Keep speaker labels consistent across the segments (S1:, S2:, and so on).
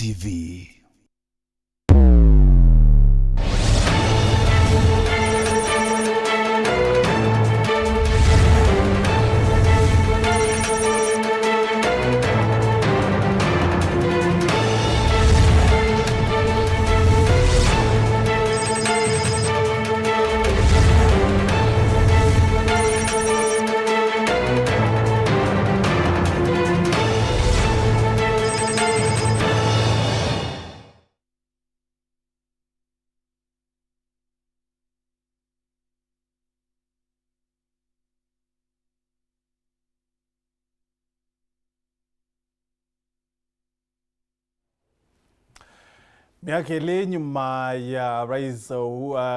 S1: TV. Miaka ile nyuma ya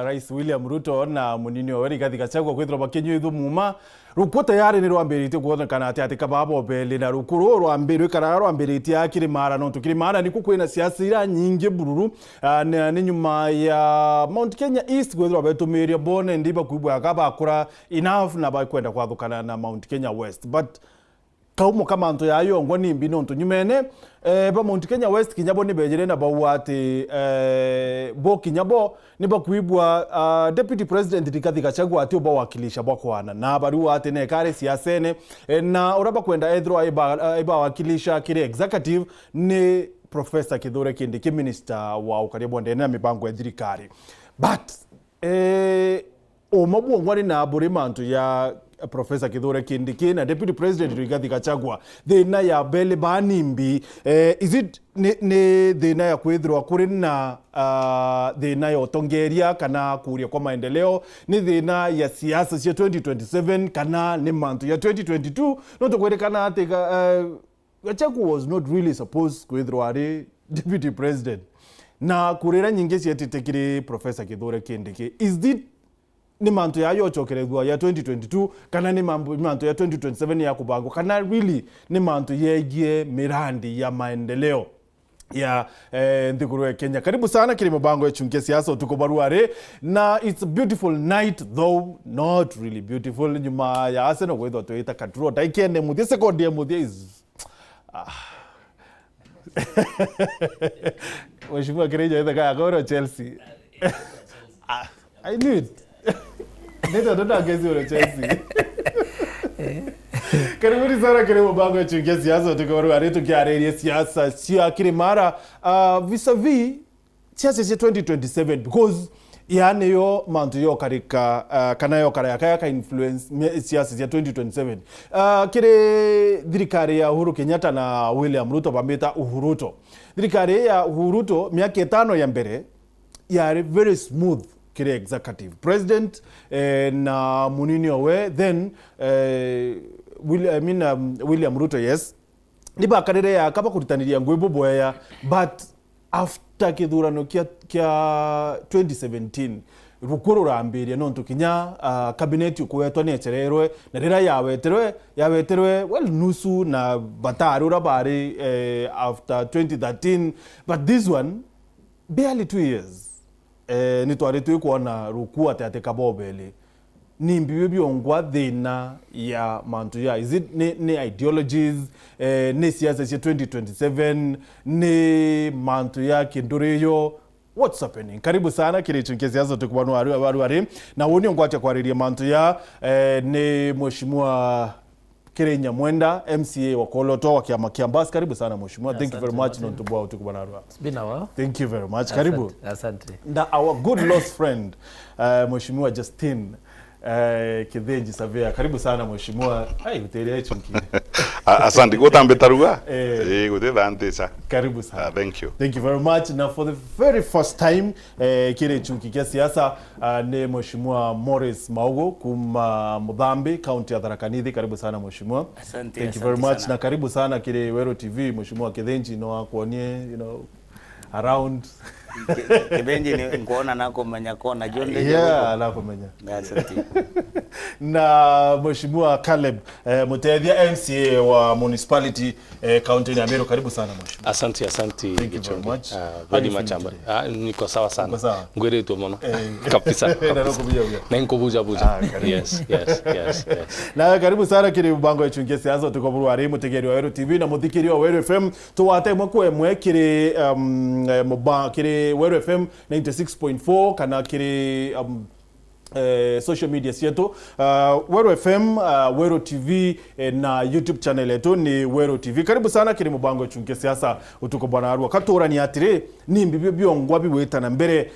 S1: Rais William Ruto na munini wa Rigathi Gachagua kwithirwa bakinyu ithu muma ruko tayari ni rwambirite kuonekana ati kababo bele na rukuru rwambirwe kana rwambirite Kirimaara no Kirimaara ni kukwina siasa ira nyingi bururu ni nyuma ya Mount Kenya East kwithirwa betumiria bone ndiba kuibwa akabakura enough na bakwenda kwathukana na Mount Kenya West, but kaumo kama anto yayo ngoni mbino nto nyumene ba Mount Kenya West kinyabo ni bejere na bawati bo kinyabo ni bakuibwa Deputy President Rigathi Gachagua ati obawakilisha bakwana na baru ati ne kare siasene na uraba kwenda ethro iba wakilisha kire executive ni Professor Kithure Kindiki Minister wa ukaribu ndene na mipango ya thirikari, but omabu ngwani na aburi mantu ya Professor Kithure Kindiki na Deputy President Rigathi Gachagua thina ya bele banimbi is it ne thina ya kwithirwa kuri na thina ya utongeria kana kuria kwa maendeleo ni thina ya siasa cia 2027 kana ni mantu ya 2022 no tukwerekana ati Gachagua was not really supposed kwithirwa ari Deputy President na kurira nyingi cietitekiri Professor Kithure Kindiki. Is it ni mantu ya yochokerezwa ya 2022 kana ni mantu ya 2027 ya kubango kana really ni mantu yegie mirandi ya maendeleo ya nthiguru ya Kenya? Karibu sana kiri mabango ya chungia siasa utuko baruare na it's a beautiful night, though not really beautiful. Nyuma ya Arsenal kwethwa tuita katuro taikene muthie second ya muthie is Mheshimiwa Kirejo ita kaya koro Chelsea. I knew it. Nita dada gezi ule Chelsea. Karibuni sana kile mabango ya chungia siasa tukiwaru aretu kiareria siasa Ciaca Kirimaara vis-a-vis siasa cia 2027 because yani yo mantu yo karika kana yo karaka influence siasa cia 2027 kire thirikari ya Uhuru Kenyatta na William Ruto bameta Uhuruto. Thirikari ya Uhuruto miaka 5 ya mbere yari very smooth kire executive president na munini owe then William Ruto yes niba karere ya kaba kuritaniria ngwebo boya, but after kithurano kia 2017 rukuru rambiria no ntukinya cabinet kuwetwa nechererwe na rira yaweterwe well nusu na batari urabari after 2013, but this one barely 2 years ni twaritu kuona ruku ate kabobele ni mbiwe biongwa thina ya mantu ya is it ni ideologies ni siasa cia 2027 ni mantu ya kinduriyo what's happening? Karibu sana kile chunke siasa tukubanu waru na woni ngwacha kwariria mantu ya ni Mheshimiwa Kirenya Mwenda MCA wa Koloto wa kiama Kiambas. Karibu sana Mheshimiwa. Thank you very much non tubwa utukubana arua.
S2: It's been a while.
S1: Thank you very much. Karibu.
S2: Asante.
S1: Na our good lost friend Mheshimiwa Justin Kithenji Savea. Karibu sana Mheshimiwa. Ai uteria chunki.
S3: Asante gotambe tarua. Gutethantisa.
S1: Karibu sana.
S3: Thank you.
S1: Thank you very much. Na for the very first time kile chunki kia siasa ni Mheshimiwa Morris Maugo kuma Mudhambi county ya Tharaka Nithi. Karibu sana Mheshimiwa.
S2: Asante.
S1: Thank you very much sana. Na karibu sana kile Wero TV Mheshimiwa Kithenji no akuonie around
S2: Kibenji ni kuona nako menya kona jonde.
S1: Yeah, nako menya.
S2: Asante.
S1: Na Mheshimiwa Caleb Mutethia MCA wa municipality county ya Meru, karibu sana mheshimiwa.
S4: Asante.
S1: Thank you very much.
S4: Hadi machamba. Niko sawa sana. Ngwere tu mono. Kabisa. Na nkubuja buja. Yes.
S1: Na karibu sana kiri mbango echungie siasa tuko burwari mutegeri wa Weru TV na muthikiri wa Weru FM tuwate mwako mwe kiri kiri Weru FM 96.4 kana kiri social media yetu Weru FM, Weru TV na YouTube channel yetu ni Weru TV. Karibu sana kiri mubango chunke siasa utuko bwana Arua katora ni atire ni mbibyo byongwa biweta na mbere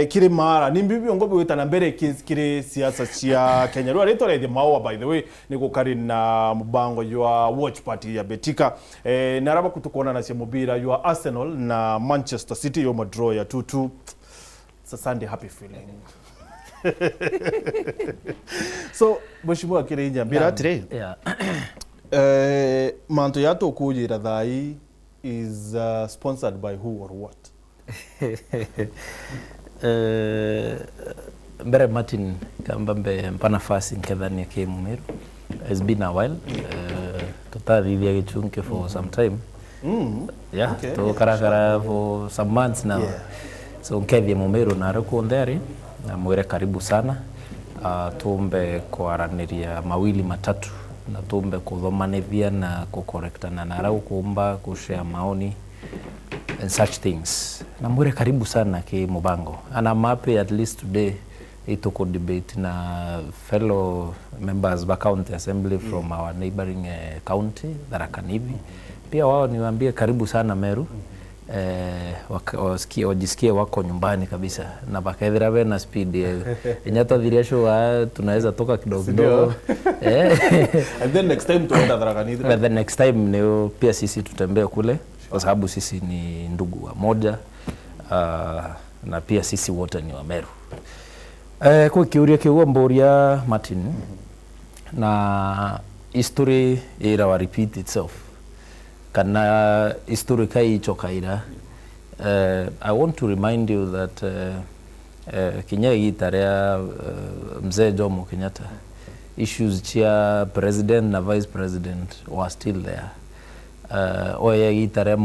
S1: kiri mara ni mbibyo byongwa biweta na mbere kiri siasa cia Kenya. Rwa reto the mawa by the way ni kukari na mubango ywa watch party ya Betika naraba kutukona na cia mubira ywa Arsenal na Manchester City yo draw ya 2-2. It's a Sunday happy feeling. So, Mheshimiwa Kirinja, mbira today.
S2: Yeah.
S1: Manto yato kujira thai is sponsored by who or what?
S2: Mbere Martin kambambe mpanafasi nkethania ke Mumeru. It's been a while. Tutarithia gichunge for some time. Yeah, okay. To karakara for some months now. Yeah. So nkethia Mumeru na rako nderi na mwere karibu sana. Tumbe kuaraniria mawili matatu na tumbe kuthomanithia na kukorektana na rau kuumba kushare maoni and such things. Na mwere karibu sana ki mubango. And I'm happy at least today itoko debate na fellow members of county assembly from our neighboring county Tharaka-Nithi. Pia wao niwaambie karibu sana Meru. Wajisikie wako nyumbani kabisa na bakaethira we na speed inyato thiria show tunaweza toka kidogo
S1: and then next time tuenda Tharaka-Nithi.
S2: And the next time ni pia sisi tutembee kule kwa sababu sisi ni ndugu wa moja na pia sisi wote ni wa Meru. Kwa kiuria kiwa mboria Martin na history ira wa repeat itself kana history kai chokaira. I want to remind you that Kenya itarea mzee Jomo Kenyatta issues chia president na vice president were still there. Oya itarea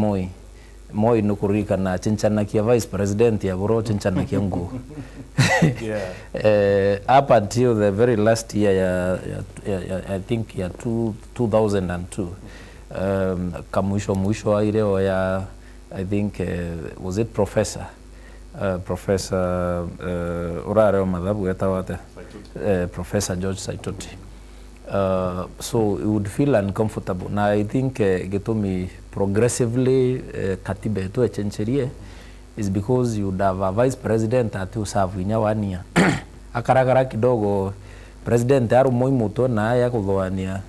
S2: Moi nukurika na chinchana kia vice president ya boro chinchana kia ngu. Up until the very last year I think ya 2002 mwisho aireo ya I think was it Professor urareo madhabu etawate Professor George Saitoti. So it would feel uncomfortable. Now I think getomi progressively katiba yetu echencherie is because you would have a vice president atu serve inya 1 year. Akarakara kidogo president aru moimuto na ya kudhoania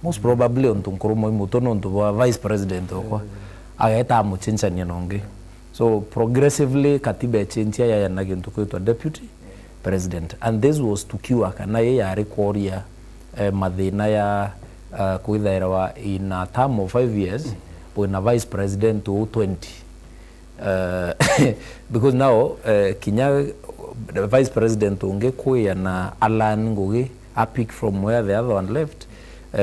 S2: most probably ontunkuru moimuto no ntuwa vice president okwa ageta muchinchania nonge. So progressively katiba echenchia ya nagintu kwitwa deputy president, and this was to cure kana ye yari koria mathina ya kuithairawa in a term of 5 years when a vice president to 20 because now Kenya the vice president unge kuya na Alan ngugi a pick from where the other one left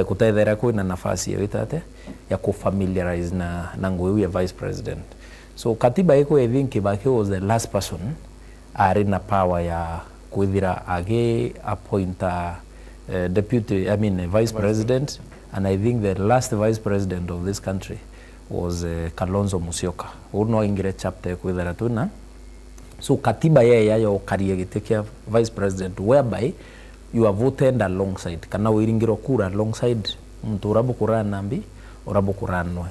S2: kutaithaira kuina nafasi ya witate ya kufamiliarize na ngugi ya vice president. So katiba iko I think Kibaki was the last person are na power ya kuithira age appoint deputy vice president, and I think the last vice president of this country was Kalonzo Musyoka. Uno ingire chapter kuithira tuna. So katiba yayo karia gitekia vice president whereby you are voted alongside kana wiringiro kura alongside mtu urabu kurana nambi urabu kuranwe.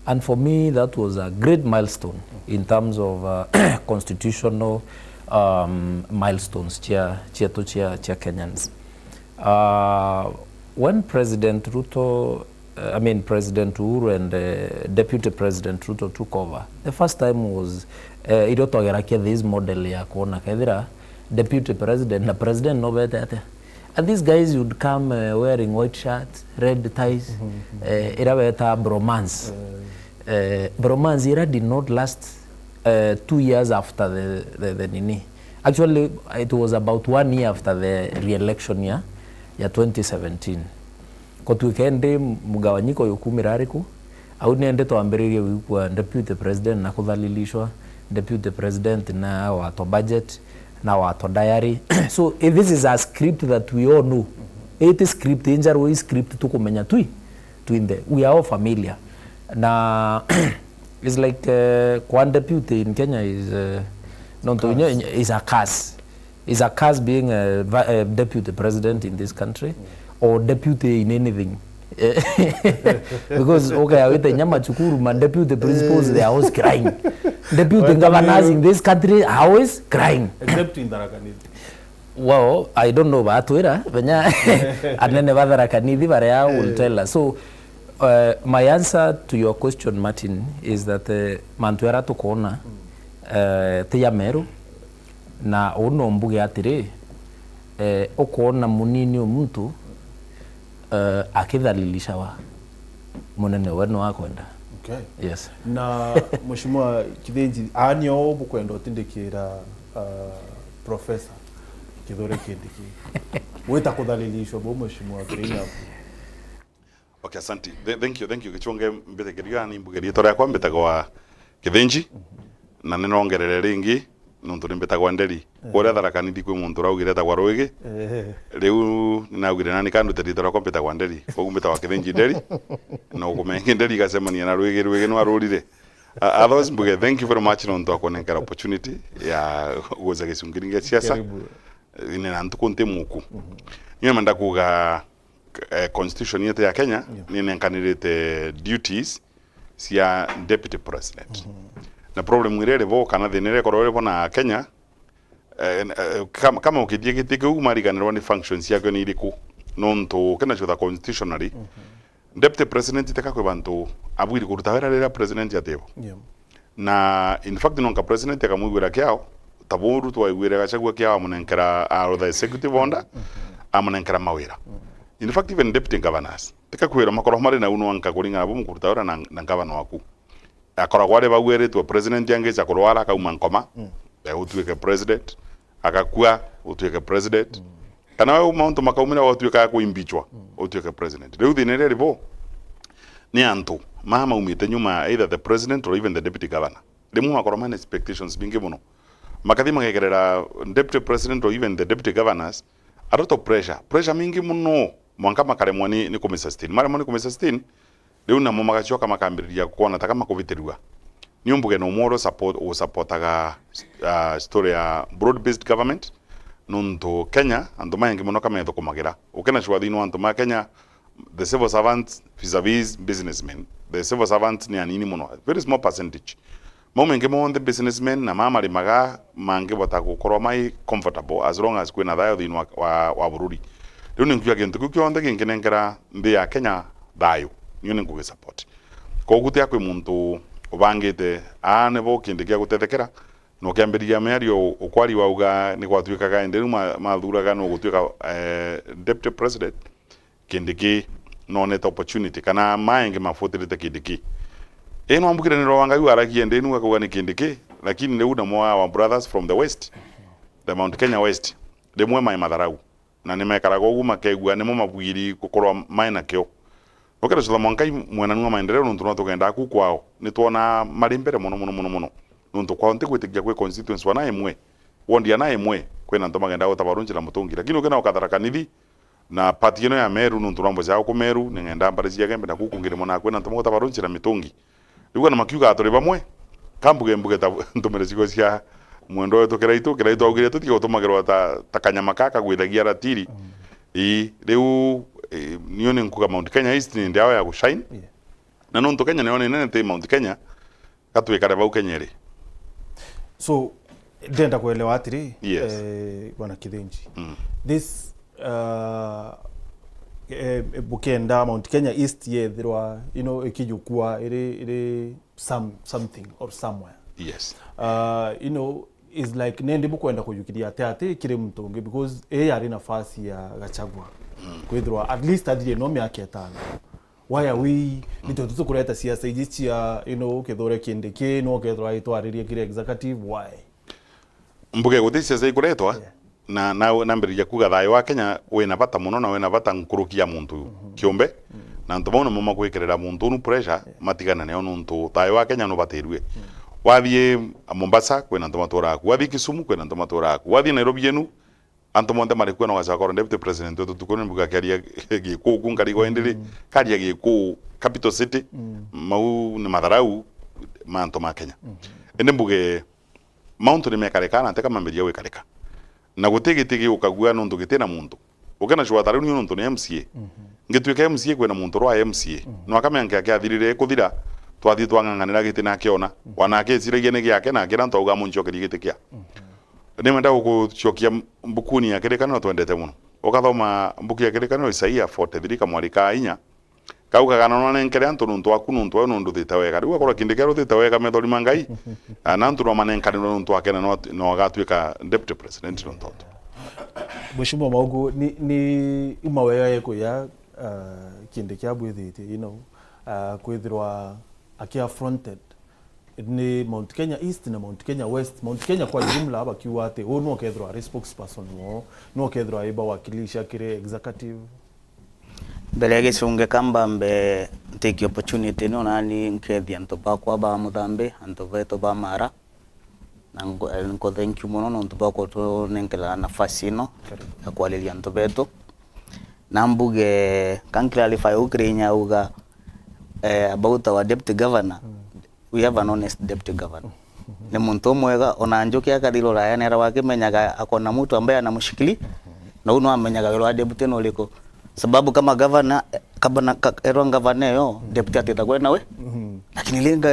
S2: And for me that was a great milestone in terms of constitutional milestones chia Kenyans. When President Ruto, President Uhuru and Deputy President Ruto took over, the first time was irotogerakia this model ya kuona kaithira Deputy President na President no bete. And these guys would come wearing white shirts, red ties, iraweta bromance. Bromance era did not last 2 years after the nini. Actually, it was about 1 year after the re-election ya 2017. Kwa tuikende mugawanyiko yukumirariku, au niende tuambiririe wikuwa deputy president na kudhalilishwa, deputy president na wato budget, na wato diary. So if this is a script that we all know, it is script, injury script tukumenya tuinde, we are all familiar. Na it's like one deputy in Kenya is is a curse. Is a curse being a deputy president in this country, or deputy in anything. Because okay, with the nyama chukuru, my deputy principals they are always crying. Deputy governors in this country are always crying.
S1: Except in Tharaka-Nithi.
S2: Well, I don't know about Twitter. And then Tharaka-Nithi will tell us. So my answer to your question, Martin, is that Mantuera tukona tia meru na ono mbuge atire okona munini omuntu akithalilisha wa munene wenu wakwenda.
S1: Okay.
S2: Yes.
S1: Na Mheshimiwa Kithenji anyo bukwenda otindikira Professor Kithure Kindiki wita kudhalilishwa bo Mheshimiwa Kirina.
S3: Okay, asante. Thank you Gichunge mbetegeria ni mbugeria tora yakwa mbetagwa Kithenji na ninongerere ringi nuntu nimbetagwa Nderi kuria Tharaka-Nithi kwi muntu raugire tagwa Rwigi riu ninaugire nani kandu teritora kwa mbetagwa Nderi koguo mbetagwa Kithenji Nderi na ukumenge Nderi gacemania na Rwigi no arurire. Otherwise mbuge, thank you very much nuntu akonengera opportunity ya guza gicungiringe siasa ine na ntuko ntemuku niyo menda kuga constitution yetu ya Kenya ni nenkanirite duties cia deputy president. Na problem irere vo kana thinire korore bona Kenya kama ukithie gitike umariganirwo ni functions yake ni iriku nonto kana chotha constitutionally deputy president iteka kwe bantu abwiri kuruta wera rera president yatevo na in fact nonka president akamwigwira kyao taburu twaigwira gachagwa kyao munenkera the executive order amunenkera mawira. In fact even deputy governors teka kwira makoro mari na uno anka kuringa abo mukuruta wera na governor waku akoragwo ari bagwere tu president yange chakorwara kauma nkoma utuike president akakua utuike president kana wewe mauntu makaumira utuika kuimbichwa utuike president riu thinere rivo ni antu mama umite nyuma either the president or even the deputy governor rimu makoroma expectations bingi muno makathi magegerera deputy president or even the deputy governors a lot of pressure mingi muno mwanka makaremwa ni kumisustain mara moni kumisustain riu na momagachoka makambiriria kuona takama kuvitirwa ni umbuge no moro supportaga story ya broad based government nunto Kenya andu maingi muno kama etho kumagira ukena shwa thino andu ma Kenya the civil servants vis-a-vis businessmen the civil servants ni anini muno very small percentage momengi mo the businessmen na mama rimaga mangi bota gukorwa mai comfortable as long as kwina thayo thino wa bururi riu ni nkuya kintu kukyo ndege nginenkera mbi ya Kenya thayo niyo ninguge support kogutia kwi muntu ubangite ane bo kindikia gutethekera no kiambiria meario ukwari wauga ni gwatuikaga enderu mathuraga no gutuika deputy president kindiki no net opportunity kana maingi mafutirite kindiki eno ambukire ni rwanga yu aragie ndenu akaga ni kindiki lakini ne una moa wa brothers from the west the Mount Kenya West de mwe mai matharau na ni mekaraga ugu makegua ni mo mabwiri gukorwa mai na kio okera cyo mwankai mwana nwa maendeleo nuntu no tugenda ku kwao ni tuona mari mbere muno nuntu kwao ntigwitikia kwe constituency wana emwe wondi ana emwe kwena ndo magenda gutabarunjira mutungi lakini ukena ukatharaka-nithi na party ino ya Meru nuntu rambo cia ku Meru ni ngenda mbari cia gembe na kukungire mona kwena ndo gutabarunjira mitungi riu na makiuga atori bamwe kambuge mbuge ta ntumire cigo cia mwendo wetu kiraitu augire tutige gutumagirwa ta kanyama kaka gwithagia ratiri riu niyo ni nkuga Mount Kenya East ni ndawa ya gushine na nuntu Kenya ni one nene te Mount Kenya katwikare bau Kenyeri.
S1: So ndenda kuelewa atiri bwana Kithenji this bukenda Mount Kenya East yethirwa ikijukua iri something or somewhere is like nende bukwenda kujukiria ate kire mtungi because yari nafasi ya Gachagua kwithirwa at least athire no miaka 5 why are we ni tutu kureta siasa iji cia Kithure Kindiki no kethwa itwaririe kire executive why
S3: mbuge guti siasa ikuretwa na nambiriria kuga thayo wa Kenya wina bata muno na wina bata nkurukia muntu kiumbe na ntumona mama gwikirira muntu nu pressure matigana ne nuntu thayo wa Kenya no batirwe wathie Mombasa kwina ntumatura ku wathie Kisumu kwina ntumatura ku wathie Nairobi yenu antumonte mari kwena wachakora deputy president wetu tukone mbuga karia giku kungari gwendere karia giku capital city mau ni Matharau manto ma Kenya ende mbuge mount ni mekarekana nteka mamberia wikareka na gutigitigi ukagua nundu gitena muntu ukena shwa taruni nuntu ni MCA ngitwika MCA kwena muntu rwa MCA no akamenga yake athirire kuthira twathi twang'ang'anira giti na kiona wanake eciragia ni giake na ngira ntauga munchokerie giti kia ni menda gucokia mbukuni ya kirekano twendete muno ukathoma mbuku ya kirekano Isaia 43 kamwari ka 4 kauga kana no nenkere antu nuntu aku nuntu nundu thita wega riu akora kindi kero thita wega methori mangai anantu no manenkane nuntu akena no agatwika deputy president ntonto
S1: Mheshimiwa Maugu ni imawega yeko ya kindi kya bwithiti kwithirwa akia fronted ni Mount Kenya East na Mount Kenya West Mount Kenya kwa jumla bakiwa ate no kethirwa spokesperson no kethirwa iba wakilisha kire executive
S5: mbere gichunge kamba mbe take opportunity no nani nkethi anto bakwa ba muthambe anto veto ba mara na nko thank you muno nto bakwa to nenkela nafasi ino ya kwalilia anto veto na mbuge kan clarify Ukraine uga about our deputy governor we have an honest deputy governor ni muntu mwega ona njoki akathiro raya nera wake menyaga akona mtu ambaye anamushikili na uno amenyaga wero deputy no liko sababu kama governor governor yo deputy atitagwe nawe lakini linga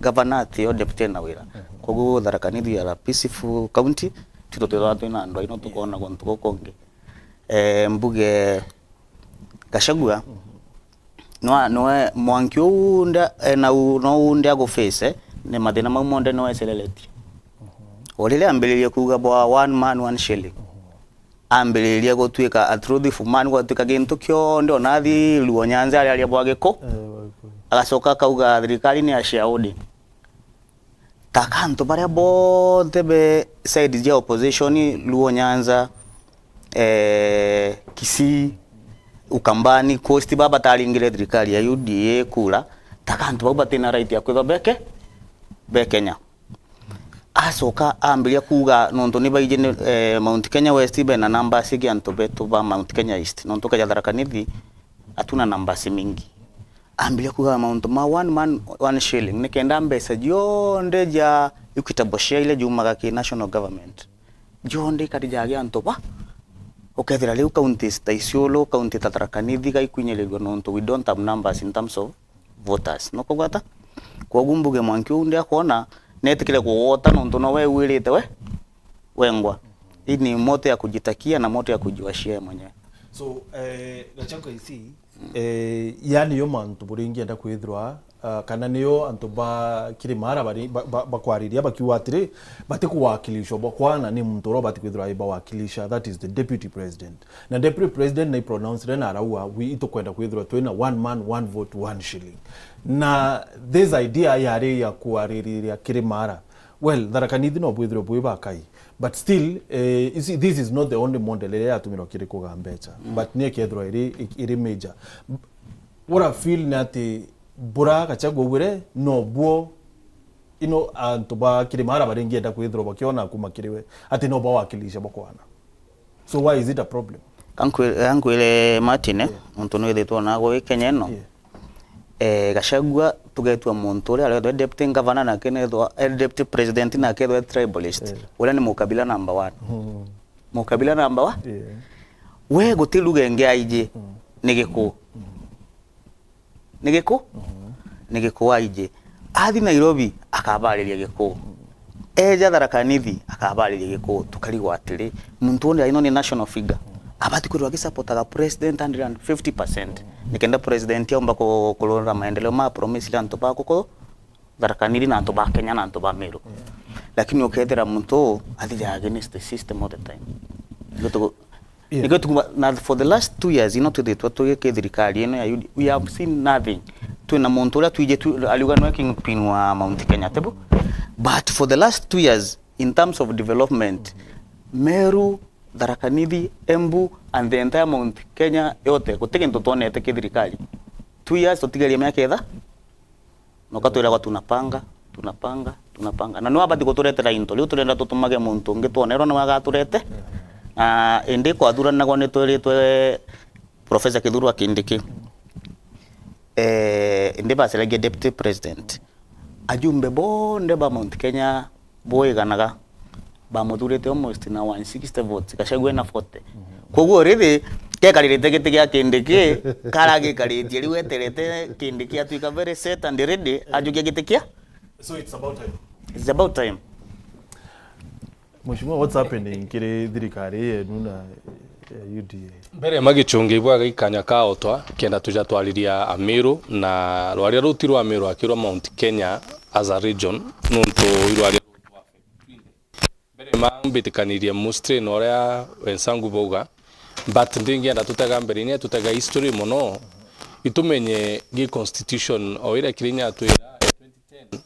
S5: governor atio deputy na wira koguo tharakanithia ya peaceful county tutotera twina andu ino tukona kwa ntuko konge mbuge Gachagua no mwankio unda na no unda go face ne mathina mau monde no eseleleti olile ambeliria kuga bwa one man one shilling ambeliria gotwika atruthiful man gotwika gintu kyo ndo nathi luo nyanza ali bwa giko agacoka kauga thirikari ni ashaudi takanto baria bote be side ya opposition luo nyanza Kisii Ukambani Coast baba talingire thirikari ya UDA kula takanto baba tena right ya kwitha be Kenya asoka ambiria kuga nonto ni baije Mount Kenya West be na namba sigi anto beto ba Mount Kenya East nonto kaja darakanithi atuna namba mingi ambiria kuga Mount ma one man one shilling nikenda mbesa jonde ja ukitaboshia ile jumaga ki national government jonde kadijage anto ba okethira leu county Isiolo county tatarakanithi gaikunyelego nonto we don't have numbers in terms of voters no kogata kwa gumbuge mwankio ndia kuona netikile kuota nonto no we wirite wengwa hii ni moto ya kujitakia na moto ya kujiwashia mwenyewe
S1: so Gachagua isi yani yo mantu buringi enda kwithirwa kana niyo antu ba Kirimaara bari bakwariria bakiwa atire bate kuwakilisha bakwana ni muntu ro bate kwithirwa iba wakilisha that is the deputy president na deputy president na pronounce rena arawa we ito kwenda kwithirwa twina one man one vote one shilling na this idea yare ya kuariria Kirimaara well tharakanithi no bwithirwa bwiba kai but still you see this is not the only model ya tumiro kiriko gambecha but nie kethirwa iri major what I feel nati bura Gachagua wire no buo antu ba Kirimaara baringi enda kwithirwa bakiona kumakiriwe ati no ba wakilisha bakwana so why is it a problem
S5: kankwile Martin muntu no ithitwo na go Kenya no Gachagua tugetwa muntu uri ari deputy governor na kenethwa deputy president na kethwa tribalist ule ni mukabila number 1 mukabila number 1 we gutiluge ngeaije nigiku nigiku aije athi Nairobi akabariria giku eja tharakanithi akabariria giku tukarigwa atiri muntu undi aino ni national figure abati kwirwa gisupportaga president 150% nikenda president yomba kulora maendeleo ma promise la nto ba kuko tharakanithi na nto ba Kenya na nto ba Meru lakini ukethera muntu athija against the system all the time na for the last 2 years twatwige thirikari ino ya we have seen nothing. Twina muntu uria twije aliuga no kingpin wa Mount Kenya tebo, but for the last 2 years in terms of development Meru, Tharaka Nithi, Embu and the entire Mount Kenya yote gutege ntutonete thirikari 2 years tutigeria miaka etha no katwira kwa tunapanga na no abati guturetera into riu turenda tutumage muntu ungi tuonerwo no agaturete indi kwa thurana gwa nitwiritwe Professor Kithure Kindiki indi baserege deputy president ajumbe bonde ba Mount Kenya boiganaga bamuthurite almost na 160 votes Gachagua na 40 koguo rithi kekarite giti gia Kindiki karagikaritie riu eterete Kindiki atuika very set and ready ajuge giti kia.
S1: So it's about time.
S5: It's about time.
S1: Mheshimiwa, what's happening kire thirikari yenu na UDA?
S4: Mbere magichunge ibwaga ikanya kaotwa kenda tuja twariria Amiru na rwaria rutirwa Amiru akirwa Mount Kenya as a region nuntu irwaria mbere mambitikanirie mustre noria wensangu boga but ndingienda tutega mbere ni tutega history muno itumenye gi constitution o ira kirinya twira 2010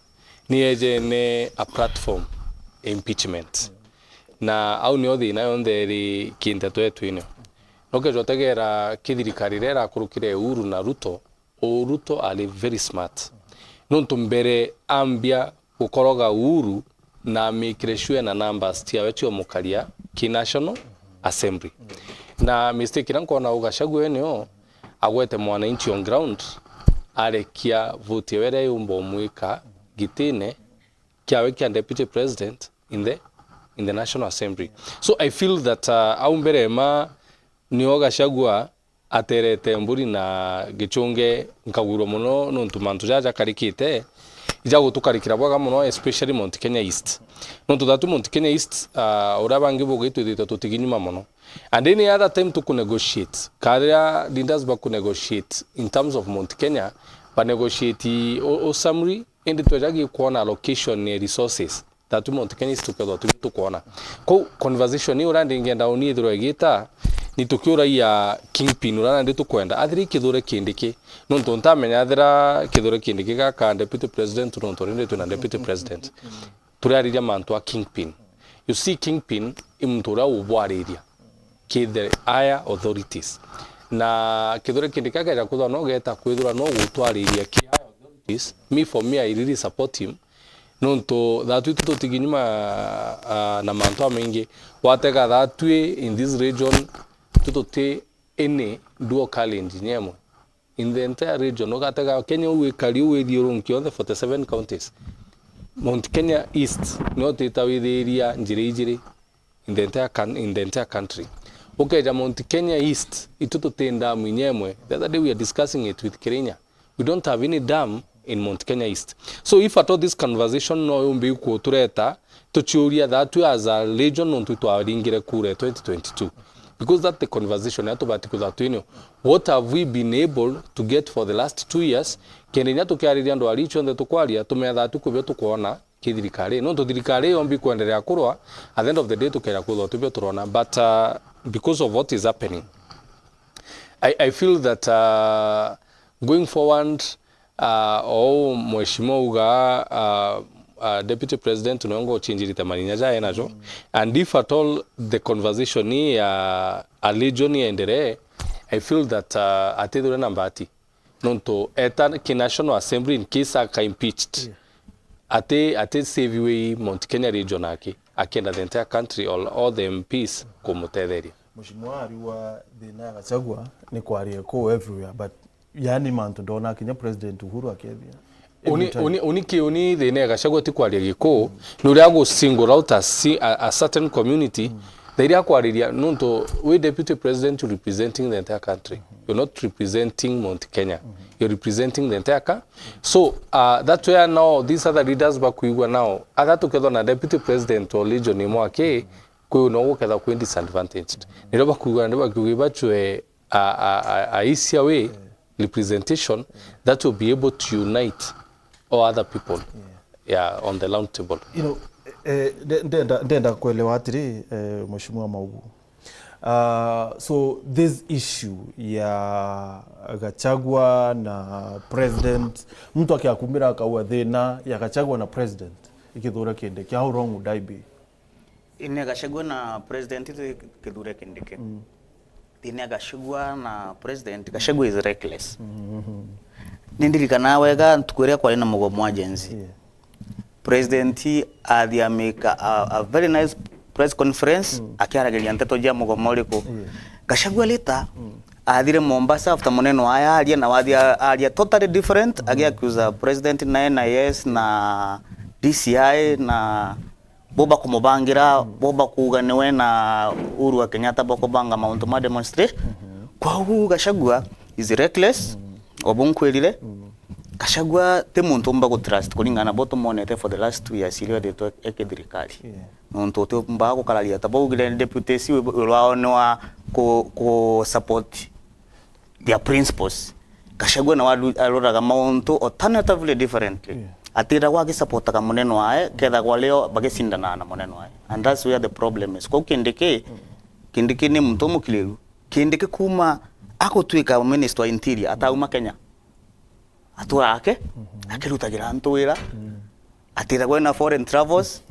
S4: ni eje ne a platform impeachment na au ni othi na yontheri kinta twetwine noke jotegera kithirikari rera kurukire Uhuru na Ruto ali very smart nuntu mbere ambia gukoroga Uhuru na mikreshure na numbers tiawe tio mukaria ki National Assembly na mistake ranko na Gachagua eneo agwete mwananchi on ground arekia vote were yumbo mwika gitine kiawe kia deputy president in the National Assembly. So I feel that au mbere ma ni Gachagua aterete mburi na gichunge nkaguro muno nuntu mantu jaja karikite ija gutukarikira bwaga muno especially Mount Kenya East nuntu datu Mount Kenya East urabangi bogitu dito tutiginyuma muno and any other time to negotiate karia leaders ba negotiate in terms of Mount Kenya ba negotiate o summary and twajagi kuona allocation ne resources that Mount Kenya East to kuona ko conversation ni urandi ngenda oni thiro egita ni tukiura ya kingpin urana ndi tukwenda athiri Kithure Kindiki nuntu ntamenya athira Kithure Kindiki ka deputy president nuntu rinde tuna deputy president turariria mantu a kingpin. You see kingpin imtura ubwariria kidhe aya authorities na Kithure Kindiki akaja kuthwa no geta kwithura no gutwariria ki aya authorities. For me I really support him nuntu thatu tutiginyuma na mantu amingi watega thatu in this region tutote any dual challenge nyemo in the entire region ogatega Kenya uwe kali uwe thiurunki on the 47 counties Mount Kenya East no titawithiria njiri in the entire country. Okay, Mount Kenya East itutote dam nyemwe. The other day we are discussing it with Kenya. We don't have any dam in Mount Kenya East. So if at all this conversation no yumbi ku tureta tuchuria that we as a region on twaringire kure 2022 because that the conversation yato batikuza twino what have we been able to get for the last 2 years kenya tukiariria ndo alicho ndo tukwaria tumetha tukubyo tukuona kithirikari no thirikari yombi kuendelea kurwa at the end of the day tukera kuthwa tubyo turona but because of what is happening I feel that going forward mheshimiwa uga deputy president unongo chinjirite maninya jae najo and if at all the conversation ni a legion endere I feel that atedure nambati nonto eta ki National Assembly in case aka impeached ate save way Mount Kenya region akenda the entire country all the MPs kumutetheri
S1: mheshimiwa ariwa thina Gachagua ni kwarie ko everywhere but yani mantu ndona kinya president Uhuru akethia Uni thine Gachagua ti kwaria giko nuria go single out a certain community they are kwariria nunto we deputy president representing the entire country. You're not representing Mount Kenya. You're representing the entire country. So that's where now these other leaders bakuigwa now agatukethwa na deputy president or legion imwake kwe no guketha kwe disadvantaged niro bakuigwa ndo bakuigwa chwe a easier way representation that will be able to unite all other people on the round table. You know, ndenda kuelewa atiri mheshimiwa Maugu So this issue ya Gachagua na president, mtu akiakumira akaua thina ya Gachagua na president ikithura Kindiki, how wrong would I be?
S5: Ine Gachagua na president ikithura Kindiki. Ine Gachagua na president, Gachagua is reckless. Nindirikana wega ntukuria kwa ina mugomo agency. President make a very nice press conference akiarageria nteto jia mugomo liko. Gachagua leta athire Mombasa after moneno aya aria na aria totally different accuse president na NIS na DCI na boba kumubangira boba kuganiwe na Uhuru wa Kenyatta boko banga mauntu ma demonstrate kwa huu Gachagua is reckless obunkwelile Gachagua te muntu mba go trust kulingana boto monete for the last 2 years ile de to ekedirikali muntu te mba go kalalia tabo gile deputy si lwao no ko support their principles. Gachagua na wadu aloraga mauntu alternatively differently atira wage support ka moneno ae ketha kwa leo bagesindana na moneno ae, and that's where the problem is. Kwa Kindiki ni muntu mukiliru Kindiki kuma ako tuika minister wa interior atauma Kenya atura ake akirutagira antuira atira kwena foreign travels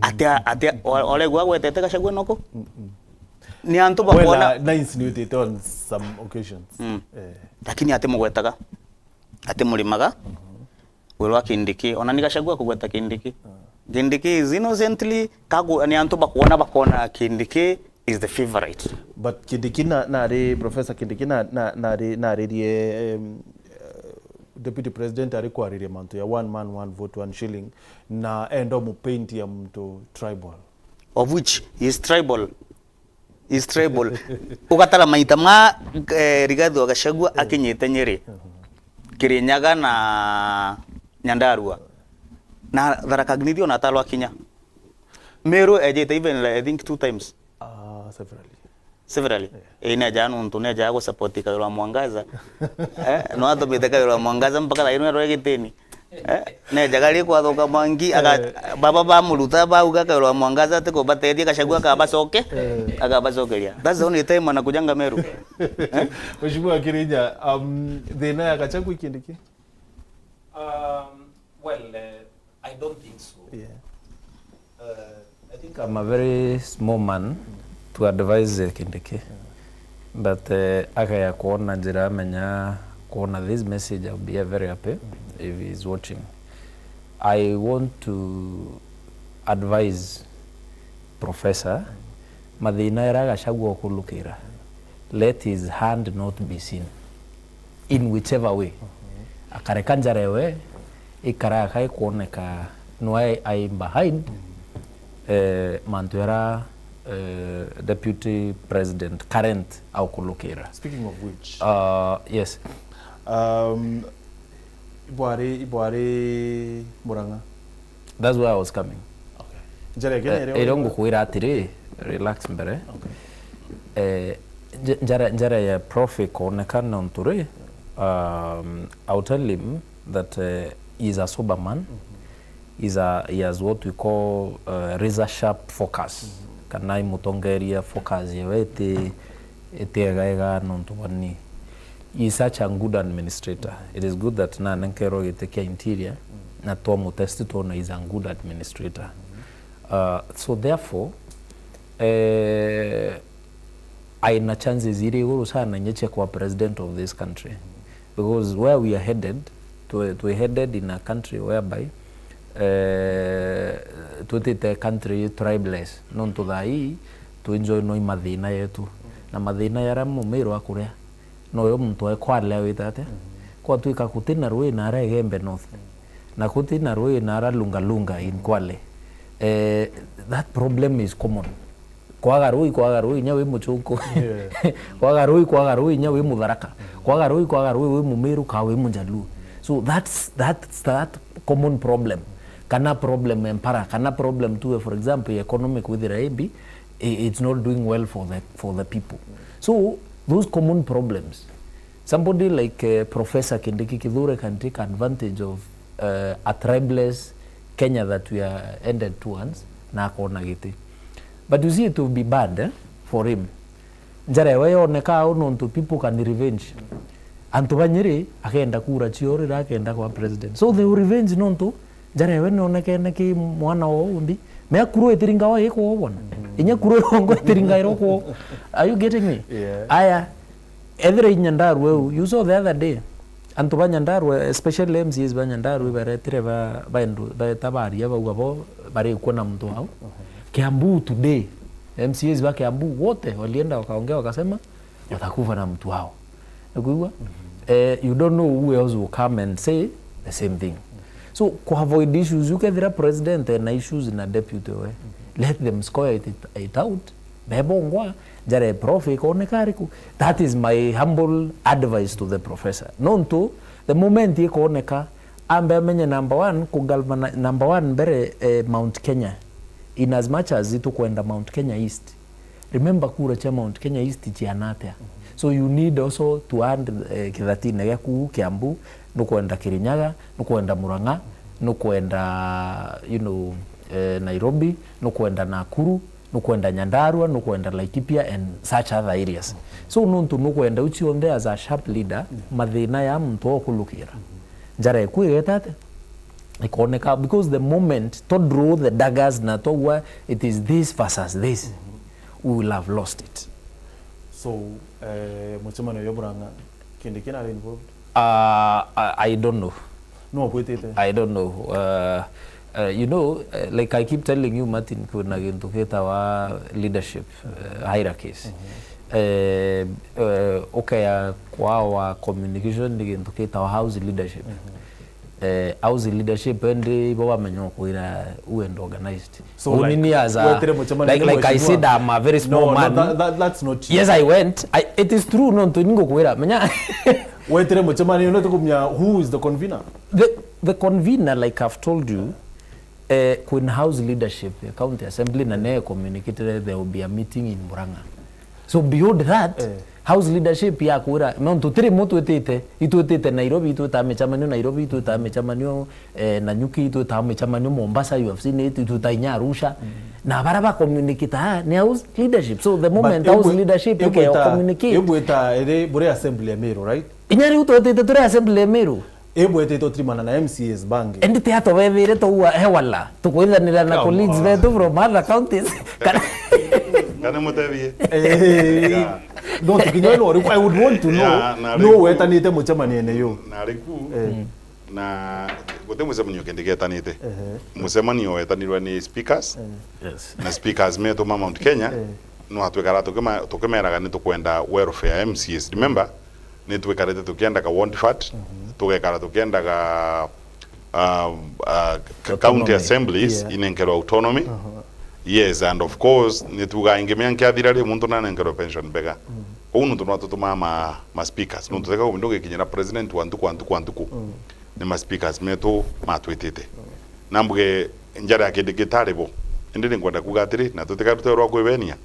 S5: atia ole gwa gwetete Gachagua noko ni antu bakona
S1: nice insinuated on some occasions.
S5: Lakini ate mugwetaga ate mulimaga welwa Kindiki ona ni Gachagua kugweta Kindiki. Kindiki is innocently kago ni antu bakona Kindiki is the favorite,
S1: but Kindiki na Professor Kindiki na deputy president alikwaririe mantu ya one man one vote one shilling na endo mu paint ya mtu tribal,
S5: of which is tribal ugatara maita ma Rigathi wa Gachagua akinyete Nyeri Kirinyaga na Nyandarua na Tharaka Nithi ona atalwa Kinya Meru ejete even I think 2 times severally ina janu ntu ne jago support ka ywa Mwangaza no ato beteka ywa Mwangaza mpaka la ino rogeteni ne jagali kwa thoka mangi aga baba ba muruta ba uga ka ywa Mwangaza te ko bateria Gachagua ka basoke aga basokeria. That's the only time anakujanga Meru.
S1: Mheshimiwa Kirinya, thina ya Gachagua Kindiki?
S2: Well, I don't think so. I think I'm a very small man to advise Kindiki, but akaya kuona njira menya kuona this message, I'll be very happy if he's watching. I want to advise Professor mathina ya Gachagua kulukira, let his hand not be seen in whichever way. Akareka njarewe ikara kai kuoneka no I behind mantuera deputy president current au kulukira.
S1: Speaking of which,
S2: yes,
S1: Ibwari Muranga,
S2: that's where I was coming.
S1: Okay.
S2: Irongo kuira atiri relax mbere. Okay. Njara ya profi kuonekana onturi, I'll tell him that he's a sober man. He has what we call razor sharp focus. Kanai mutongeria focus yewete etegaiga nontubani. He is such a good administrator. It is good that na nankero yeteke interior na to mutesti to na is a good administrator. So therefore aina chances iri uru sana nyeche kwa president of this country, because where we are headed we're headed in a country whereby the country tribeless non to dai to enjoy no mathina yetu na mathina yara mumiro akuria no yo muntu ekwale witate kwa tuika kutina rui na ara Gembe North na kutina rui na ara lunga in Kwale. That problem is common. Kwaga rui nyawe muchuko kwaga rui nyawe Mutharaka kwaga rui we Mumiru kawe Munjalu. So that's that common problem. Kana problem empara, kana problem too, for example, economic with the IB, it's not doing well for the people. So those common problems, somebody like Professor Kindiki Kithure can take advantage of a tribeless Kenya that we are ended towards na kona giti. But you see, it will be bad for him njara we yoneka nontu people can revenge antu banyiri akenda kura chiori akenda kwa president, so they will revenge nontu njara we noneka ki mwana wo undi me akuru etiringa wa yeko wona inya kuru rongo etiringa iroko. Are you getting me? Aya every nyandaru you saw the other day antu banyandaru especially MCs banyandaru baretire ba ndu ba tabari aba ugabo bari kuona mtu wao Kiambu today MCs wa Kiambu wote walienda wakaongea wakasema watakufa na mtu wao. Nakuwa you don't know who else will come and say the same thing. So to avoid issues you get the president and issues in a deputy way. Let them score it out. Bebongwa jare profi kone kariku. That is my humble advice to the professor. Nonto the moment ye koneka ambe menye number 1 kugalvana number 1 bere Mount Kenya. In as much as itu kwenda Mount Kenya East, remember kura cha Mount Kenya East chianatea. So you need also to add kithatine yaku Kiambu no kwenda Kirinyaga no kwenda Murang'a no kwenda Nairobi no kwenda Nakuru no kwenda Nyandarua no kwenda Laikipia and such other areas. So nontu no kwenda uchi on there as a sharp leader mathina ya mtu okulukira njara ekuigetate ikoneka because the moment to draw the daggers na to where it is this versus this we will have lost it.
S1: So muchemano yobranga Kindiki are involved?
S2: I don't know.
S1: No, wait it.
S2: I don't know. Like I keep telling you, Martin, kuna gintu kita wa leadership hierarchies. Okay, kwa communication gintu kita wa house leadership. House leadership and baba menyo kuira and organized.
S1: So like
S2: I said, I'm a very small man.
S1: That's not true.
S2: Yes, I went. It is true. No, to ningo kuira menya.
S1: Who is the convener?
S2: The convener, like I've told you, Queen House leadership, the county assembly, na communicated there will be a meeting in Murang'a. So beyond that, house leadership ya kura mtu tiri mtu itete Nairobi amechamanio Nairobi amechamanio Nanyuki amechamanio Mombasa, you have seen it itutainya Arusha na baraba communicate ni house leadership. So the moment house leadership you can communicate
S1: ebweta ere bure assembly ya Meru, right?
S2: Inyari utete turi assembly ya Meru
S1: ebwete to trimana na MCS bange
S2: and te ato bevire to hewala to kwithanira na colleagues betu from other counties
S3: kana mutavie
S1: no tukinywa I would want to know no wetanite muchamanene yo
S3: nariku na gote musemanio kendegetanite musemanio wetanirwa ni speakers
S2: yes
S3: na speakers meto Mount Kenya no atwekara tukemeraga ni tukwenda welfare MCS remember ni twekarete tukienda ka Wandford tukekara tukienda ka county assemblies inenkerwa autonomy. Yes, and of course nituga ingemea nkiathirari muntu nanenkerwa pension bega unu tunatutuma ma speakers nuntu teka ubindoge kinyira president wantuku ni ma speakers meto matwitite nambuge njara yakindikitare bo ndiri ngwenda kugatiri na tuteka ruterwa kwibenia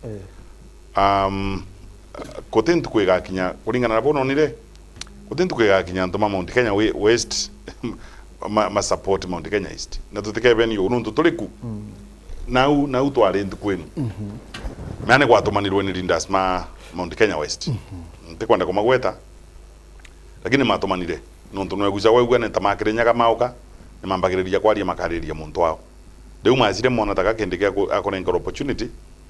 S3: kotentu kwega kinya kuringana na bono nire kotentu kwega kinya ntoma Mount Kenya West ma support Mount Kenya East na tuteka beni ununtu tuliku nau twari ntu kwenu mane gwatumanirwe ni leaders ma Mount Kenya West ntikwenda kumagweta lakini matumanire nuntu nweguza waigwa ne tamakire nyaga mauka ni mambagiriria kwaria makariria muntu wao riu mazire mona taka kendike akonenga opportunity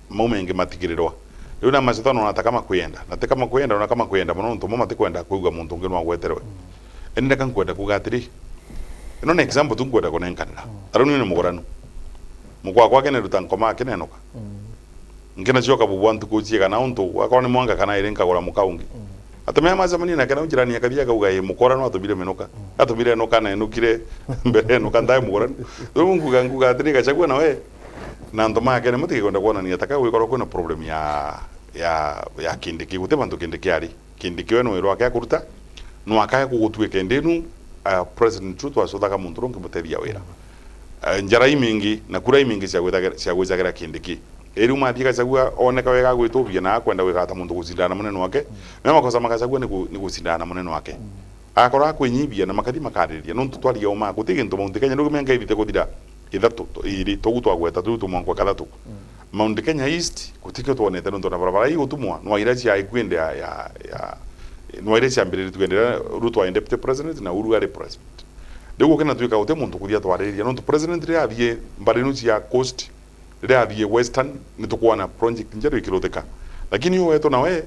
S3: maumengi matigirirwa riu na macetano nataka makwenda nataka makwenda na kama kwenda muno ntu mama tikwenda kuigwa muntu ngi no agweterwe ende kan kwenda kugatiri ino na example tu kwenda konenkanira aruni ni mugoranu mukwa kwake ne rutankoma kinenoka ngina choka bubwantu kuchie kana untu akone mwanga kana irenka gora mukaungi atamya mazamani na kana ujirani yakabia kauga ye mukora no atubire menoka atubire no kana enukire mbere no kandai mukora mungu ganguga atrika chakwa na we na ndo make ne mutike kwenda kuona ni ataka wikora kuna problem ya kindiki gute bantu kindiki ari kindiki weno ero akaya kuruta no akaya kugutwike ndenu president truth wasotaka muntu ronke muteria wera njara imingi na kura imingi cia gwithagira kindiki eri mathika chagua oneka wega gwitubia na kwenda wigata muntu gusindana munene wake mema kosa makachagua ni gusindana munene wake akora kwinyibia na makathi makariria no tutwaria o maku tigintu Mount Kenya nugu menga irite kuthira ithatu iri tugutwa gweta tu mwangu kathatu Mount Kenya East kutikio tuonete ndo na barabara hii utumwa no irachi ya ikwende ya no irachi ambere tugendera Ruto wa deputy president na Uhuru ari president dego kana tuika ute muntu kudia twariria no president ri abie mbarinuchi ya coast ri abie western ni tukwana project njero ikiroteka lakini yo weto nawe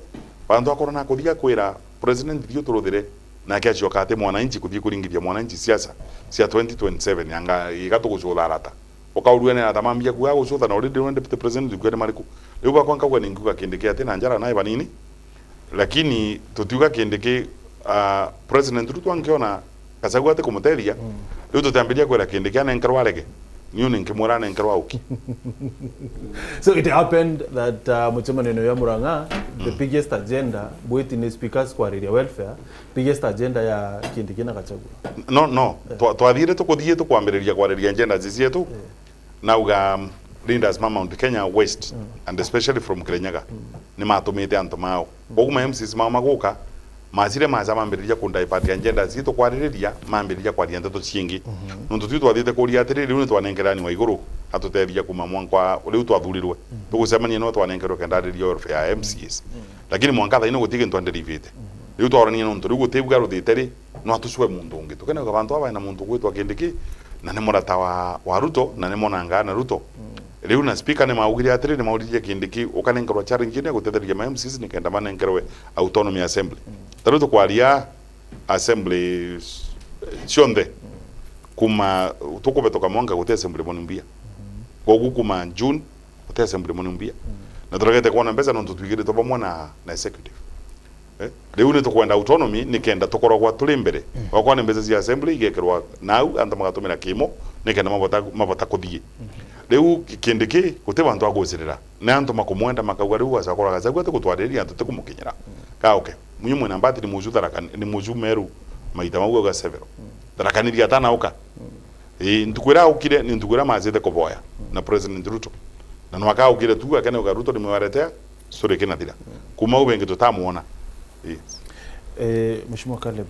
S3: bandu akorona kudia kwira president dio turothere na kiachoka ate mwananchi kudia kuringithia mwananchi siasa cia 2027 yanga igatugucula arata ukaurugane na tamambia kuga gucutha na already one deputy president kwene mariku riu bakwa nkagwa ninguga kindike ate na njara nae banini lakini tutiuga kindike president Ruto angiona kasagwa ate kumuteria riu tutambiria kwera kindike ana nkarwa rege niyo ninkimura na nkarwa uki.
S1: So it happened that muchemaneno ya Murang'a the biggest agenda both in speakers kwa area welfare biggest agenda ya kindike na Gachagua
S3: no twathire tukuthie tukwambiriria kwareria agenda zicietu nauga leaders ma Mount Kenya West and especially from Kirinyaga ni matumite antu mao oguma MCs ma maguka masire maza mambiriria kundaipatia agenda zitu kwaririria mambiriria kwaria ndeto ciingi nundu tu twathite kuria atiri riu ni twanengerani wa iguru atutethia kuma mwankwa riu twathurirwe tugucemania no twanengerwo kendariria welfare ya MCs lakini mwanka thaino gutige ntwanderivite riu twarania nundu riu gutibuga ruthiteri no atucwe mundu ungi tukene ka bantu aba na mundu gwitwa kindiki na ni murata wa Ruto na ni monanga na Ruto riu na speaker ni maugire atiri ni mauririe kindiki ukanengerwa challenge ni gutetheria ma MCs ni kenda manengerwe autonomy assembly taruto kwaria assembly cionthe kuma tukubetoka mwanga gute assembly monumbia gogu kuma June gute assembly monumbia na turagete kuona mbeza no tutwigire to bamwe na executive riu ni tukwenda autonomy ni kenda tukoragwa tuli mbere wakwa ni mbeza cia assembly igekerwa nau anda magatumira kimo ni kenda mabota kuthie riu kindiki gute bantu agocirira na antu makumwenda makauga riu acakora Gachagua te gutwariria antu te kumukinyira ka okay munyumwe na mbati ni muju tharaka ni muju meru maita mauga ga severo tharakaniria tana uka ntukwira ukire ni ntukwira mazete kuboya na president Ruto na nwaka ukire tu akane uga Ruto ni mwaretea sore kina thira kuma ubenge tutamuona
S1: Mheshimiwa Caleb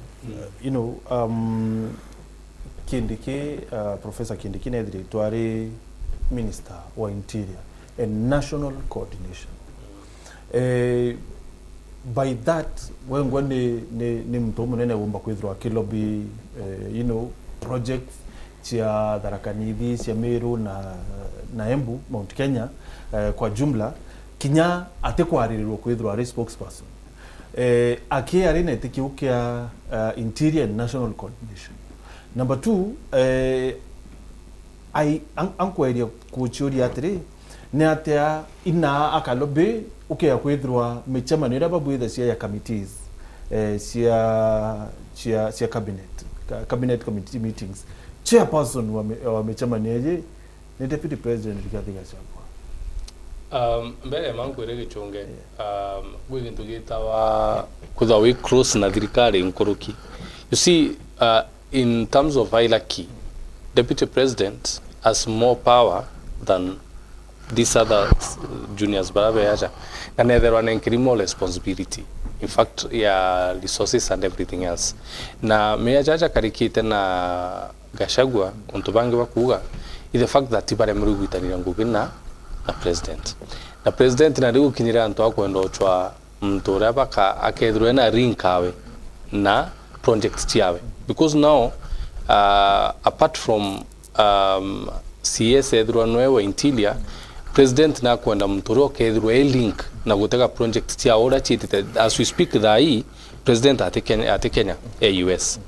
S1: you know Kindiki Professor Kindiki na director minister wa interior and national coordination by that when ni mtu munene wumba kwithwa kilobi you know projects cia Tharaka-Nithi cia Meru na Embu Mount Kenya kwa jumla kinya atekwarirwo kwithwa ari spokesperson akiari na itikiukia interior and national coordination. Number 2 I ankwairia kuchuria atiri ni atia ina akalobe ukia kwithwa michama ni raba bwitha cia ya committees cia cabinet committee meetings chairperson wa michama ni deputy president Rigathi Gachagua
S4: mbere mankwire gichunge gwithu gitawa kuthwa we close na thirikari nkuruki you see in terms of hierarchy deputy president has more power than these other juniors barabe yaja and there are an criminal responsibility in fact ya resources and everything else na meyaja karikite na Gachagua untu bangi bakuga is the fact that ibare murugwitanira ngugina na president na riu kinyira antu akwenda ochwa mtu rabaka akethirwe na rinkawe na project ciawe because now apart from CS ethirwa nwewe interior president na kwenda mtu okethirwe link na gutega project cia ora chitite as we speak thai president ate Kenya US.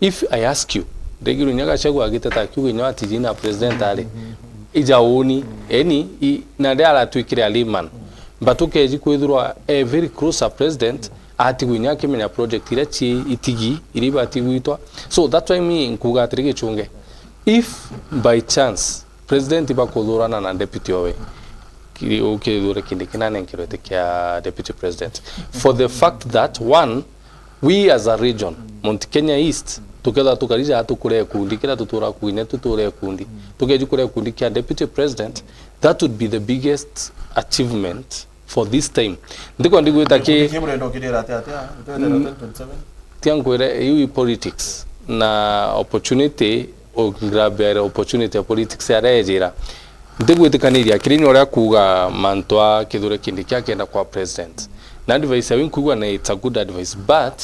S4: If I ask you Rigathi Gachagua agiteta kiugo ati jina president ali ijauni eni na ndala twikire aliman batuke jikwithirwa a very close president ati gwinya kimenya project ira chi itigi iriba ati gwitwa so that's why me nkuga ati Gichunge if by chance president bakuthurana na deputy owe ukithura Kindiki na nenkirete kia deputy president for the fact that one we as a region Mount Kenya East tuketha tukarija atukure kundi kila tutura kuine tuture kundi tukejikure kundi kia deputy president that would be the biggest achievement for this time ndiko ndigwita ki tiangwere you politics na opportunity o grab opportunity politics ya rejira ntigwitikaniria kirini uria kuga mantwa Kithure Kindiki akenda kwa president na advice awin kuga na it's a good advice but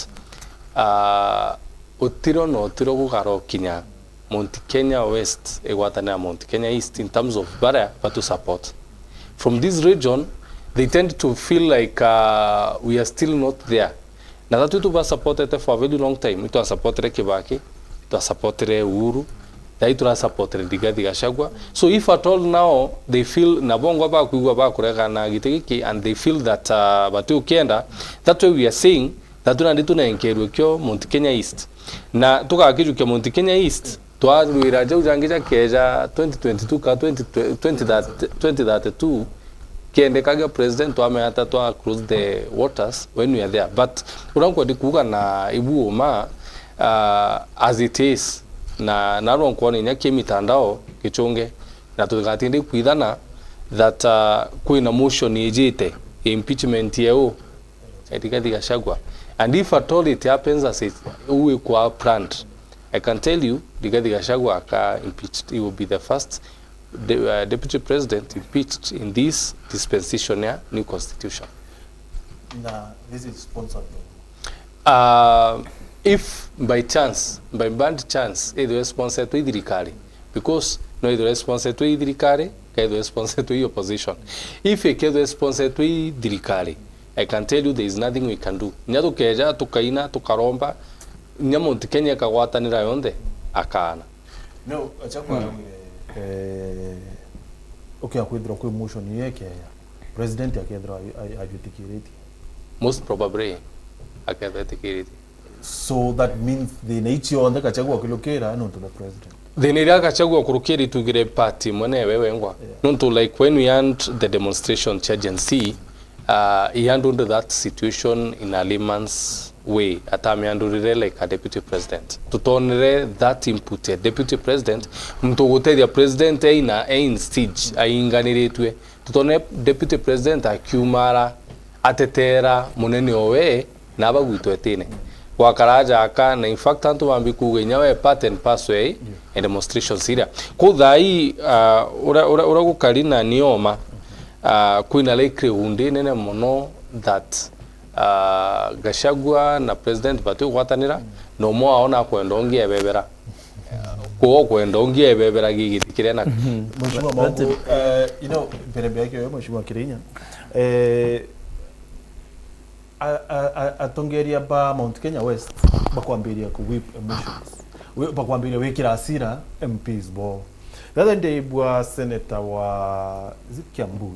S4: utiro gugaro kinya Mount Kenya West egwatana Mount Kenya East in terms of barrier to support from this region. They tend to feel like we are still not there. Na that we supported for a very long time. It was supported Kibaki, it was supported Uhuru, that was supported Rigathi Gachagua. So if at all now they feel nabongo ba kuigwa ba kurega na gitiki and they feel that batu ukienda, that's why we are saying that tuna enkerwe kyo Mount Kenya East. Na tukakiju kyo Mount Kenya East twarwira jau jangija keja 2022 ka 2032 kende kaga president wa meata to across the waters when we are there but uranko dikuga na ibu ma as it is na naronko ni nyake mitandao Gichunge na tugatinde kuidana that kuina motion ejete impeachment yao Rigathi Gachagua and if at all it happens as it we kwa planned, I can tell you Rigathi Gachagua ka impeached. He will be the first deputy president impeached in this dispensational new constitution.
S1: Nah, this is sponsored.
S4: If by chance, by bad chance, it was sponsored to Idrikari, because no, it was sponsored to Idrikari, it was sponsored to opposition. If it was sponsored to Idrikari, I can tell you there is nothing we can do. Nyatu keja, tukaina, tukaromba, Mount Kenya kagwatanira yonde akana.
S1: No, achakwa okay, akwithira kwi motion yake ya president akethira ajutikiriti.
S4: Most probably akathetikiriti.
S1: So that means the nature on the Gachagua kulokera no to the president.
S4: The area Gachagua kurukiri tugire party mone wewe ngwa. Not to like when we had the demonstration agency, he handled that situation in a layman's way. Atamiandurire like a deputy president. Tutonere that input deputy president. Mtogote ya president ina stage ainganiretwe. Tutone deputy president akiumara atetera munene owe naba gwitwetene. Wakaraja aka na in fact antu wambi kugenyawe part and pathway and demonstration siria. Ko thai ura gukarina nioma kuina like hunde nene mono that Gachagua na president batu gwatanira no mo aona kwendongi ebebera ko kwendongi ebebera gigitikire na
S1: mheshimiwa mambo you know perembe yake yo mheshimiwa Kirinya atongeria ba Mount Kenya West bakwambiria ku whip emotions bakwambiria wekira asira MPs bo the other day bwa senator wa Kiambu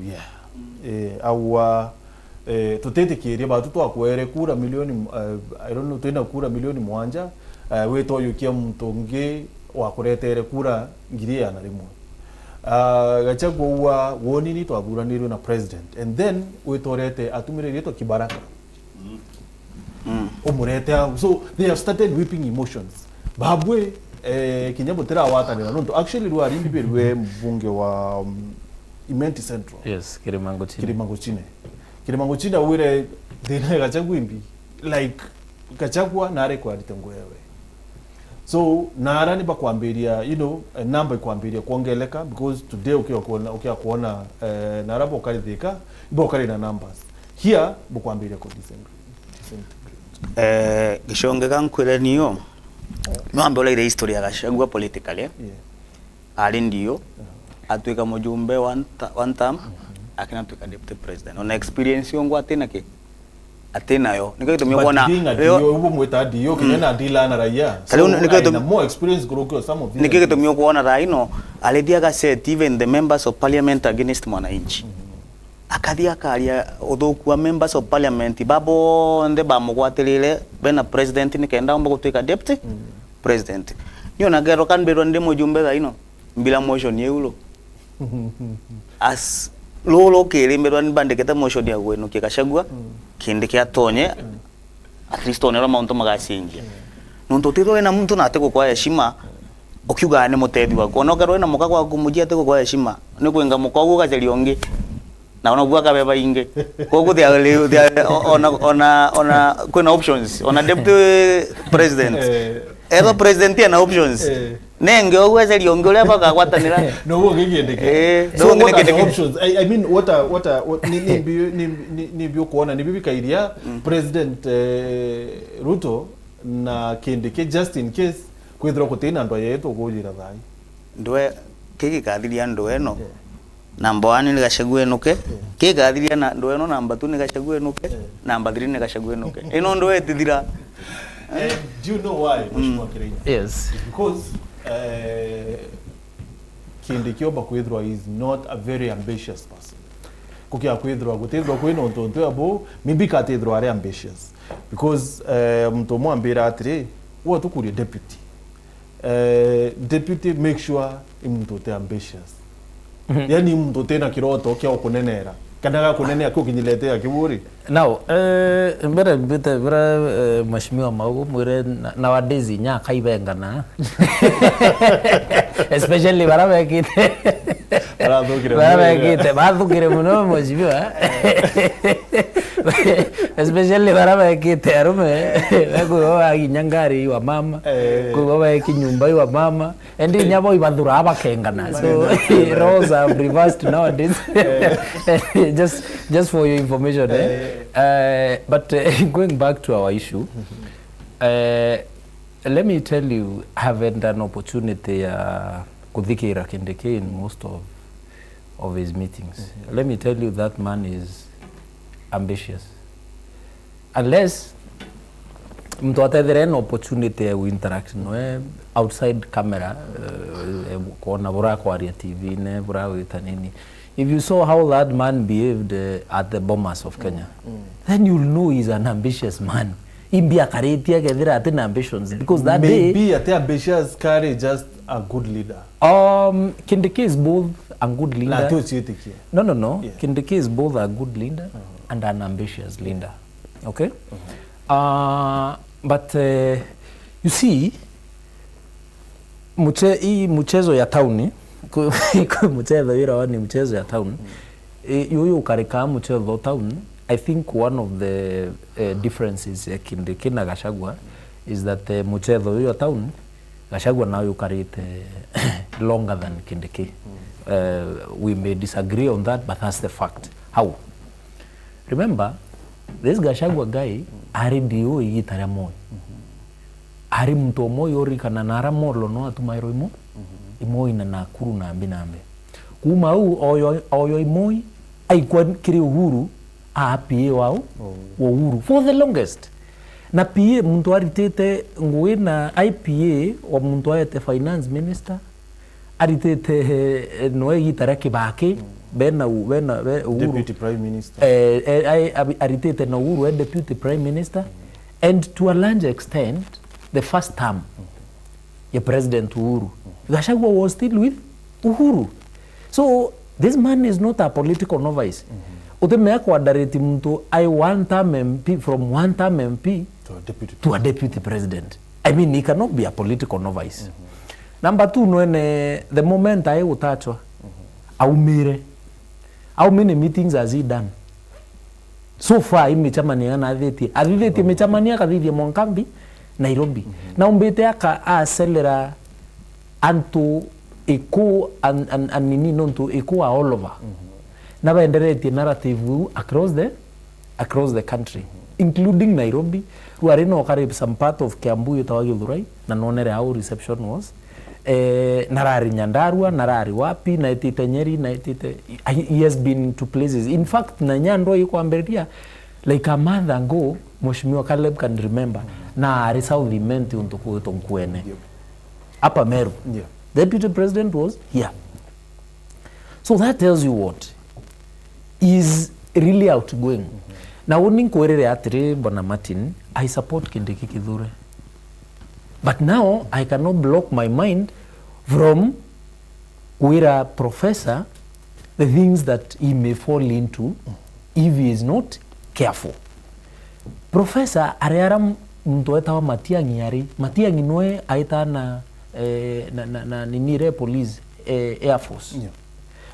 S1: awa tutete kiria batu twakwere kura milioni I don't know twenda kura milioni mwanja weto yukia mtonge wa kuretere kura ngiria na rimwe Gachagua woni ni twaburanirwe na president and then wetorete atumire rieto kibaraka umurete so they have started whipping emotions babwe kinyabo tera watanira no actually ruari mbirwe mbunge wa Imenti Central
S2: yes Kirimango Chine wire dena Gachagua imbi like Gachagua nare kwa litengwewe so nara ni bakwambiria you know number kwambiria kuongeleka because today ukiwa kuona nara bokalithika bokali na numbers here bokwambiria ko
S5: Gichunge kankwire niyo mwambe ole history ya Gachagua politically ali ndio atwika mujumbe one term akina tuka deputy president on experience yongo atena yo nikagitumia kuona
S1: yo ubo mweta dio kinyana dila na raia so more experience groko some of them
S5: nikagitumia kuona raino alediaga set even the members of parliament against mwananchi akathia karia uthuku wa members of parliament babo nde bamugwatirire bena president nikenda omba gutwika deputy president niyo nagero kanbero ndi mujumbe raino bila motion yeulo as lolo kere mbero ni bandeketa motion ya gweno ke Gachagua kinde kya tonye at least onera maunto magasingia nunto tiro ena muntu nateko kwa heshima okiuga ne mutedi wa kono karo ena muka kwa kumujia teko kwa heshima ne kwenga mukogo gacelionge na onabua kabeba inge kogo they ona options ona deputy president ever president na options nenge ogweze lionge ule baka kwatanira
S1: no wo gigindike
S5: no
S1: so what are the
S5: ngene
S1: options I mean what ni bio kuona ni bibi kairia president Ruto na Kindiki just in case kwithira kutina ndo yetu kujira thai
S5: ndwe kiki kathiria ndwe no number 1 ni Gachagua nuke kigathiria na ndwe no number 2 ni Gachagua nuke number 3 ni Gachagua nuke ino ndwe tithira.
S1: Do you know why Mheshimiwa Kirenya?
S2: Yes.
S1: Because Kindiki oba kwithirwa is not a very ambitious person. Kukia kwithirwa gutithirwa kwino ntonto abo maybe katithirwa ari ambitious because mtu mwambira atiri wo tukuri deputy deputy make sure mtu te ambitious yani mtu tena kiroto kia kunenera kana ga kunenea kwa kinyiletea kiburi.
S2: Now mbere mbite bra Mheshimiwa Maugu mwire nowadays nya kaibengana especially barabekite bathukire muno Mheshimiwa especially barabekite arume bego nyangari wa mama kugo ba kinyumba wa mama endi nyabo ibathura abakengana so roles have reversed nowadays just for your information but going back to our issue let me tell you, I haven't an opportunity kuthikira Kindiki in most of his meetings. Let me tell you, that man is ambitious. Unless mtu atethire an opportunity to interact no outside camera kuona bora kwa TV ne bora wita nini. If you saw how that man behaved at the Bomas of Kenya, then you'll know he's an ambitious man. Imbia karetia gedira atin ambitions because that
S1: maybe
S2: day
S1: maybe at ambitious carry just a good leader.
S2: Kindiki is both a good leader. No.
S1: Yeah.
S2: Kindiki is both a good leader and an ambitious leader. Okay? But you see, mchezo ya tauni mchezo ira ni mchezo ya tauni yoyo ukarika mchezo tauni. I think one of the differences ya Kindiki na Gachagua is that mchezo yoyo tauni Gachagua now you carry it longer than Kindiki. We may disagree on that, but that's the fact. How? Remember, this Gachagua guy ari dio igitara moyo. Ari mtu moyo orikana nara morlo no atumairo imo. Imo ina Nakuru na Mbinambe. Kuma u oyo imoi aikwa kiri uhuru a PA wao uhuru for the longest. Na PA mtu aritete nguwe na IPA wa mtu ayete finance minister aritete noe gitara kibake bena uhuru
S1: Deputy Prime Minister.
S2: Aritete na uhuru deputy prime minister and to a large extent the first term ya president Uhuru. Gachagua was still with Uhuru. So this man is not a political novice. Utemea kwa dareti mtu I one term MP from one term MP to a deputy president. I mean, he cannot be a political novice. Number 2, when the moment I utachwa aumire, how many meetings has he done? So far, imechamania na adhiti imechamania kadhidi ya Mwankambi, Nairobi. Na umbete aka acelera anto eku anini nonto eku all over. Na baenderete narrative across the country, including Nairobi. Warino karib some part of Kiambu yutawagi Dhurai na nonere how reception was. Narari Nyandarua, narari wapi, na itite Nyeri, na itite. He has been to places. In fact, na Nyandro yuko Amberia, like a month ago, Mheshimiwa Caleb can remember, na arisa ulimenti untuku utonkuene. Upper Meru.
S1: Yeah.
S2: Deputy President was here. So that tells you what? Is really outgoing. Now, when Kwerere Atri Bwana Martin, I support Kindiki Kithure. But now, I cannot block my mind from where a professor, the things that he may fall into if he is not careful. Professor, Ariaram Mtoeta wa Matiangi Yari, Matiangi noe aita na ninire police, Air Force. Yeah.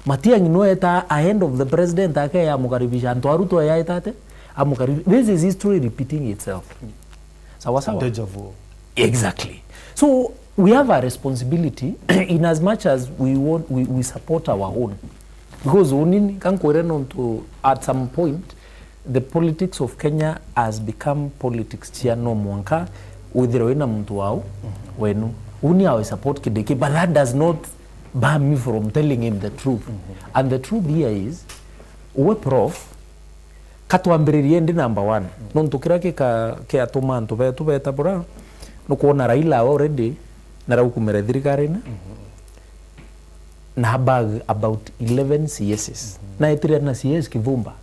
S2: Matiangi noe ta ahead of the president ake ya mukaribisha Antoaruto ya itate. This is history repeating itself. Sawa sawa.
S1: Deja vu.
S2: Exactly. So we have a responsibility in as much as we support our own, because at some point the politics of Kenya has become politics chia no mwanka withirowina mtu wao wenu uni awe support Kindiki, but that does not bar me from telling him the truth. And the truth here is we prof katwambiririe ndi number 1 no ntukira ke atuma ntu beta bora no kuona Raila already na raukumere thirikari na bag about 11 CSs na etire na CS kivumba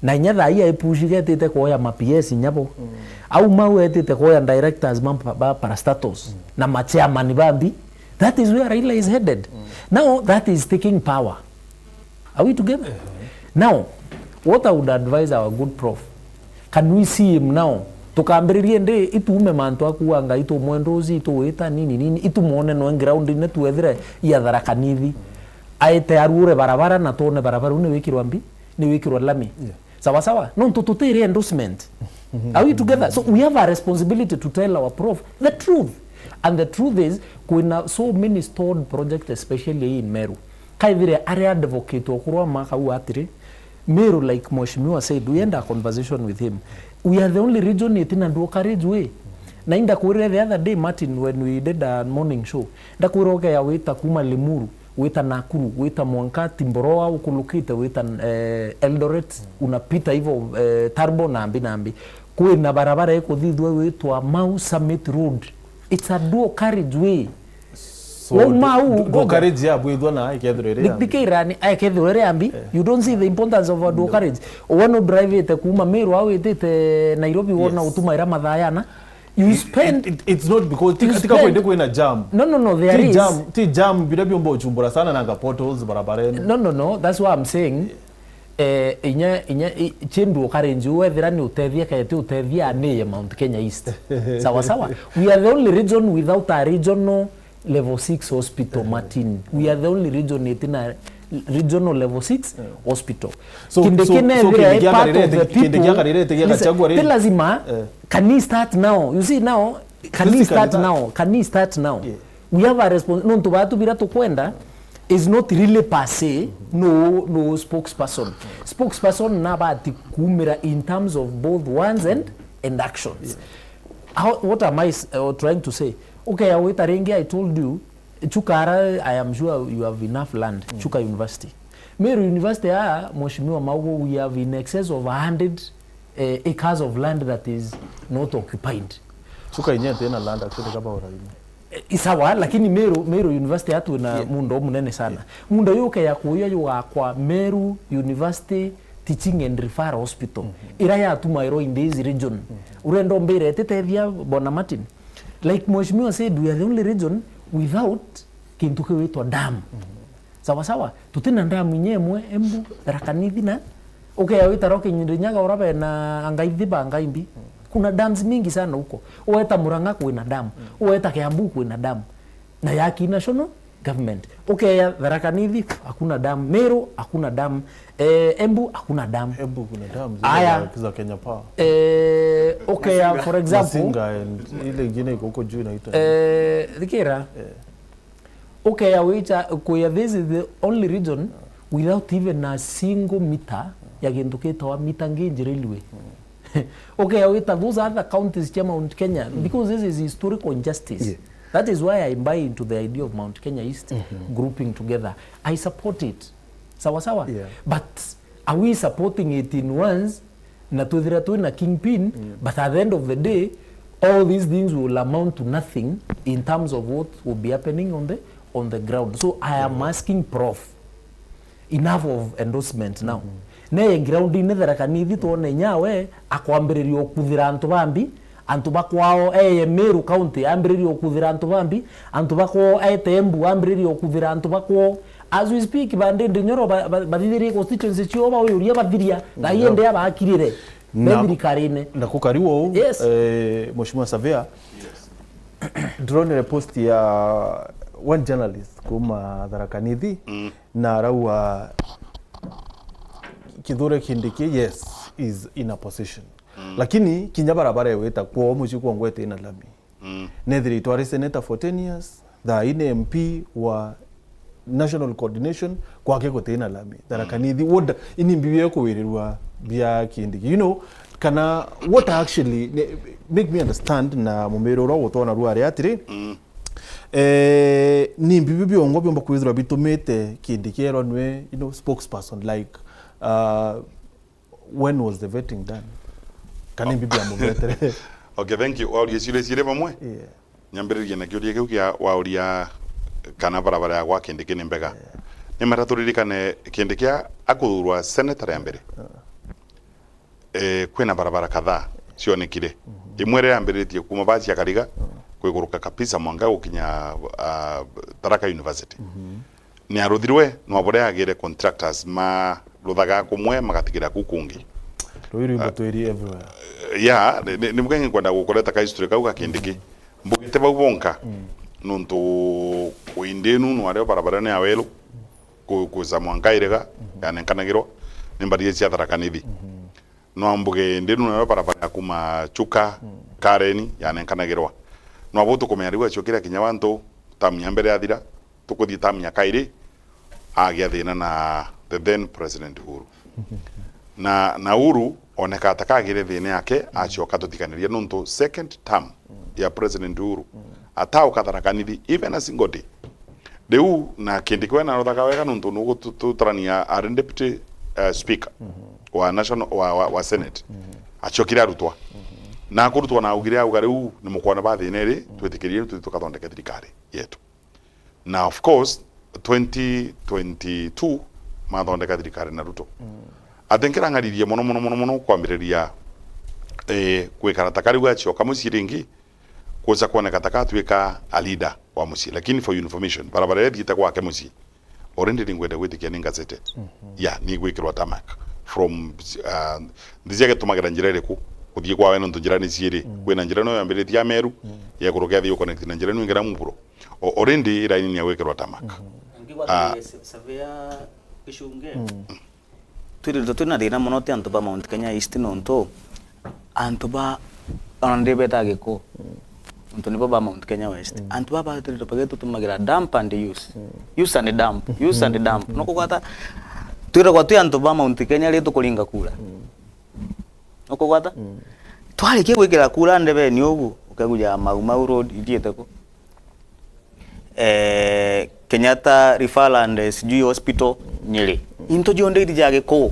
S2: na nyatha iya ipushige tete koya ma PS nyabo au mau etete koya directors ba parastatos na ma chairman bambi. That is where Raila is headed. Now that is taking power. Are we together? Now what I would advise our good prof, can we see him now tukambiririe ndi itume mantu akuanga itu mwendozi itu weta nini itu muone no ground ne tuethire ya dharakanithi aite arure barabara na tone barabara une wikirwa mbi ni wikirwa lami sawa no tututire endorsement. Are we together? So we have a responsibility to tell our prof the truth, and the truth is kuna so many stored projects especially in Meru kaivire area advocate okurwa maka uatire Meru, like Mheshimiwa said, we end a conversation with him. We are the only region itina do courage way. Na inda kuire the other day, Martin, when we did a morning show, da kuiroge ya weta kuma Limuru, weta Nakuru, weta Mwanka, Timboroa, ukulukita, weta Eldoret, unapita hivyo Tarbo nambi. Kuwe na barabara eko dhidwe wetu Mau Summit Road. It's a dual carriage way.
S1: So dual carriage ya bwidwa na ikethurere
S2: dikirani ikethurere ambi. You don't see the importance of a dual carriage. One drive it kuma Meru au itete Nairobi wona utuma ira mathayana. You spend
S1: it's not because tika kwende kwena jam.
S2: No, there is
S1: jam bila byombo chumbura sana na potholes barabarani.
S2: No, that's what I'm saying. Inya chendu okarenju wethira ni utethia kaete utethia ne Mount Kenya East. Sawa. We are the only region without a regional level 6 hospital, Martin. We are the only region in a regional level 6 hospital.
S1: So
S2: part of the people. Lazima, can he start now? You see now, can he start now? Yeah. We have a response. No, to batu bila tukwenda is not really per se no spokesperson. Spokesperson na bati kumira in terms of both words and actions. Yeah. What am I trying to say? Okay, I told you, Chukara, I am sure you have enough land, Chuka University. Meru University, Mheshimiwa Mago, we have in excess of 100 acres of land that is not occupied.
S1: Chuka inye tena land actually kaba uraini.
S2: Isawa, lakini Meru University hatu na mundo munene sana. Mundo yoke ya kuya yuwa kwa Meru University Teaching and Referral Hospital. Iraya atumairo in this region. Urendo mbere, tetevia Bona Martin. Like Mheshimiwa said, we are the only region without kintu kiwitwa dam. Sawa. Tutina dam nyemwe Embu Rakanithi na okay awita roke Nyirinyaga orabe na Angaithiba Angaimbi. Kuna dams mingi sana huko. Uweta Murang'a kuna dam. Uweta Kiambu kuna dam. Na yaki national government. Okay ya Rakanithi hakuna dam. Meru hakuna dam. Embu hakuna dam.
S1: Embu kuna dam za Kenya Power.
S2: Okay, for example,
S1: ile ingine iko juu inaitwa
S2: Dikira. Okay, this is the only region without even a single meter ya genduketa wa meter gauge railway. Okay, those other counties in Mount Kenya, because this is historical injustice. Yeah. That is why I buy into the idea of Mount Kenya East grouping together. I support it. Sawa. Yeah. But are we supporting it in ones na tuthira tu na kingpin, but at the end of the day all these things will amount to nothing in terms of what will be happening on the ground. So I am asking prof, enough of endorsement now. Ne ground ine Rakanithi tuone nyawe akwambiririo kuthira antu bambi antu bakwao Meru County ambiririo kuthira antu bambi antu bakwao Embu ambiririo kuthira antu bakwao. As we speak, bande nyoro bathithiri constituency chio ba uria bathiria na yende aba akirire bendiri karine
S1: na kukariwo Mheshimiwa Savea drone post ya one journalist kuma Rakanithi na raua Kithure Kindiki is in a position lakini kinya barabara yeta kwa muchi kwa ngwete ina lami nethiri twari senator for 10 years tha ine MP wa national coordination kwake gutina lami tharakanithi woda ini mbiye kuwirirwa bia Kindiki, you know, kana what actually make me understand na mumero ro gutona ruari atiri ni mbibi biongo biomba kwithira bitumite Kindiki eronwe, you know, spokesperson like when was the vetting done? Kana mbibi amumetere.
S3: Okay, thank you. All yesire pamwe.
S1: Yeah.
S3: Nyambiririe na kiuria kiu kia wauria kana barabara ya gwa Kindiki ni mbega. Ni maraturirikane Kindiki akuthurwa senator ya mbere. Kwina barabara kadhaa cionekire. Imwe ya mbere kuma basi ya Kariga kwiguruka kapisa Mwanga gukinya Tharaka University. Ni aruthirwe no abore agire contractors ma ruthaga kumwe magatigira kukungi.
S1: Rwiri mbotweri everywhere.
S3: Ya ni mugengi kwenda gukoreta ka history kau ka Kindiki. Mbugite bau bonka. Nuntu kuindenu no areo barabara ne awelu kuza Mwanga irega yani kanagirwa nimbariye cia Tharaka Nithi. No ambuge ndenu na barabara kuma Chuka Kareni yani kanagirwa. No abuto kumeariwa chokira kinya bantu tamya mbere athira tukuthi tamya kairi agia thina na the then president Uhuru. na Uhuru oneka atakagire thina yake achoka tutikaniria nuntu second term ya president Uhuru atao Tharaka Nithi even a single day. Deu na Kindiki na rothaka wega nuntu nugo tutarania are deputy speaker wa national wa senate achokira rutwa na kurutwa na ugire ugare u ni mukwana ba thina ri twetikirie tukathondeka thirikari yetu. Na of course 2022 mathondeka thirikari na Ruto. Atenkera ngaririe mono kwambiriria gwikara takari gwachoka musiringi kuza kuoneka takatwika a leader wa musi, lakini for information barabara yetu itakuwa musi already ningwenda gwitikia ni gazetted ni gwikirwa tamak from ndizige tumagira njira iriku kuthie kwa wena njira ni ciiri kwina njira no yambiritie ya Meru ya kurugia thio connect na njira no ngira muburo already line ni gwikirwa tamak
S5: savia Gichunge tuna thina muno ti antu ba Mount Kenya East nonto antu ba onde betagiko nto nibo ba Mount Kenya West antu ba tiri pageto tumagira dump and use and dump no kukwata twira kwa tu antu ba Mount Kenya ri tukuringa kura no kukwata twari ke gwikira kura ndebe ni ugu ukaguja Mau Road ithiete ko Kenyatta Referral and SG Hospital Nyeri into jonde ithijage ko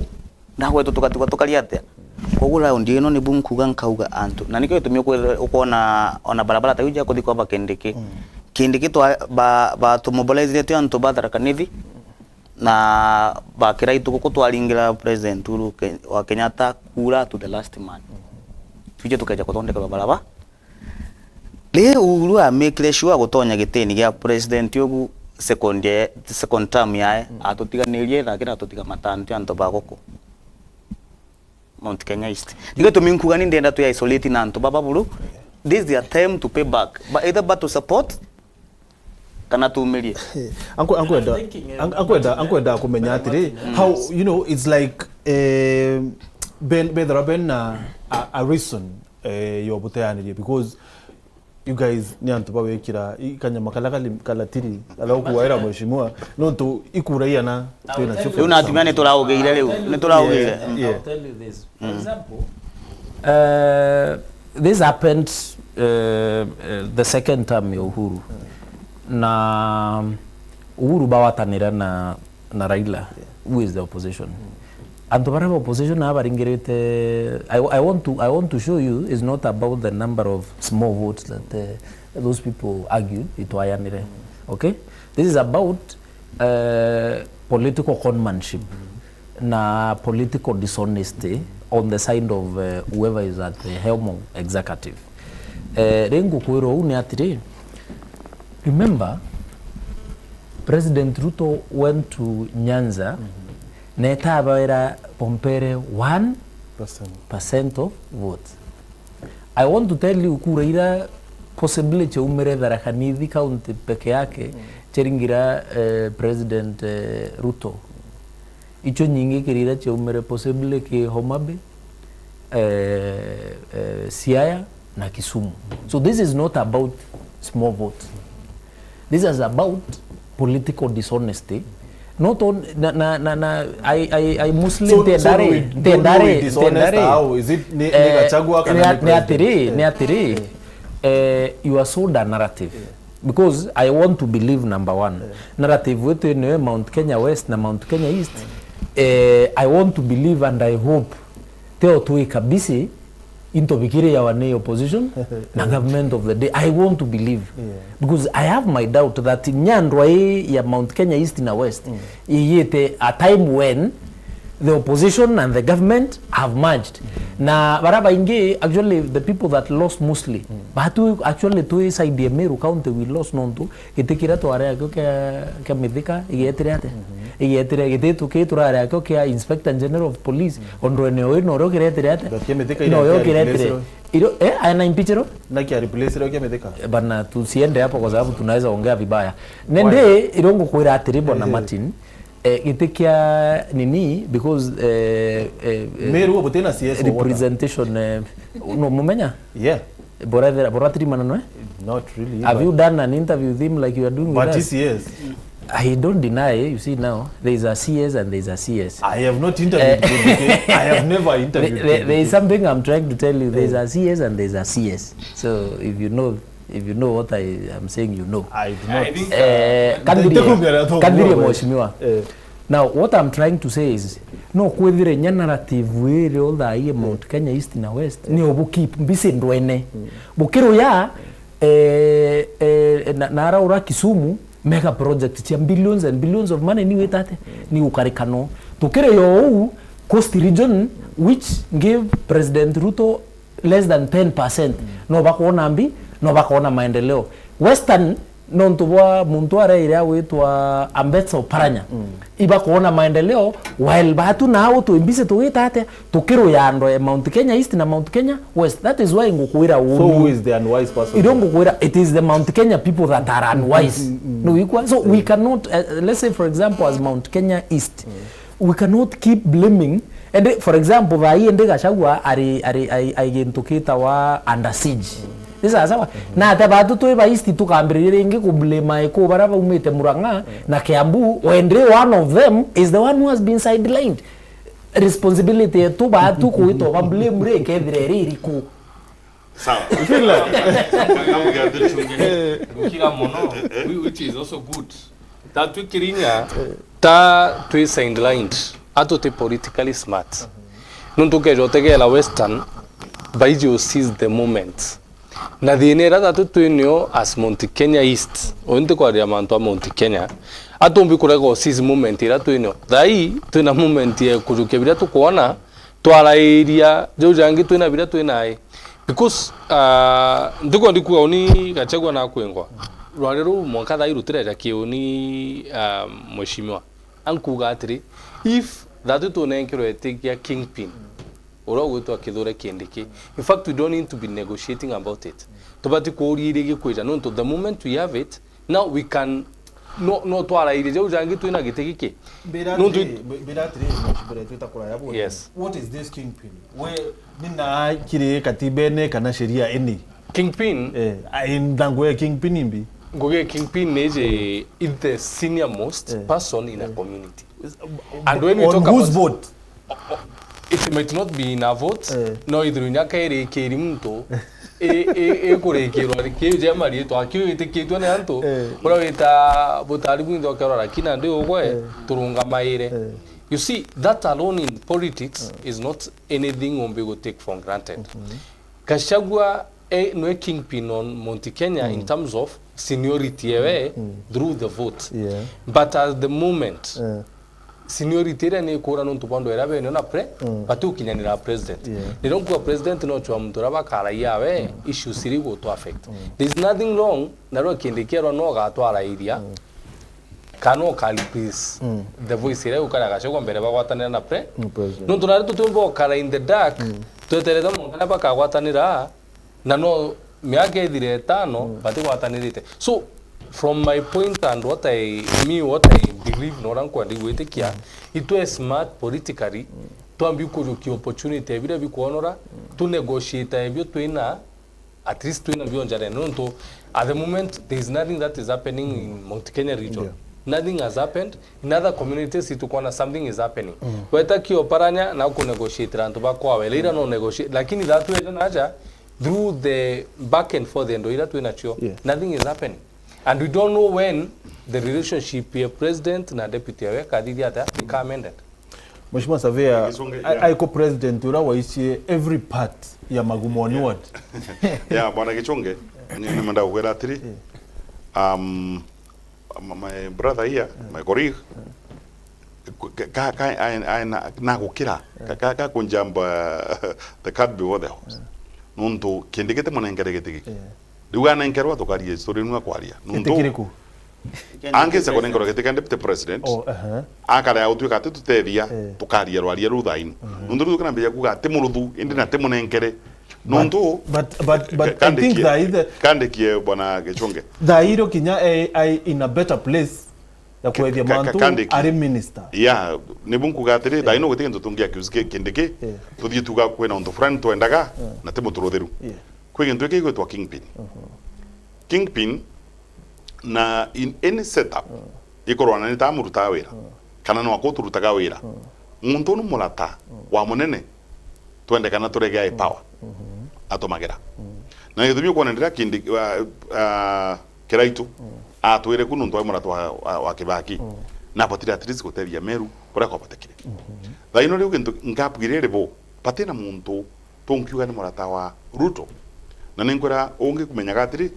S5: ndagweto tukaria atia kogura undi no ni bunkuga nkauga antu na nikyo tumyo ukona ona barabara tayuja kuthi kwa Kindiki to ba to mobilize tu antu ba Tharaka Nithi na ba kiraitu ko twaringira president Uhuru wa Kenyatta kura to the last man tuje tukaja kuthondeka barabara le Uhuru a make sure gutonya giteni gya president yogu second term yae atutiganirie na kira atutika matantu antu ba goko Mount Kenya East. Niko tuminkuga ni ndenda tu ya isolate na antu baba buru. This is their time to pay back. But either but to support kana tuumirie.
S1: Ankwenda kumenya atiri how, you know, it's like ben a reason yo buteanirie because you guys ni antu ba wekira ikanya makala kalatiri ala kuwaira mheshimiwa no to ikuraia na tena chufa
S5: una atumiane turaogeire leo ni turaogeire.
S2: I'll tell you this. For example, this happened the second term ya Uhuru. Na Uhuru bawatanira na Raila, who is the opposition. And the opposition I want to show you is not about the number of small votes that those people argued. Okay, this is about political conmanship, na political dishonesty on the side of whoever is at the helm of executive. Remember, President Ruto went to Nyanza. Neta baira pompere 1% of votes. I want to tell you kuraira possibility umere Tharaka Nithi county peke yake cheringira President Ruto. Icho nyingi kirira che umere possibly ki Homa Bay, Siaya na Kisumu. So this is not about small votes. This is about political dishonesty. Not on I Muslim tendare
S1: how is it Gachagua
S2: you are sold a narrative because I want to believe number one narrative with Mount Kenya West na Mount Kenya East I want to believe and I hope teo tuwe kabisi into bikiri ya wane opposition na government of the day. I want to believe because I have my doubt that nyandwa ya Mount Kenya East na West yete a time when the opposition and the government have merged. Na baraba inge actually the people that lost mostly batu actually to side ya Meru County we lost nonto itekira to area ke midika igetirate igetere to ke to area ke inspector general of police ondro eneo no ro kiretirate no yo kiretirate ilo ana impeachero
S1: na kia replace ro ke midika
S2: bana tusiende hapo kwa sababu tunaweza ongea vibaya nende irongo kuira atiribo na Martin gitekia nini because
S1: Meru obutena CS
S2: representation no mumenya bora tiri manano
S1: not really
S2: have you done an interview with him like you are doing
S1: but
S2: with us?
S1: CS
S2: I don't deny you see now there is a CS and there is a CS.
S1: I have not interviewed him. I have never interviewed him.
S2: There is something I'm trying to tell you. There is a CS and there is a CS, so if you know what I am saying, you know.
S1: I do not.
S2: Kadiri mheshimiwa. Now what I'm trying to say is no kwethire nya narrative wire all the Mount Kenya East na West ni obuki mbise ndwene bukiro ya na ara Kisumu mega project tia billions and billions of money ni wetate ni ukarikano tukire yo coast region which gave President Ruto less than 10%. No bakona mbi no bakona maendeleo Western non tubwa muntu areira witwa Ambetsa Oparanya iba kuona maendeleo while batu nao to imbise to wetate tukiro yando ya Mount Kenya East na Mount Kenya West. That is why ngukuira
S1: so who is the unwise person?
S2: It is the Mount Kenya people that are unwise. No equal. So we cannot let's say for example as Mount Kenya East we cannot keep blaming and for example vai ende Gachagua ari gentukita wa under siege. Isa sawa na tabatu to ba East tukambirire inge kublema ko baraba umete Murang'a na Kiambu wendre one of them is the one who has been sidelined. Responsibility to ba tu ko ito ba blame re ke direri ku
S3: sawa
S4: which is also good that we kirinya ta to sidelined ato te politically smart nuntu ke jotegela Western baiji seize the moment na dinera that tuinio as Mount Kenya East onte kwa ya manto Mount Kenya atombi kurego seize moment ira tuinio dai tuina moment ya kujukebira tukuona twala area jojangi tuina bira tuinai because ndiko ndikuwa oni Gachagua na kwengwa rwarero monka dai rutira ya kioni mheshimiwa ankuga atiri if that to nenkiro etekia kingpin oro to akidore kindiki. In fact we don't need to be negotiating about it tobati ko ririge kwija no to the moment we have it now we can no to ala ire ujangi tu ina gitekike no to yes
S1: what is this kingpin we nina kire katibene kana sheria eni
S4: kingpin
S1: ndangwe kingpin imbi
S4: goge kingpin neje is the senior most person in a community and when we talk about
S1: whose vote
S4: it might not be in a vote no idrunya kaire kerimto kurekero arike mari to akyo iteketo ne anto ora wita botali bundo karora kina ndio gwe turunga maire. You see that alone in politics is not anything we go take for granted. Gachagua no kingpin on Mount Kenya in terms of seniority through the vote, but at the moment seniority ne kora no tupando era bene na pre batu kinyanira president they don't go president no chwa mtu raba kala yawe issue siri go to affect. There is nothing wrong na ro kindikero no ga to ala iria kano kali please the voice ire ukara Gachagua mbere bagwatanira na pre no tunari tutumbo kala in the dark tutereza mo kana bakagwatanira na no miaka ithire tano bati gwatanirite. So from my point and what I believe no ranko ndi gwetekia it was smart politically to ambi ko ki opportunity ebire bi kuonora to negotiate ebyo twina at least twina bionjare nonto at the moment there is nothing that is happening in Mount Kenya region. Nothing has happened in other communities. Itukona something is happening. Weta kio paranya na ku negotiate rantu bakwa welira no negotiate lakini that way naja through the back and forth endo ira tu inacho nothing is happening and we don't know when the relationship ya president na deputy ya kadidi ata become ended.
S1: Mheshimiwa Savea aiko president ura waishi every part ya Magumoni ward.
S3: Yeah, bwana Gichunge nimenda kukwera atiri my brother here, my colleague, na kukira kunjamba the card before the house. Nuntu kindikete mwana ngeregete. Duga na nkerwa tokaria story nwa kwaria.
S1: Nuntu
S3: ange se konengero geteka deputy president. Akara ya utuika tutethia tukaria rwaria ruthaini. Nuntu tukana mbeya kuga temuruthu indi na temunengere. Nuntu
S1: but I think that either
S3: kandikie bwana Gichunge
S1: Dairo Kinya in a better place ya kwethia mantu ari minister
S3: nebunku gatire daino gutike ntutungia kiusike kindike tuthie tuga kwena untu friend twendaga na temo turutheru kwege ntu kege twa kingpin na in any setup ikorwana ni tamuruta wira kana no akoturutaga wira muntu no mulata wa munene twende kana turege power atomagera na githubio kuonendera kindi kiraitu atwire kuno ntwa muratu wa Kibaki na patira at least gutethia Meru pora kwa patekire thaino riu gintu ngapugire ribo patena muntu tonkiuga ni murata wa Ruto na ninkora ungi kumenyaga atiri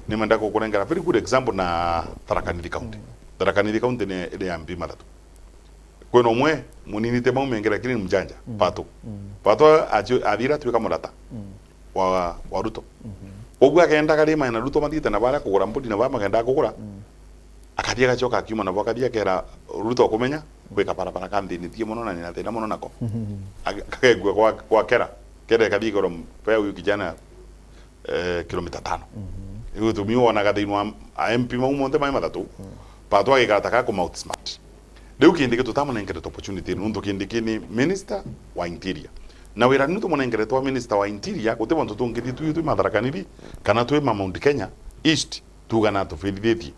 S3: ni manda ko kurengera very good example na Tharaka Nithi county ne ya MP matatu kweno mwe munini tema umengera kiri mjanja pato athira tuika murata wa Ruto ogwa akaenda kalima na Ruto matite na bara kugura mbudi na bama kaenda kugura akathia gachoka akiuma na bakathia kera Ruto kumenya kwika barabara kandi ni tie muno na ni thina muno nako akagwa kwa kera kathia goro pea uyu kijana kilomita 5 igu tumiwa na gathino MP monte mai matatu pato agikataka ku mouth smart riu kindike tutamana opportunity nundu kindike ni minister wa interior na wira nuto monengere twa minister wa interior gute bonto tungiri tu Madaraka Nithi kana tu Mount Kenya East tugana tufithithie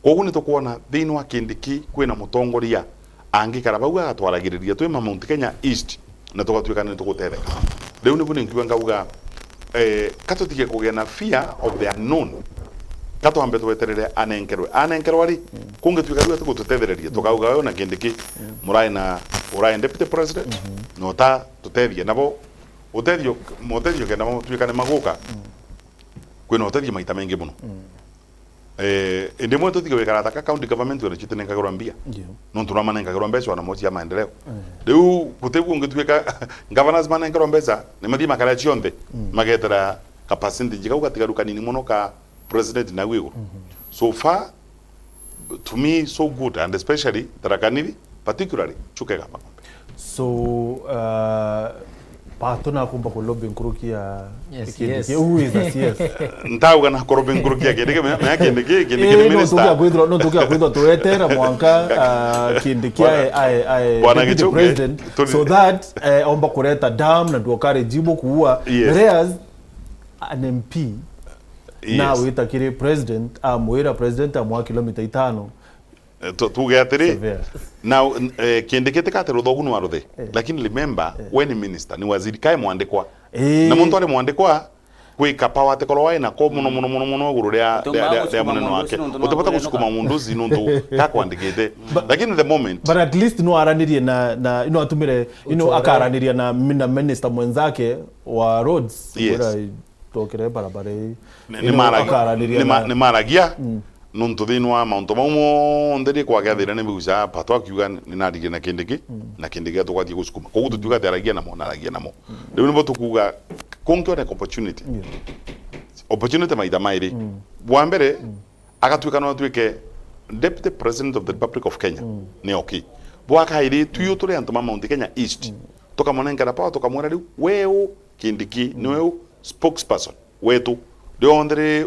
S3: kogu ni tukuona thini wa kindiki kwina mutongoria angikara bau agatwaragiriria tu Mount Kenya East na tugatuika ni tugutetheka riu ni bune nkiwa ngauga katutige kugena fear of the unknown kato ambe tweterere anenkerwe ari kungetuika riu tugututethereria tukauga yo na kindiki murai na deputy president no ta tutethie nabo utethio kenda tuikane maguka kwina utethio maita mengi muno ende mwe tutige wikara ta county government wala chitene ngagorwa mbia no turamana ngagorwa mbesa na mochi ya maendeleo riu kutebu ngetuika governors mana ngagorwa mbesa ne mathi makara chionde magetera capacity jikauga tigaruka nini muno ka president na wigo so far to me so good and especially Tharaka Nithi particularly chukega makombe
S1: so pato na kumba ko lobby nkuruki ya
S2: yes.
S1: Who is that? Yes.
S3: Ntauga na korobe nkuruki ya kindike me kindike minister
S1: no tukia kuidro tuetera mwanka kindike ai president so that omba kureta dam na duokare jibo kuua whereas an MP na wita kiri president amwira president amwa kilomita 5
S3: tuge atiri now kindikete katero thogunu waruthe lakini remember when minister ni waziri kai mwandikwa na muntu ari mwandikwa kwika power te kolwa ina ko muno guru ya muneno wake utapata kusukuma mundu zinundu kakwandikite lakini the moment
S1: but at least no aranirie na atumire akaraniria na minister mwenzake wa roads tokere barabara
S3: ni maragia nuntu thinwa mauntu maumo ndiri kwagathira ni biguca patwa kiuga ni nadigie na kindiki na kindiki tukwathie gusukuma koguo tutuga taragia namo riu nibo tukuga konkione opportunity maita mairi wa mbere agatuika no tuike deputy president of the Republic of Kenya ni okay bwa kairi tuyo turi antuma Mount Kenya East tukamonengera pa tukamwera riu weu kindiki ni weu spokesperson wetu ndio ndiri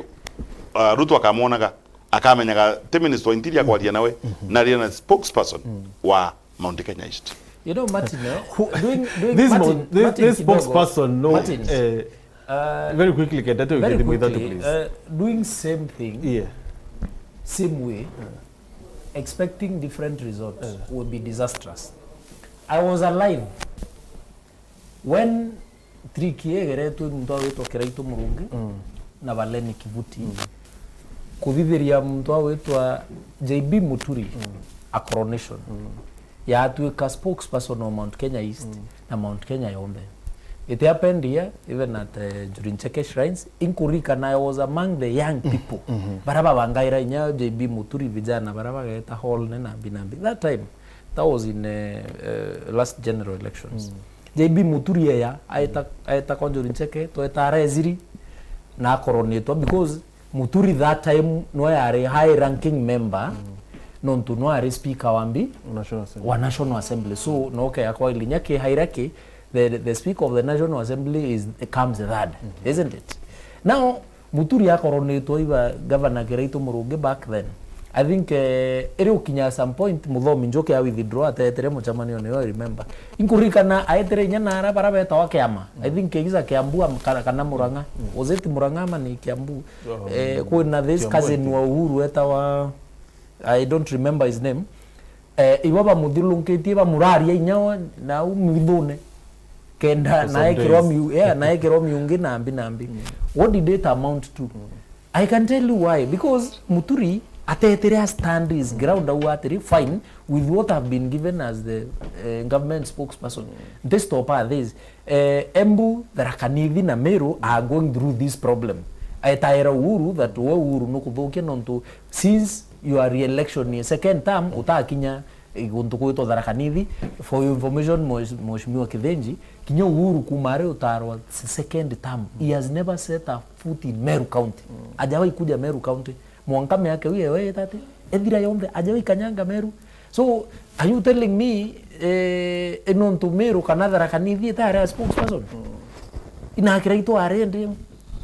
S3: Ruto akamonaga akamenyaga te minister wa interior kwaria nawe na ria na spokesperson wa Mount Kenya East.
S2: You know Martin,
S1: this spokesperson no Very quickly, get that
S2: Very
S1: please.
S2: quickly, doing same thing,
S1: Yeah.
S2: same way, expecting different results would be disastrous. I was alive when trikie geretu mtu wetu kiraitu murungi na valeni kivuti kuthithiria mtu wetu JB Muturi a coronation ya atuika spokesperson of Mount Kenya East na Mount Kenya yombe. It happened here even at during Ciaca Shrines in Kurika, and I was among the young people. Baraba bangaira nya JB Muturi vijana baraba gaeta hall nena binambi. That time that was in last general elections. JB Muturi ya aeta during Ciaca to eta reziri na coronator because Muturi that time no are high ranking member non to no are speaker wambi National Assembly. So no okay akwa ilinyake hierarchy. The Speaker of the National Assembly comes third, isn't it? Now, Muturi ya coronator iba Governor Kiraito Muruge back then. I think ere ukinya at some point muthomi njoke ya withdraw atetere muchamanio ni I remember. Inkurika na aetere nyana ara para beta wa Kiama. I think kiza Kiambu kana Muranga. Was it Muranga ama ni Kiambu? Kuna this cousin wa Uhuru eta wa I don't remember his name. Iwaba mudilunketie ba muraria inyawa na umidone. Kenda nae kiromi ungi nambi. What did it amount to? I can tell you why. Because Muturi atetere stand his ground awateri fine with what have been given as the government spokesperson. This stop are this. Embu, the Rakanivi na Meru are going through this problem. Aetaira Uhuru that Uhuru no kudoke nonto since your re-election ni second term utakinya guntukuito Dharakanithi. For your information, Mheshimiwa Kithenji kinyo Uhuru kumare utarwa second term. He has never set a foot in Meru County. Ajawai kuja Meru County. Mwankame yake wewe tate edira yombe ajawai kanyanga Meru. So are you telling me enonto Meru kana Dharakanithi tare spokesperson? Ina kiraito are ndi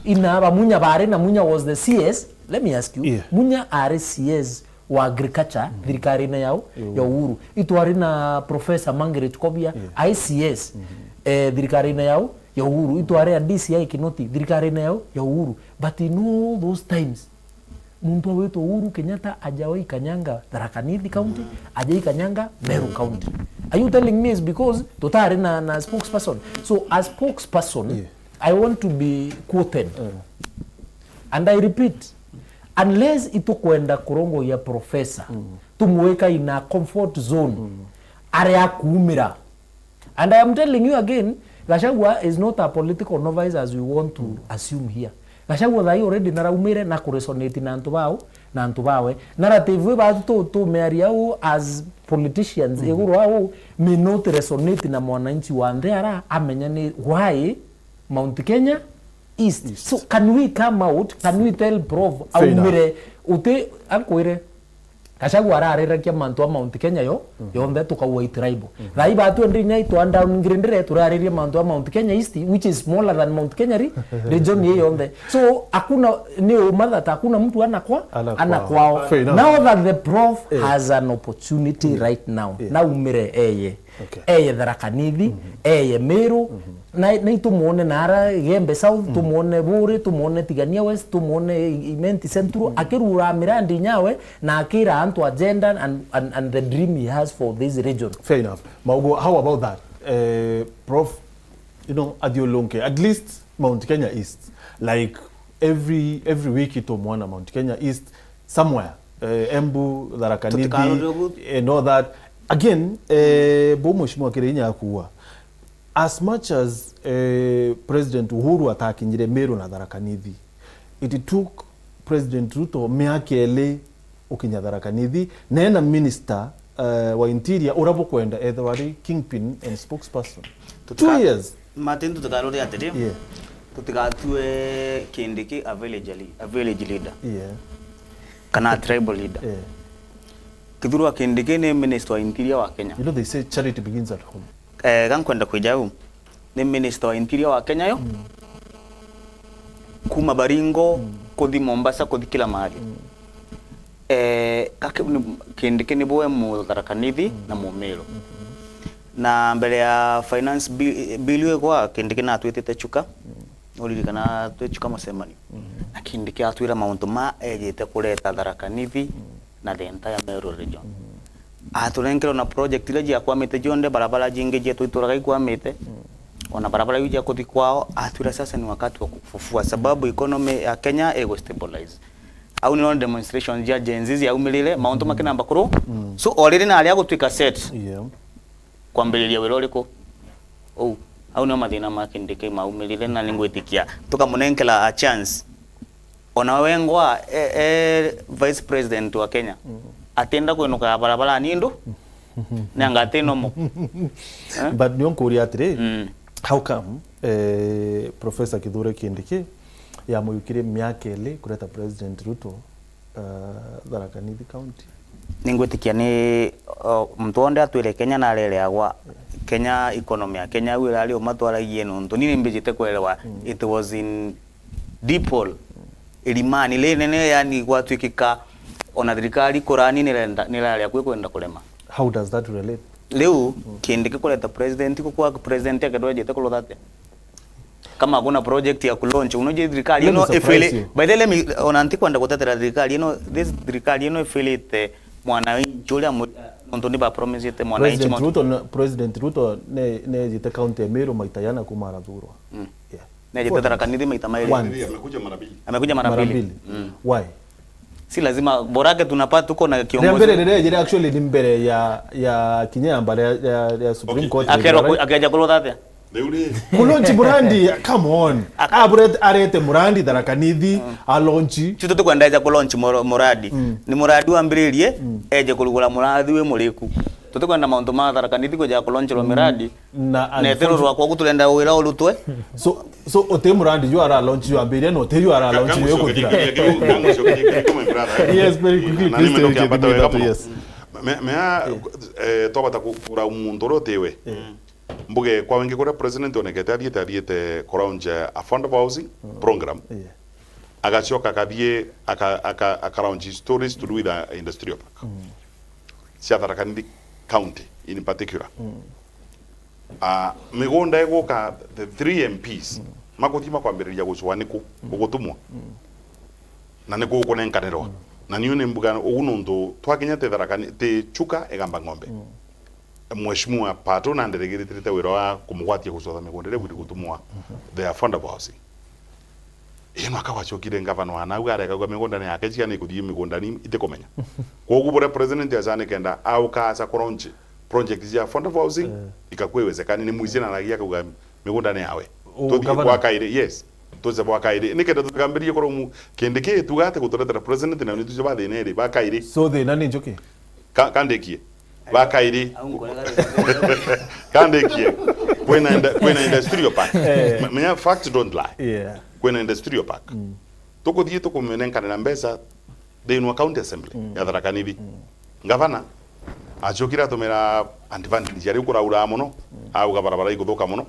S2: ina ba munya bare na munya was the CS. Let me ask you. Munya are CS wa agriculture thirikari na yao ya Uhuru itwari na Professor Margaret Kobia ICS thirikari na yao ya Uhuru itwari ya DCI Kinoti thirikari na yao ya Uhuru. But in all those times muntu wetu Uhuru Kenyatta ajawai kanyanga Tharaka-Nithi County, ajawai kanyanga Meru County. Are you telling me it's because totari na spokesperson? So as spokesperson I want to be quoted and I repeat, unless ito kwenda kurongo ya professor tumuweka in a comfort zone area kuumira. And I am telling you again, Gachagua is not a political novice as we want to assume here. Gachagua thai already naraumire na kuresonate na antubao na antubawe narrative ba to mearia as politicians eguru ao may not resonate na mwananchi wa ndera amenya ni why Mount Kenya East. So can we come out, can we tell Prof aumire ute akwire Gachagua ararera kia mantua Mount Kenya yo yonde tukawa tribal. Thai ba tu ndinya itu anda ngirindire turareria mantua Mount Kenya East which is smaller than Mount Kenya region ye yonde. So hakuna ni umadha hakuna mtu anakwao. Now that the Prof has an opportunity right now. Na umire eye Tharaka-Nithi eye Meru na tumuone nara Gembe South tumuone Buri tumuone Tigania West tumuone Imenti Central akirura mirandi nyawe na akira antu agenda and the dream he has for this region.
S1: Fair enough. Maugo, how about that? Prof, you know, Adiolonke, at least Mount Kenya East, like every week ito mwana Mount Kenya East somewhere, Embu, Tharaka-Nithi and all that. Again, Mheshimiwa Kirinya akuwa. As much as President Uhuru atakinyire Meru na Tharaka-Nithi, it took President Ruto meakele ukinya Tharaka-Nithi nena minister wa interior urabo kwenda ethwari kingpin and spokesperson. 2 years.
S5: Martin tukarudi atete. Yeah. Tutikatue Kindiki a village leader.
S1: Yeah.
S5: Kana tribal leader.
S1: Yeah.
S5: Kidhuru Kindiki ni minister wa interior wa Kenya.
S1: You know they say charity begins at home.
S5: Kwenda kujau ni minister wa interior wa Kenya yo kuma Baringo kodi Mombasa kodi kila mahali Kindiki ni boe mu Tharaka-Nithi na mu Meru na mbele ya finance bill kwa Kindiki na atwetete chuka uririkana twechuka musemani akindike atwira mauntu ma ejete kureta Tharaka Nithi na the entire Meru region aturenkero na project ile ya kwamite jonde barabara jingi je twituraga ikwamite ona barabara yuja kuthi kwao atwira sasa ni wakati wa kufufua sababu economy ya Kenya ego stabilize au ni demonstration ya jenzizi ya umilile mauntu makina mbakuru so already na aliago twika set kwambiriria wiroriko au no mathina makindike maumilile na ningwitikia tukamunenkela a chance ona wengwa vice president wa Kenya atenda kwenuka barabara nindu nangate nomo
S1: but nyonkuri atire how come Professor Kithure Kindiki ya muyukire miaka ile kureta President Ruto Tharaka Nithi County
S5: ningwitikia ni mtonde atwire Kenya na rere agwa Kenya economy ya Kenya wira ali omatwaragie nuntu nini mbijite kwelewa it was in deep hole ilimani le nene yani gwatwikika ona thirikari kurani nirarya kwenda kurema.
S1: How does that relate?
S5: Leo Kindiki kuleta president kwa president yake ndio ajete kulodate kama kuna project ya kulaunch unoje thirikari ifili by the way ona antikwenda kutetera thirikari this thirikari ifilite mwana Julia muntu ni ba promise yete mwana
S1: President Ruto ne jite county ya Meru maitayana kumara dhurwa
S5: ne jite Tharaka Nithi maita maili amekuja mara mbili
S1: why
S5: si lazima borake tunapata tuko na kiongozi
S1: mbele actually ni mbele ya Kinyamba ya Supreme Court
S5: akaja kulodate
S1: kulonchi murandi come on arete murandi Tharaka Nithi alonchi
S5: chuto tukwenda ja kulonchi muradi ni muradi wa mbiririe eje kulugula muradi we muliku tutukwenda mauntu ma Tharaka Nithi koja kulonchi ro miradi na etero rwa kwa kutulenda wira olutwe
S1: so ote murandi you are launch you ambirie no te you are launch yo kutira yes very quickly please yes
S3: tobata kura umuntu rotewe mbuge kwa wengi kura president onekete athiete kuraunje affordable housing program agachoka kathie akaraunje stories to do with the industrial park cia Tharaka Nithi county in particular migonda egoka the 3 MPs makuthima kwambiriria gucwa niku gugutumwa na niku kunenkanirwa na niyo ni mbuga unundu twakinyate Tharaka Nithi chuka egamba ng'ombe mheshimiwa pato na nderegerete wira wa kumugwatia gucotha migondere buri gutumwa the affordable housing ino akawachokire ngavana wana ugare akagwa migondani yake ciana ikuthie migondani itekomenya koguo bore president yazane kenda au kaasa koronje project ya affordable housing ikakwewezekani ni muizina nagia kuga migondani yawe tuthi kwa kaire yes tuze kwa kaire nikenda tukambirie koro mu kendeke tugate gutoretera president na ni tuje bathine ba kaire
S1: so the nani njoke
S3: kandekie bakairi kandekie kwena industrial park me fact don't lie kwena industrial park toko thie toko menenkana na mbesa the county assembly ya Tharaka Nithi ngavana achokira tumira advantage yari kuraura muno au gabarabara iguthuka muno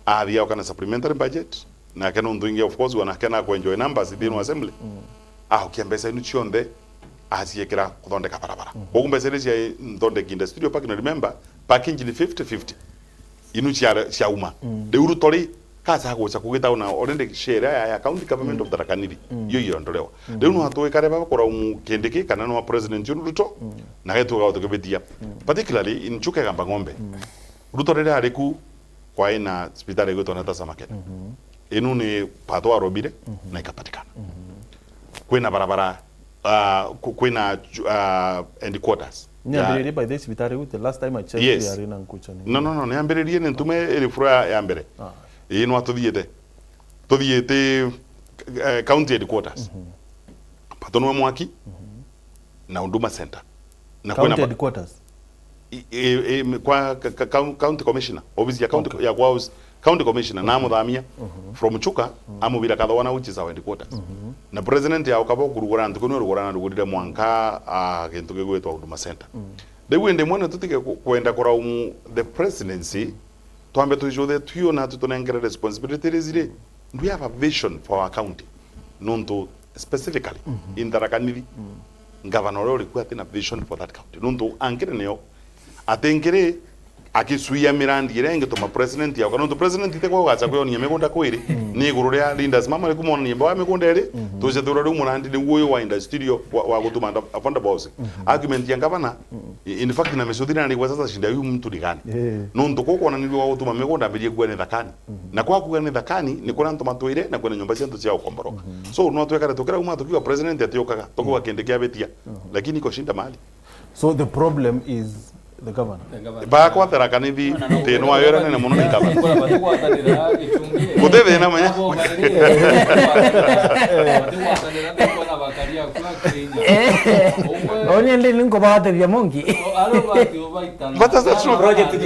S3: athia kana supplementary budget na kana ndungi of course wana kana ku enjoy numbers the assembly kiambesa inu chionde asiekera kuthondeka barabara ogumbe cia nthondeki industrial park na remember parking ni 50-50 inu cia uma de urutori kasa gucha kugita na already share ya county government of Tharaka Nithi yo ndolewa de unu hatu ikare baba kora Kindiki kana no president Ruto na getu ga tukibetia particularly in chuka gamba ng'ombe Ruto rere ariku kwa ina hospitali yetu na tasa market inu ni pato arobire na ikapatikana kwena barabara kwena headquarters
S1: niambiririe by this vitari with the last time I checked
S3: yes.
S1: the arena nkucha
S3: no niambiririe ni ntume elifura ya mbere ino atuthiete county headquarters patonwe mwaki na Huduma Center
S1: na county headquarters
S3: kwa county commissioner obviously county ya kwa county commissioner na muthamia from Chuka amubira kathwana which is our headquarters na president ya ukabo kurugura ntukuno rugura na rugurire mwanka gintu gigwetwa Huduma Center they wende mwana tutike kwenda kora the presidency twambe tujode tuyo na tutonengere responsibility rezire we have a vision for our county nonto specifically in Tharaka Nithi governor already got a vision for that county nonto ankere neo atengere akisuia mirandi ire ngituma president ya kana president ite kwa gacha kwa nyame gonda kwiri ni guru ya leaders mama le kumona nyemba wa mekonda ire tuje thura ru murandi ni woyo wa industry wa gutuma afanda boss argument ya gavana in fact na mesudira ni kwa sasa shinda yu mtu digani no ntoko kwa nani wa gutuma mekonda bilie gwa ni thakani na kwa kuga ni thakani ni kuna ntoma toire na kuna nyumba cia cia ukomboro so no twekara tukira uma tukiwa president atiokaga tukuwa kende kia betia lakini iko shinda mali.
S1: So the problem is the governor.
S3: Ba kwa tera kanithi teno wa yora na muno ni gavana guthe na manya
S2: Oni ndi ningo bateria mongi
S3: but that's not
S4: project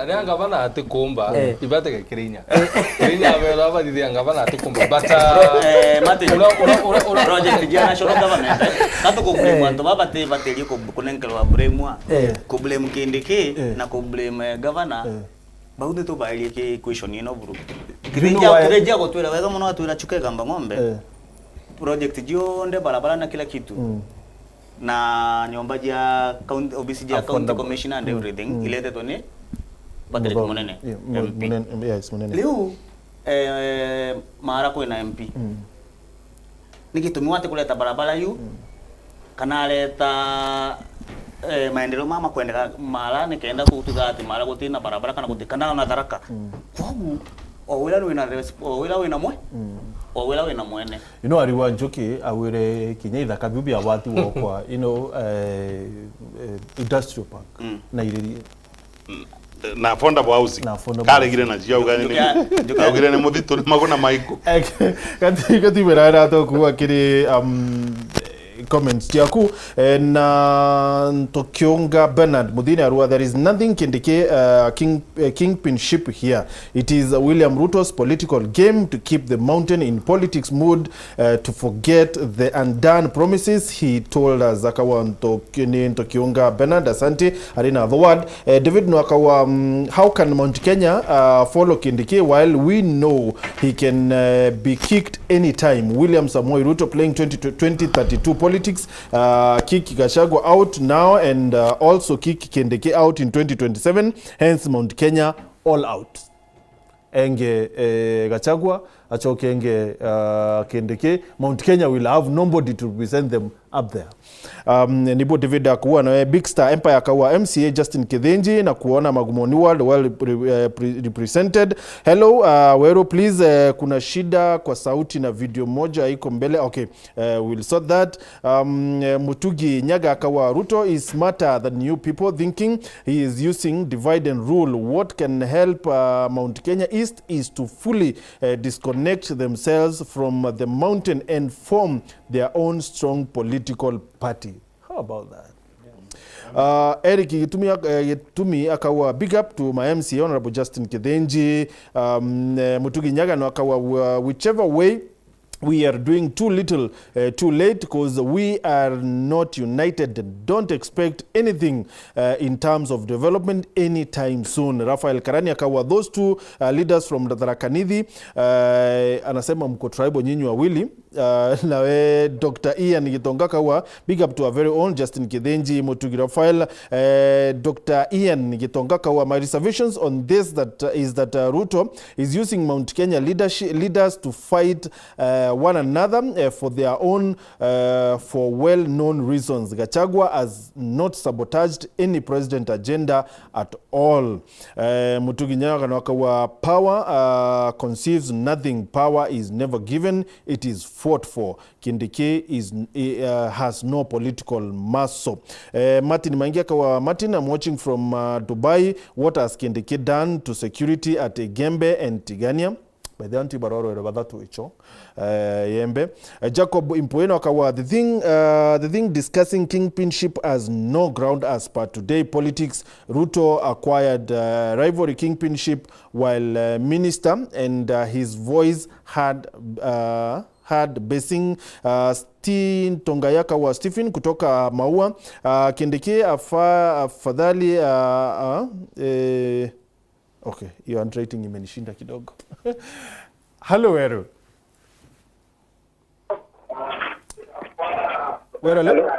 S4: ya gavana ati kumba ibate ke Kirinya vela ba didi gavana ati kumba but
S5: mate project ya national government kato ko blame anto baba te bateri ko kunenkelwa blame ko blame Kindiki na ko blame governor baude to baili ke question ino buru kireja ko twera wega muno atwira chuke gamba ng'ombe project jionde barabara na kila kitu na nyomba ya county obisi ya county commissioner and everything ilete to ne bateri munene
S1: yes munene
S5: leo mara ko na MP nikitumiwa te kuleta barabara yu kana leta maendeleo mama kwenda mara nikaenda kutuga ati mara gutina barabara kana gutikana na tharaka kwagu owela wina mwe owela wina mwene
S1: you know ariwa njoki awire kinya ithaka bibi ya watu wokwa you know industrial park na iriri
S3: na affordable housing kare gire na jia ugani ni ugire ne mudito magona maiko
S1: kati berara to kuwa kiri comments tiaku na Tokionga Bernard Mudini Arua, there is nothing Kindiki kingpinship here. It is William Ruto's political game to keep the mountain in politics mood, to forget the undone promises he told us. Akawa Tokionga Bernard Asante Arina the word David Nwakawa, how can Mount Kenya follow Kindiki while we know he can be kicked anytime? William Samoei Ruto playing 2032 politics, kick Gachagua out now and also kick Kindiki out in 2027, hence Mount Kenya all out. Enge Gachagua achoke enge Kindiki, Mount Kenya will have nobody to represent them up there. Nibo David akuwa na Big Star Empire akawa MCA Justin Kithenji na kuona Magumoni World well represented. Hello Wero please, kuna shida kwa sauti na video moja iko mbele. Okay, we'll sort that. Mutugi Nyaga akawa Ruto is smarter than you people thinking. He is using divide and rule. What can help Mount Kenya East is to fully disconnect themselves from the mountain and form their own strong political party. How about that? Eric Gitumi akawa big up to my MC Honorable Justin Kithenji. Mutugi Nyaga no akawa whichever way we are doing too little, too late, because we are not united. Don't expect anything in terms of development anytime soon. Rafael Karani akawa those two leaders from Tharaka Nithi, anasema mko tribal nyinyi wawili. Nawe Dr. Ian Gitonga kawa big up to our very own Justin Kithenji, Mutugi Rafael. Dr. Ian Gitonga kawa, my reservations on this is that Ruto is using Mount Kenya leaders to fight one another for their own for well-known reasons. Gachagua has not sabotaged any president agenda at all. Mutugi Nyaga wakawa power conceives nothing. Power is never given. It is fought for. Kindiki has no political muscle. Martin Mangia kawa, Martin, I'm watching from Dubai. What has Kindiki done to security at Gembe and Tigania? By the anti-baroro erabadatu icho yembe. Jacob Impoeno akawa, the thing discussing kingpinship has no ground as per today politics. Ruto acquired rivalry kingpinship while minister, and his voice had basing Tongayaka wa Stephen kutoka Maua. Kindiki afadhali okay, your handwriting imenishinda kidogo. Hello, Wero. Wero, hello?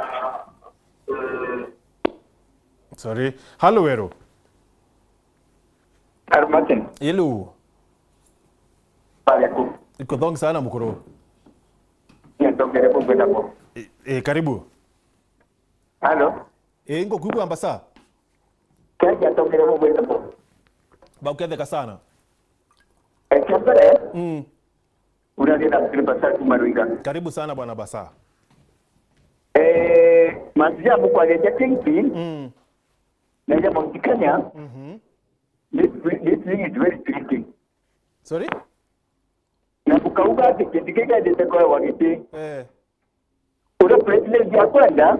S1: Sorry. Hello, Wero.
S6: Martin.
S1: Hello.
S6: Pale ku.
S1: Iko thong sana mkuru.
S6: Ya tokere po kwenda po.
S1: Karibu.
S6: Halo.
S1: Ingo kuibu ambasa.
S6: Kaja tokere po kwenda po.
S1: Ba uketheka sana.
S6: Kambere.
S1: Mm.
S6: Unaleta Basa Kumaruiga.
S1: Karibu sana bwana Basa.
S6: Maziabu kwa leja kingi.
S1: Mm.
S6: Na ya Kenya. This thing is very tricky.
S1: Sorry?
S6: Na kukauga tikikika dete kwa wakiti. Ule president ya kwenda.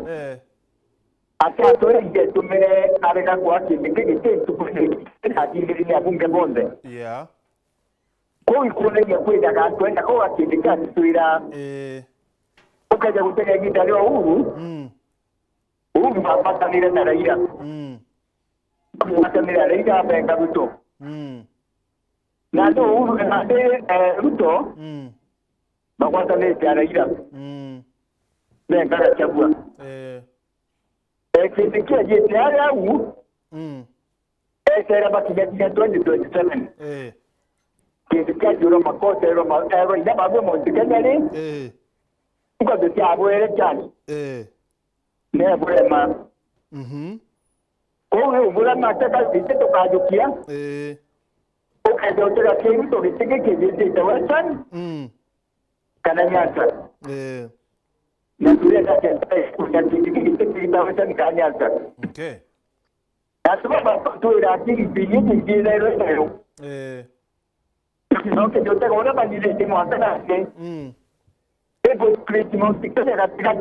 S6: Aka atoe ngetumire areka kwa tikikika tukuni hadi ya bunge bonde.
S1: Yeah.
S6: Ko ikone ya kwenda ka kwenda ko akindika tuira. Ukaja kutega gita leo huu. Huu mapata nile na raia. Mapata nile raia benga buto. Na ndo huu na Ruto. Mapata nile ya raia. Benga na chagua. Kindikia jeti hali huu. Sera baki ya 2027. Kindikia juro makosa ero ina babu Kenya ni. Uko dosi abwele chani. Ne bulema. Ko bulema taka bite kajukia. Ukaje utaka kintu to bitike kije tawasan. Kana nyasa. Na tule na kenta kitike tawasan kana nyasa.
S1: Okay.
S6: Sababu tu ila tiki bini ndio leo. Okay, yo tengo una bandida de montaña. Ego cretino tikene ratika.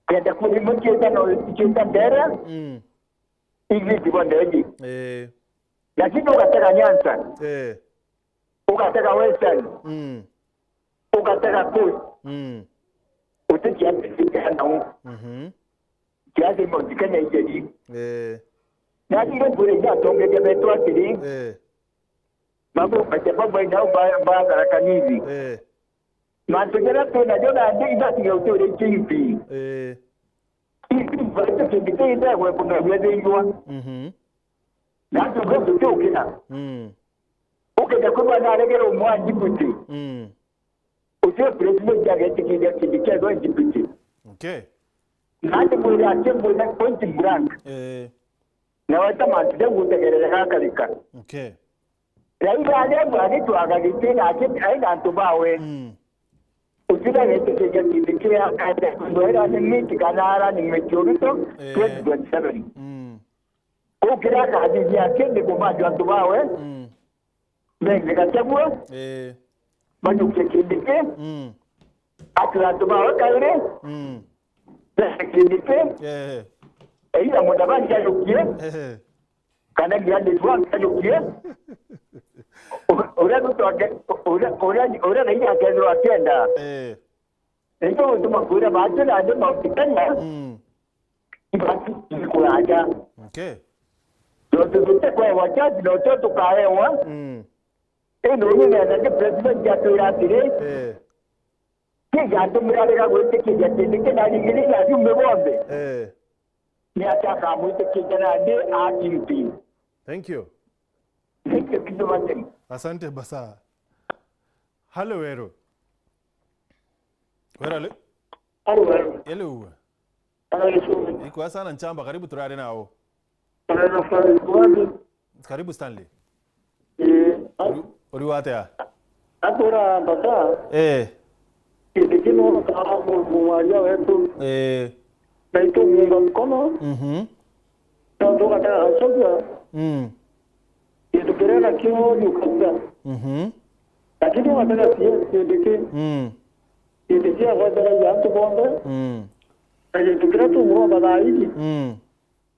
S6: Que te fue muy que no chienta dera. Igli di bondeji. Lakini ukataka Nyanza. Ukataka Western. Ukataka Coast. Utakia na kiasi mtikane hivi. Na ndio bure ya tonge ya beto akili. Mambo kwa ina ba karakanizi. Matokeo tena jona ndio ibaki ya utore chipi. Hivi bado kindikia kwa kuna wewe yua. Na ndio ndio ukina. Ukija kwa na regero mwa Djibouti. Usiye president ya kindikia kwa Djibouti.
S1: Okay.
S6: Na ndio ya tembo na point blank. Na wata matide utegereza kalika.
S1: Okay.
S6: Raila leo alitwaga kitena aina ntubawe. Usida nete kindikia kaenda ndoera ni miti kanara ni meteorito 2027. Ukira kazi ya kende kumajo ntubawe. Mengi kachagua. Bado kindike. Atla ntubawe kaire. Kindike. Ila mudabani kajukie. Kana giande tuwa kajukie. Ora na iya kendro atenda. Ndio ndo makura baada na ndio mautikana. Ibaki kulaja.
S1: Okay.
S6: Ndio kwa wachaji na watoto kaewa. Ndio ni ndio president ya turatire. Kiganto murarega gwete kijatendeke na ngiri ya jumbe bombe. Ni ataka mwite kijana ndi akimpi.
S1: Thank you.
S6: Thank you kitu mate.
S1: Asante Basa. Hello Wero. Wero.
S6: Hello.
S1: Hello. Iko sana nchamba, karibu turare nao. Karibu Stanley. Uri watea?
S6: Akora Basa. Kidikino kama mwaja wetu. Na ito munga mkono. Ndio kata asogwa. Kidikirena kio yukata. Lakini wataka pia kidiki. Kidikia wadara yantu bonde. Kidikira tu mwa badai.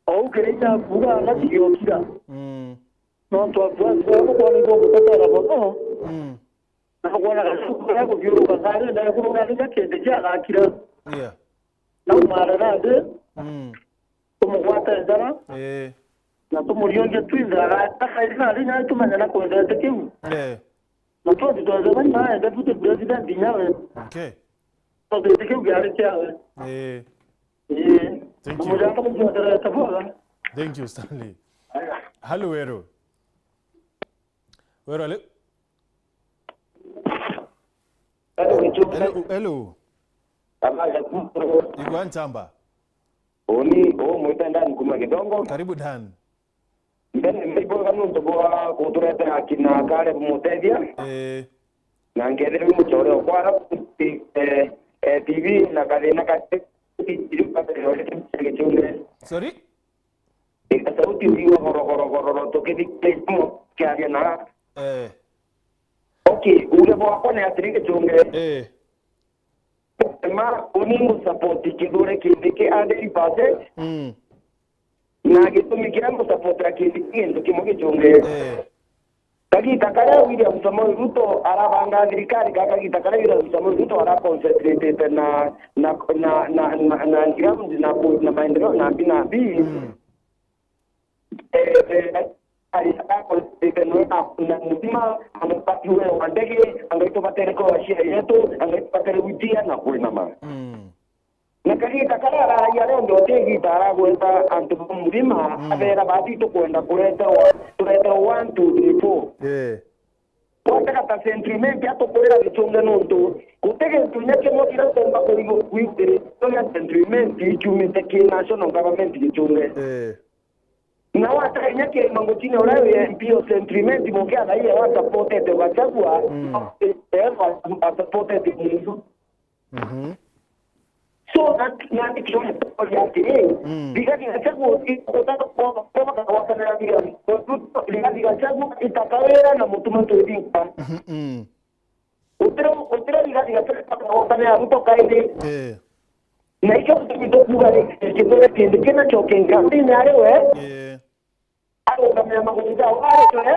S6: Au kirita buga na kiyokira. No to afwa kwa ni bongo kata bono. Na kwa na kasuka ko biro bazare na ko na ni kidikia akira.
S1: Yeah.
S6: Na mara de. Tumwata ndara. Na tumurione tuinda akaina alina tumanya ko nda tekiu. Na to ndo zama nda puto president dinyawe.
S1: Okay.
S6: To de tekiu gari chawe.
S1: Thank you. Thank you Stanley. Hello Wero. Where are you? Hello. Igwan Chamba.
S6: Oni mwitenda nikuma kidongo.
S1: Karibu Dan.
S6: Mbele mbona muntu kwa kutureta akina kale mutedia. Na ngedere muchore kwa TV na kale na kate
S1: Sorry?
S6: Sauti ndio hororo tokidikemo kia na. Okay, ule bwako na atrike chunge. Ma unimu support kidore kindike ade pase. Na gitumikira mu support kindike ndokimoge chunge. Kagi takara William Samoei Ruto arabanga thirikari kaka gitakara William Samoei Ruto ara concentrate na ngiram na maendeleo na binabi. Na mzima amepatiwe wandege angaitopatere kwa shia yetu angaitopatere witia na kuinama na kali takara ya leo ndio tegi taragweta antu mzima abera bati to kwenda kuleta 1 2 3 4 kata sentiment ya to kuleta vichunga nonto kutege tunyake mo kila tomba ko hiyo kuitere to ya sentiment ichumi teke national government vichunga na wata nyake mangotini olayo MPO sentiment mokea na ile wata pote de wachagua supported mtu so na kitu yake bigati wachagua ikotaka kwa wata na bigati wachagua itakawera na mtu mtu dinka utero bigati wata na mtu kaide na hicho kitu kugale kitu kile na chokenga ni arewe kama magonjwa wale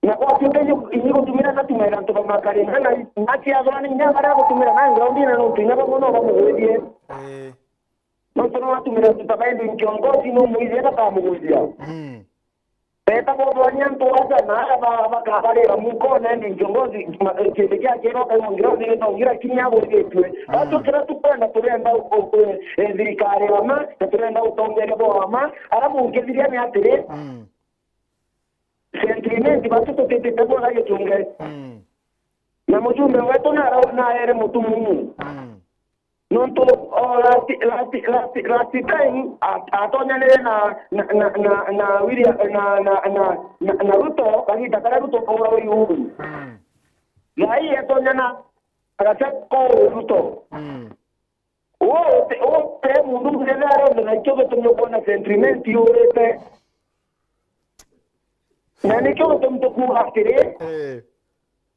S6: na kwa sababu inyo tumira na tumira to makare na nati azani nyamara ko tumira na ngaundi na tumira bono ba muwedie no tono tumira tutabaidi kiongozi no muizera kama muwezia peta kwa wanyan to asa na ba kabale mungo na ni kiongozi kile kero kama ngiro ni to ngira kinya bo yetu ato kira tupanda turenda zirikare ama turenda utongere bo ama arabu ngiria ni atire sentiment batu to tete tebo la yetunge na mujumbe wetu na ere mutu mumu nonto last time atonya na William na Ruto bali takara Ruto kwa wewe na hii atonya na akachako Ruto te mundu ndelaro na choke tumekuwa sentiment yote na nicho tumtoku aftere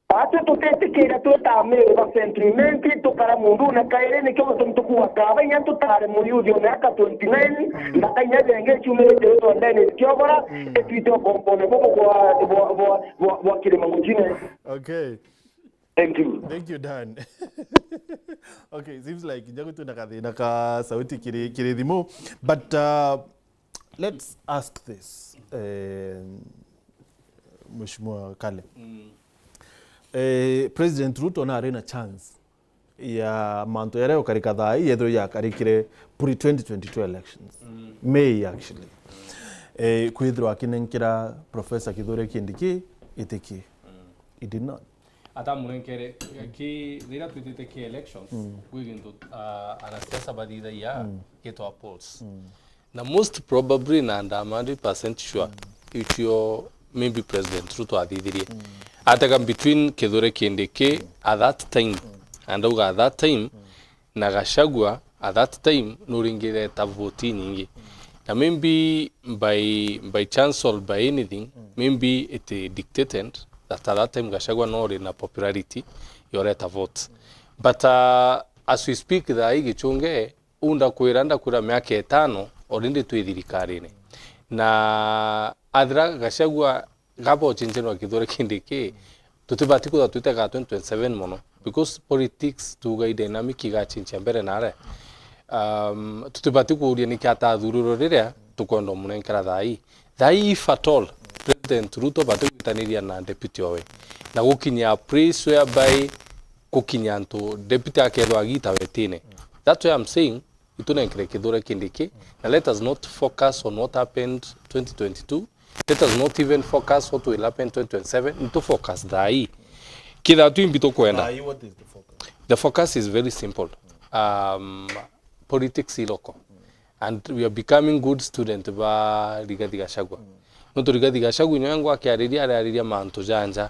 S6: ato tutete kera tuta mero ba sentiment to para mundu na kaire nicho tumtoku akaba nyanto tare muri dio na ka 29 na kanya denge chumere to ndani kiobora etwito kompone kwa kile mangujine.
S1: Okay.
S6: Thank you.
S1: Thank you, Dan. Okay, seems like njago tu naka sauti kiri dimo, but let's ask this. Mheshimiwa Kale. President Ruto na arena chance ya manto ya leo karika thai yetho ya karikire pre 2022 elections. May actually. Kwithro akinenkira Professor Kithure Kindiki itiki. It did not.
S4: Ata murenkere ki dira twitite ki elections kwiginto anasiasa badida ya geto polls na most probably na and 100% sure if you maybe President Ruto adithirie ataka between Kithure Kindiki at that time and at that time na Gachagua at that time nuringire ta vote nyingi na maybe by chance or by anything maybe it dictated that at that time Gachagua no na popularity yoreta vote but as we speak the gichunge unda kuiranda kura miaka 5 orinde twithirikarine na adra Gachagua gabo chinjeno Kithure Kindiki tutibati kuda tutega 2027 mono because politics tuga dynamic ga chincha mbere nare tutibati kuria nikata thururo riria tukondo munenkara thai if at all President Ruto batugitaniria na deputy owe na gukinya praise whereby kukinya nto deputy akerwa agita wetine. That's why I'm saying itunenkere Kithure Kindiki na let us not focus on what happened 2022 Let us not even focus what will happen 2027. Into focus dai. Kila tu imbito kwenda.
S1: What is the focus?
S4: The focus is very simple. Politics iloko. And we are becoming good student ba Rigathi Gachagua. Noto Rigathi Gachagua nyango akiariria manto janja.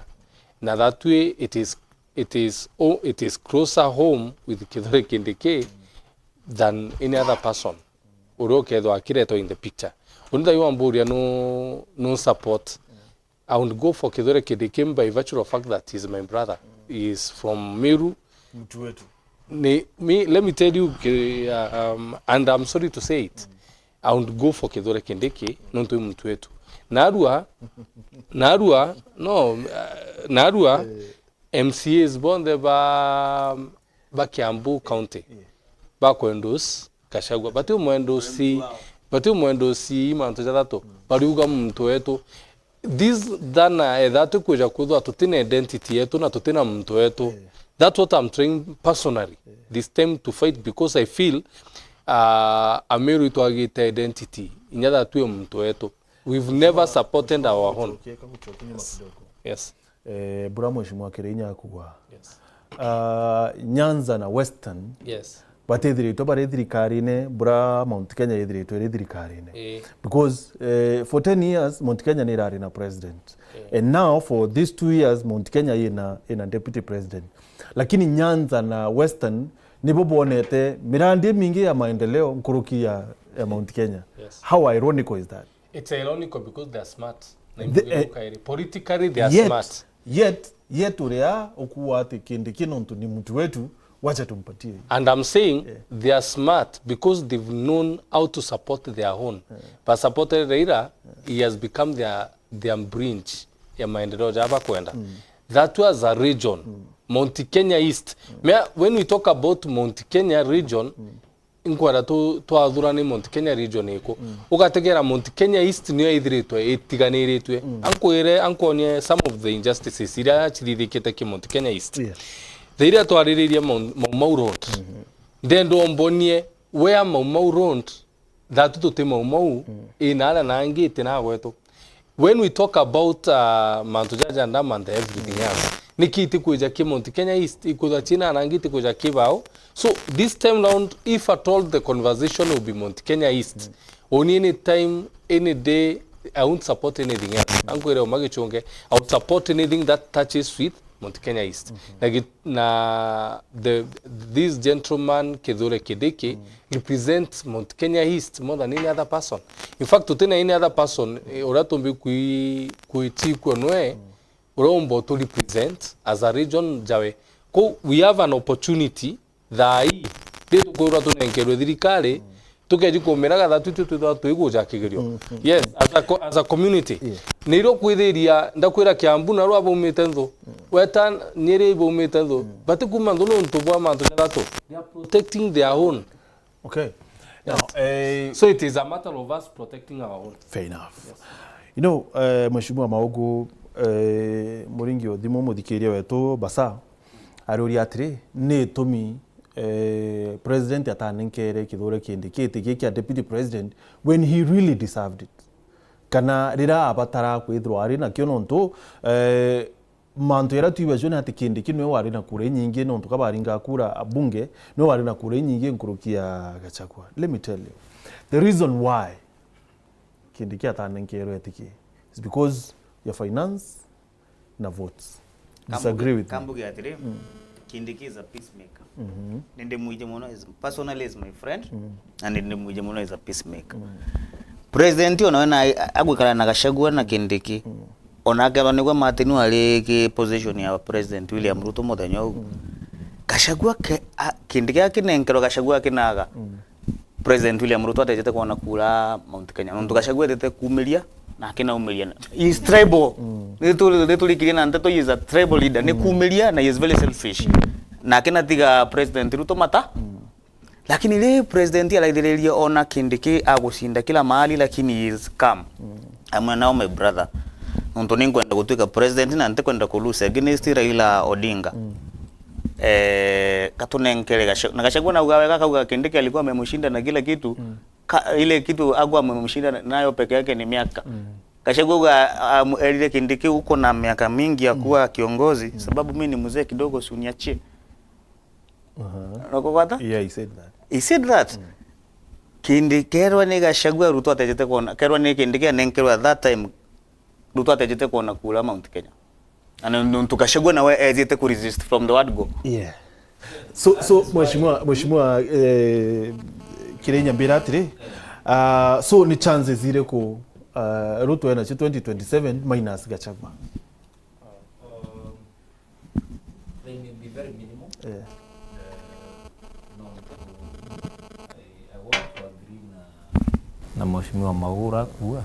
S4: Na that way it is closer home with Kithure Kindiki than any other person. Uroke do akireto in the picture. Unda you amburia no support. I would go for Kithure Kindiki by virtue of fact that he's my brother. He is from Meru. Let me tell you, and I'm sorry to say it, I would go for Kithure Kindiki, not to mtu wetu. Narua, MCAs bonde ba Kiambu County, ba kuendos Gachagua, bati umwendosi manto jadato, bari uga mtu wetu. This dana edatu kuja kudu atutine identity yetu na tutina mtu wetu. That's what I'm trying personally this time to fight, because I feel Ameru ituagite identity inyada tuwe mtu wetu. We've never supported our own. Yes.
S1: Bura mheshimiwa Kirinya kuwa. Nyanza na Western.
S4: Yes.
S1: Batethirito barethirikarine bura Mount Kenya yethirito erethirikarine. Because for 10 years Mount Kenya ni rari na president. And now for these 2 years Mount Kenya ina deputy president. Lakini Nyanza na Western nibo bonete mirandi mingi ya maendeleo nkuruki ya Mount Kenya.
S4: Yes.
S1: How ironical is that?
S4: It's ironical because they are smart. Politically they are smart.
S1: Yet urea okuwa ati Kindiki nontu ni mtu wetu, wacha tumpatie.
S4: And I'm saying they are smart because they've known how to support their own. But supported Raila, he has become their branch ya maendeleo jaba kwenda. That was a region. Mount Kenya East. When we talk about Mount Kenya region, inkwara to adhurani Mount Kenya region eko. Ugategera Mount Kenya East niyo ithiritwe itiganiritwe. Ankonie some of the injustices ira chithithikite ki Mount Kenya East. Theiria twaririria Mau Road. Then do mbonie where Mau Road that tuti Mau inala na ngite na gwetu. When we talk about Mantujaja and everything else, nikiti kuja ki Mount Kenya East ikuza china na ngiti kuja kibao. So this time round, if at all the conversation will be Mount Kenya East, only any time, any day, I won't support anything else. I would support anything that touches with Mount Kenya East. This gentleman Kithure Kindiki represents Mount Kenya East more than any other person. In fact, to any other person, oratombi kuitikwa noe, urombo to represent as a region jawe. We have an opportunity that detu kwa to nenkero thirikari tukejikomeraga that tuiguja kigerio. Yes, as a community. Niro kwithiria ndakwira Kiambu na rwa bomete ntho. Weta nyeri bomete ntho. But kuma ntho no ntobwa manto jadato. They are protecting their own.
S1: Okay. Now,
S4: so it is a matter of us protecting our own.
S1: Fair enough. Yes. You know, Mheshimiwa Maogo Muringio thimo muthikiria wetu basa aruri atri ni tumi president atanenkere Kithure Kindiki giki deputy president when he really deserved it. Kana rira abatara kwithwa ari na kio nontu mantu era tuiwa jona ati Kindiki nwe wari na kure nyingi nontu kabaringa kura abunge nwe wari na kure nyingi nkurukia Gachagua. Let me tell you the reason why Kindiki atanenkere etiki is because your finance na votes. Disagree with
S5: Kambugi atire Kindiki is a peacemaker. Nende muije mono is personally is my friend and nende muije mono is a peacemaker. President onaona agwikara na Gachagua na Kindiki. Onagaba nigwa matinu ali ki position ya President William Ruto modanyo. Gachagua Kindiki akinenkero Gachagua kinaga. President William Ruto atajete kuona kula Mount Kenya. Ndo Gachagua atete kumilia na kina umilia. He is tribal. Little Kirina Nteto is a tribal leader. Ni kumilia na he is very selfish. Na kina tiga President Ruto mata. Lakini ile president alaidirelia ona Kindiki agushinda kila mahali lakini he is calm. I'm now my brother. Nonto ninkwenda kutuika president na ntekwenda kulusa against Raila Odinga. Katunenkele Gachagua na ugawe kaka Kindiki alikuwa amemshinda na kila kitu. Ile kitu agwa amemshinda nayo peke yake ni miaka. Gachagua elile Kindiki huko na miaka mingi ya kuwa kiongozi, sababu mimi ni mzee kidogo, si uniachie. Nakupata?
S1: Yeah, he said that.
S5: He said that. Kindiki kerwa ni Gachagua Ruto atajete kuona. Kerwa ni Kindiki anenkerwa at that time Ruto atajete kuona kula Mount Kenya. And tukashagua na wewe ajete ku resist from the word go.
S1: Yeah. So mheshimiwa Kirenya Mbiratire, so ni chances zile ku Ruto ena 2027 minus Gachagua.
S2: They may be very minimal.
S1: Yeah.
S2: I want to agree na mheshimiwa Magura kuwa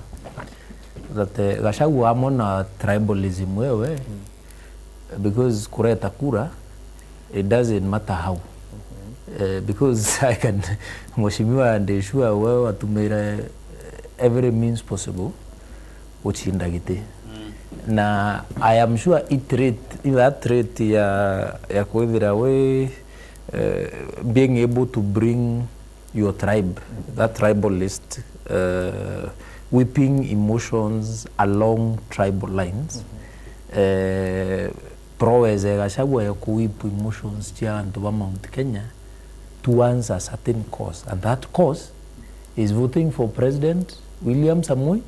S2: that Gachagua amona tribalism wewe because kureta kura it doesn't matter how. Because I can mheshimiwa andeshua wewe watumira every means possible uchinda gite. Na I am sure that trait ya kuithira we being able to bring your tribe, that tribalist whipping emotions along tribal lines, proweze Gachagua ya kuwhip emotions cia antu ba Mount Kenya towards a certain cause, and that cause is voting for President William Samoei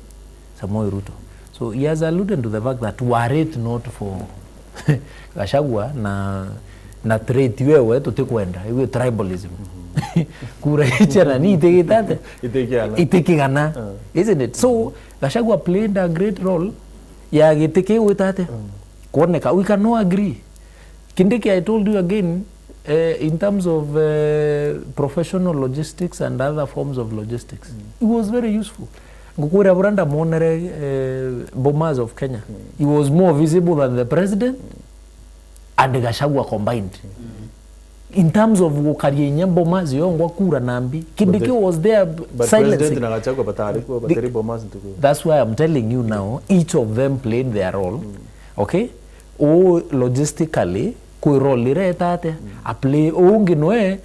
S2: Ruto. So he has alluded to the fact that were it not for Gachagua na trait wewe tutikwenda iwe tribalism. Kura ichana ni itekigana, isn't it? So Gachagua played a great role ya giteke witate kuoneka. We can no agree. Kindiki, I told you again, in terms of professional logistics and other forms of logistics, it was very useful. Ngukura buranda monere Bomas of Kenya, he was more visible than the president and Gachagua combined. In terms of ukarienya Bomas yongwa kura nambi, Kindiki was there silencing. That's why I'm telling you now, each of them played their role. Okay? O logistically ku role retate a play o nginwe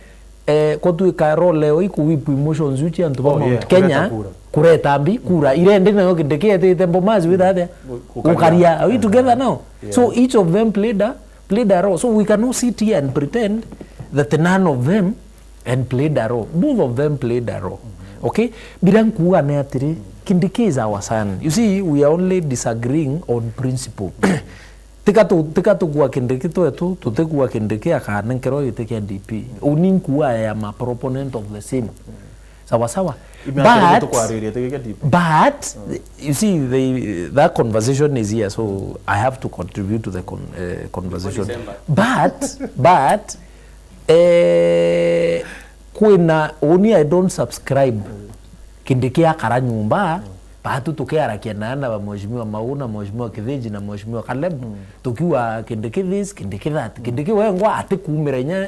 S2: ko tu ka role o ku whip emotions uchi antu ba Mount Kenya kureta mbi kura irende na Kindiki te Bomas with that ukaria. Are we together now? Yeah. So each of them played a role. So we cannot sit here and pretend that none of them and played a role. Both of them played a role. Okay? Birang kuwa ne atiri Kindiki is our son. You see, we are only disagreeing on principle. Tika tu kuwa Kindiki tu tutekuwa Kindiki akanenkero yiteke DP. Unin kuwa I am a proponent of the same. Sawa. But you see, that conversation is here, so I have to contribute to the conversation. But kuna only I don't subscribe Kindiki akara nyumba patu tukiarakia na ba mheshimiwa Mauna, mheshimiwa Kitheji na mheshimiwa Caleb tukiwa Kindiki this, Kindiki that. Kindiki wengwa ati kumirenya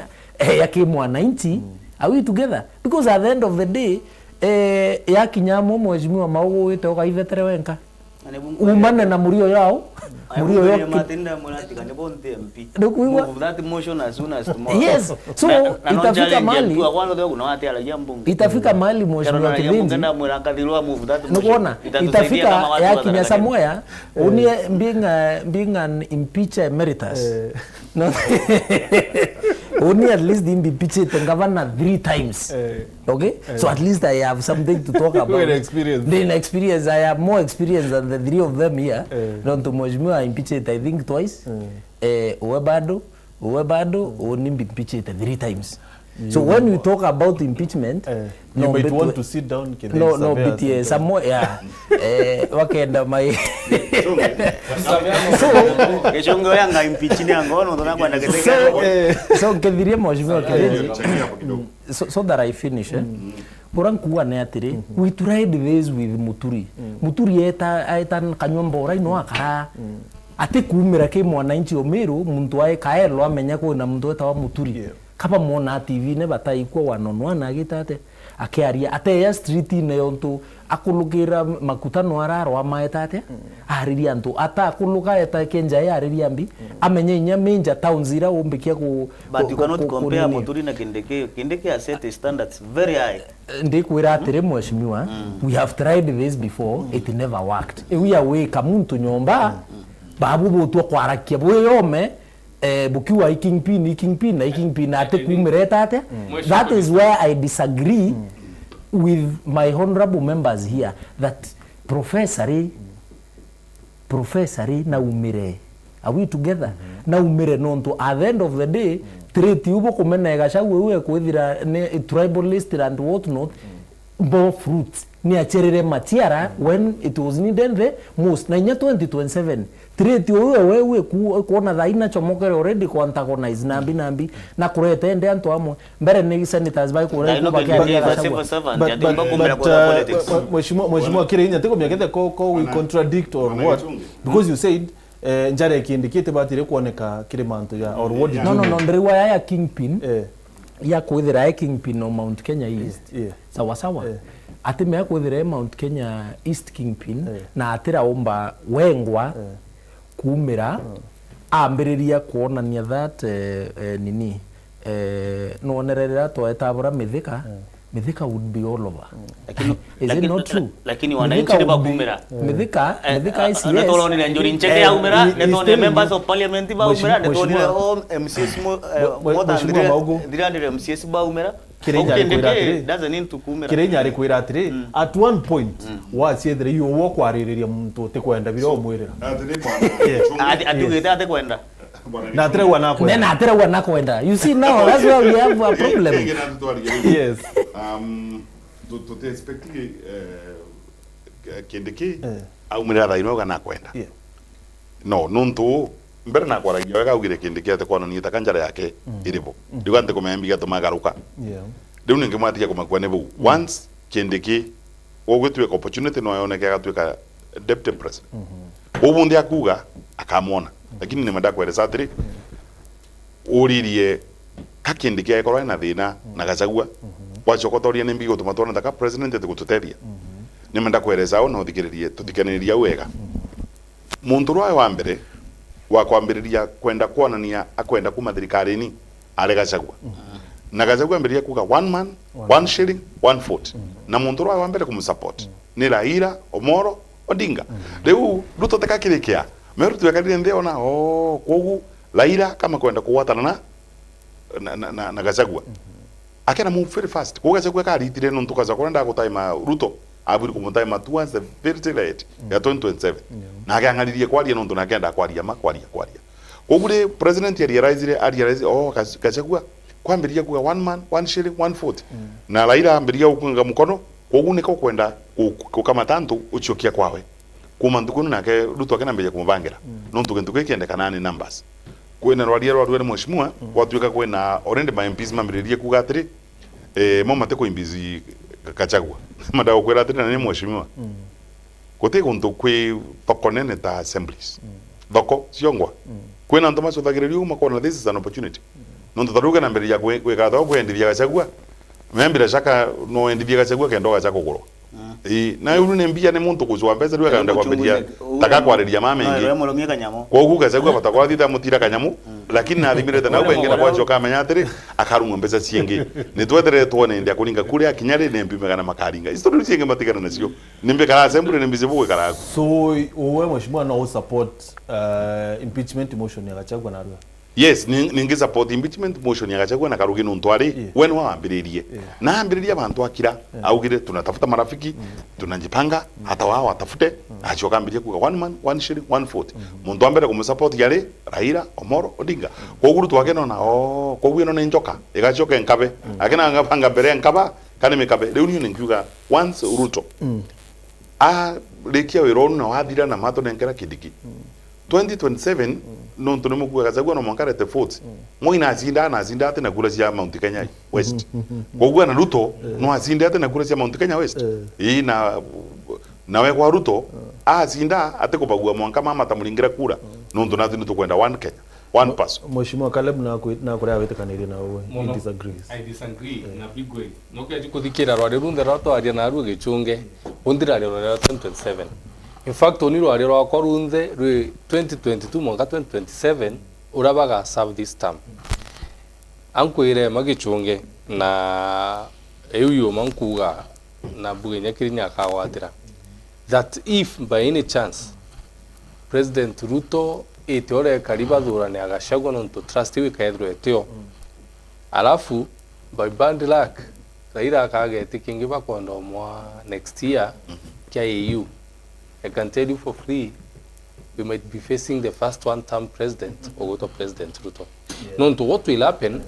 S2: yake mwananchi. Are we together? Because at the end of the day ya kinyamo mheshimiwa Mau wite okaivetere wenka umane na murio yao
S5: matinda mwanati kane bonte MP move that motion as soon as tomorrow.
S2: Yes, so itafika mali itafika mali mheshimiwa Kitheji nukuona itafika ya kinya Samoya unie being an impeacher emeritus no only at least in impeached the governor 3 times. Okay? So at least I have something to talk about. The experience. I have more experience than the 3 of them here. Not to mheshimiwa impeached I think twice. Uwebado, only impeached 3 times. So when we talk about impeachment,
S1: you might want to sit down.
S2: BTA some more, yeah. Wakenda my.
S5: Gichunge yanga impeaching yangono ndo nakwenda keteka.
S2: So kedirie mheshimiwa Kitheji. So that I finish. Borang kuwa ne atiri. We tried this with Muturi eta kanyombo right no akara. Ate kumira ke mwananchi Omeru muntu ae kae lo amenya ko na muntu eta wa Muturi. kaba mona TV ne bataikwa wanonwana gitate akiaria ate ya street ne yontu akulukira makutano araro amaetate ariria ntu ata akuluka eta kenja ya ariria mbi amenye nya menja towns ira umbikia ku
S5: but you cannot compare Muturi na Kindiki has set standards very high.
S2: Ndikwira atire mheshimiwa we have tried this before it never worked we away kamuntu nyomba babu botu kwarakia boyome bukiwa kingpin ate kumireta ate that is where I disagree with my honorable members here that professor na umire are we together na umire nonto at the end of the day treat ubo kumenega shawe kwithira tribalist and what not more fruits ni acherere matiara when it was needed the most na 2027 treat wewe kuona dhaina chomokere already ku antagonize nambi na kureta ende antu amwe mbere ni senators bai kureta
S1: mheshimiwa Kirinya tiko miakete ko we contradict or what because you said njare kindikite batire kuoneka Kirimanto ya or what did
S2: no ndriwa ya kingpin ya kuithira ya kingpin no Mount Kenya East sawa atime ya kuithira Mount Kenya East kingpin na atira omba wengwa kumira ambiriria kuonania that nini nonerera to etabura mithika would be all over is it not true
S5: lakini wananchi ba kumira
S2: mithika ICS
S5: na tolo ni njuri ncheke ya umira na tolo members of parliament ba umira na tolo MCS mo tandire MCS ba umira
S1: Kirinya arikwira atiri at one point waciethire yo wokwariria muntu tikwenda biro omwirira
S5: atugite ate kwenda
S1: na atire wana kwenda you see now that's why we have a problem
S3: yes to te expecti Kindiki aumira thaino kana kwenda no nuntu mbere na kwaragia wega ugire Kindiki ate kwana ni takanjara yake iribo ndigante kumembi gato magaruka riu ninge mwatia kumakwa nebu once Kindiki ogwetwe opportunity no yone agatwika deputy president ubundi akuga akamwona lakini ni mada kweleza atiri uririe Kindiki akorwa na thina na Gachagua wachokotoria ni mbigo tumatwana ndaka president ate gututeria ni mada kweleza ona uthikiririe tuthikaniriria wega muntu rwae wa mbere wa kwambiriria kwenda kuonania akwenda kuma thirikari-ini ari Gachagua na Gachagua ambiriria kuga one man one shilling one vote na muntu rwae wa mbere kumsupport ni Raila Omoro Odinga riu Ruto tekakirikia meru tuyakarire ndeona kogu Raila kama kwenda kuwatana na Gachagua akena move very fast ko Gachagua karitire nuntu Gachagua nda gutaima Ruto aburi kumutaima towards the very late ya 2027 na akangalirie kwaria nuntu na kenda kwaria kogure president ya realize Gachagua kwambiriria kuga one man one shilling one vote na Raila ambiria ukunga mukono kogu niko kwenda kama tantu uchokia kwawe kuma ndukunu nake Ruto akenambeja kumubangira nuntu kintu kikiende kanani numbers kwena rwaria mheshimiwa watwika kwena already my MPs mambiririe kuga atiri mama teko imbizi Gachagua madago kwera atiri na ni mheshimiwa kote kuntu kwi pakonene ta assemblies thoko ciongwa kwena ntoma cuthagiririo makona this is an opportunity nuntu taruga na mbere ya gwika thoko kwendithia Gachagua membira shaka no endithia Gachagua kendo Gachagua kugurwa na yuru ne mbia ne muntu kuzwa pesa rwe kaenda kwambedia taka kwariria mamengi kwa ugu Gachagua batakwa thitha mutira kanyamu lakini na thimirete na wengera kwa joka menya atiri akarunga mbesa ciengi ni twetere tuone ndia kuringa kuria kinyari ne mpime kana makaringa histori ciengi matigana nacio nimbe kala assembly ne mbizibu kala
S1: so uwe mheshimiwa no support impeachment motion ya Gachagua na rwe
S3: yes ningi support impeachment motion ya Gachagua na karugi nuntwari when waambiririe na ambiriria bantu akira augire tunatafuta marafiki tunajipanga hata wao watafute achoka ambirie kuga one man one shilling one vote muntu ambere kumsupport yale Raila Omoro Odinga koguru twake nona koguru nona njoka igachoka enkabe akina ngapanga bere enkaba kane mekabe riu ni ngiuga once Ruto lekia wironu na wathira na mato nenkera Kindiki 2027 no tunemu kuga Gachagua no mwankare te vote moina azinda ate na kura cia Mount Kenya West kogua na Ruto no azinda ate na kura cia Mount Kenya West na we kwa Ruto azinda ate kubagua mwanka mama tamulingira kura no tunatu tukwenda one Kenya one person.
S1: Mheshimiwa Caleb na kurea witikanire na uwe he disagrees.
S4: I disagree na big way. No ke kuthikira rwari runde rwato aria na ruo gichunge undira rero 2027. In fact oni rwari rwako runthe rwi 2022 mwaka 2027 urabaga serve this term. Ankwire magichunge na eyo mankuga na bugenya kirinya akawatira that if by any chance President Ruto itiore kariba thurane agashagwa nonto trust wikaethro etio alafu by bad luck Raila akagete kingi bakondo mwa next year kia EU. I can tell you for free we might be facing the first one-term president Ogoto President Ruto. Nonto what will happen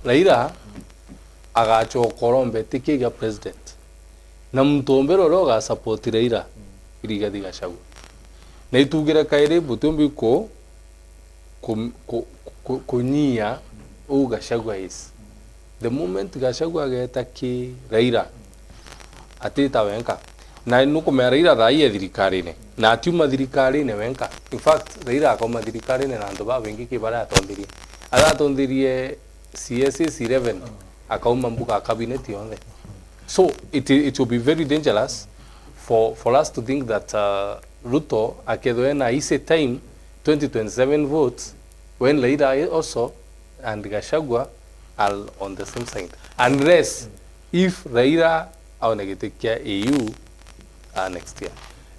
S4: Raila agacho korombe tikiga president na mtombero roga support Raila irigathi Gachagua na itugira kaire butumbi ko kunyia u Gachagua is the moment Gachagua geta ki Raila atita wenka na nuko me Raila thai thirikari-ini na atiuma thirikari-ini wenka. In fact Raila akoma thirikari-ini na andu ba wengi ki bara atondirie CS 11 akauma mbuka cabinet yonde. So it will be very dangerous for us to think that Ruto akedwena ise time 2027 votes when Raila also and Gachagua are on the same side, unless if Raila aonegetikia EU next year.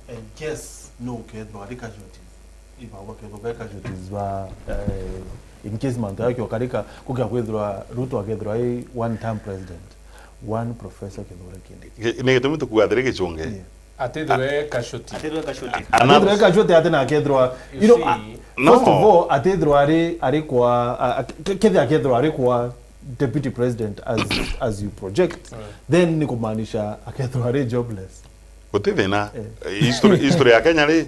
S1: And yes, no kedwa casualties. Iba wakedwa casualties wa in case manto yake wakarika kukia kwethwa Ruto akethwa one term president, one professor Kithure Kindiki
S3: Ni gitumi tukugathire gichunge
S4: atethwe casualty
S1: atethwe casualty atena akethwa first of all atethwa ari kwa kethe akethwa ari kwa deputy president as you project then ni kumaanisha akethwa ari jobless
S3: gutithina history ya Kenya ri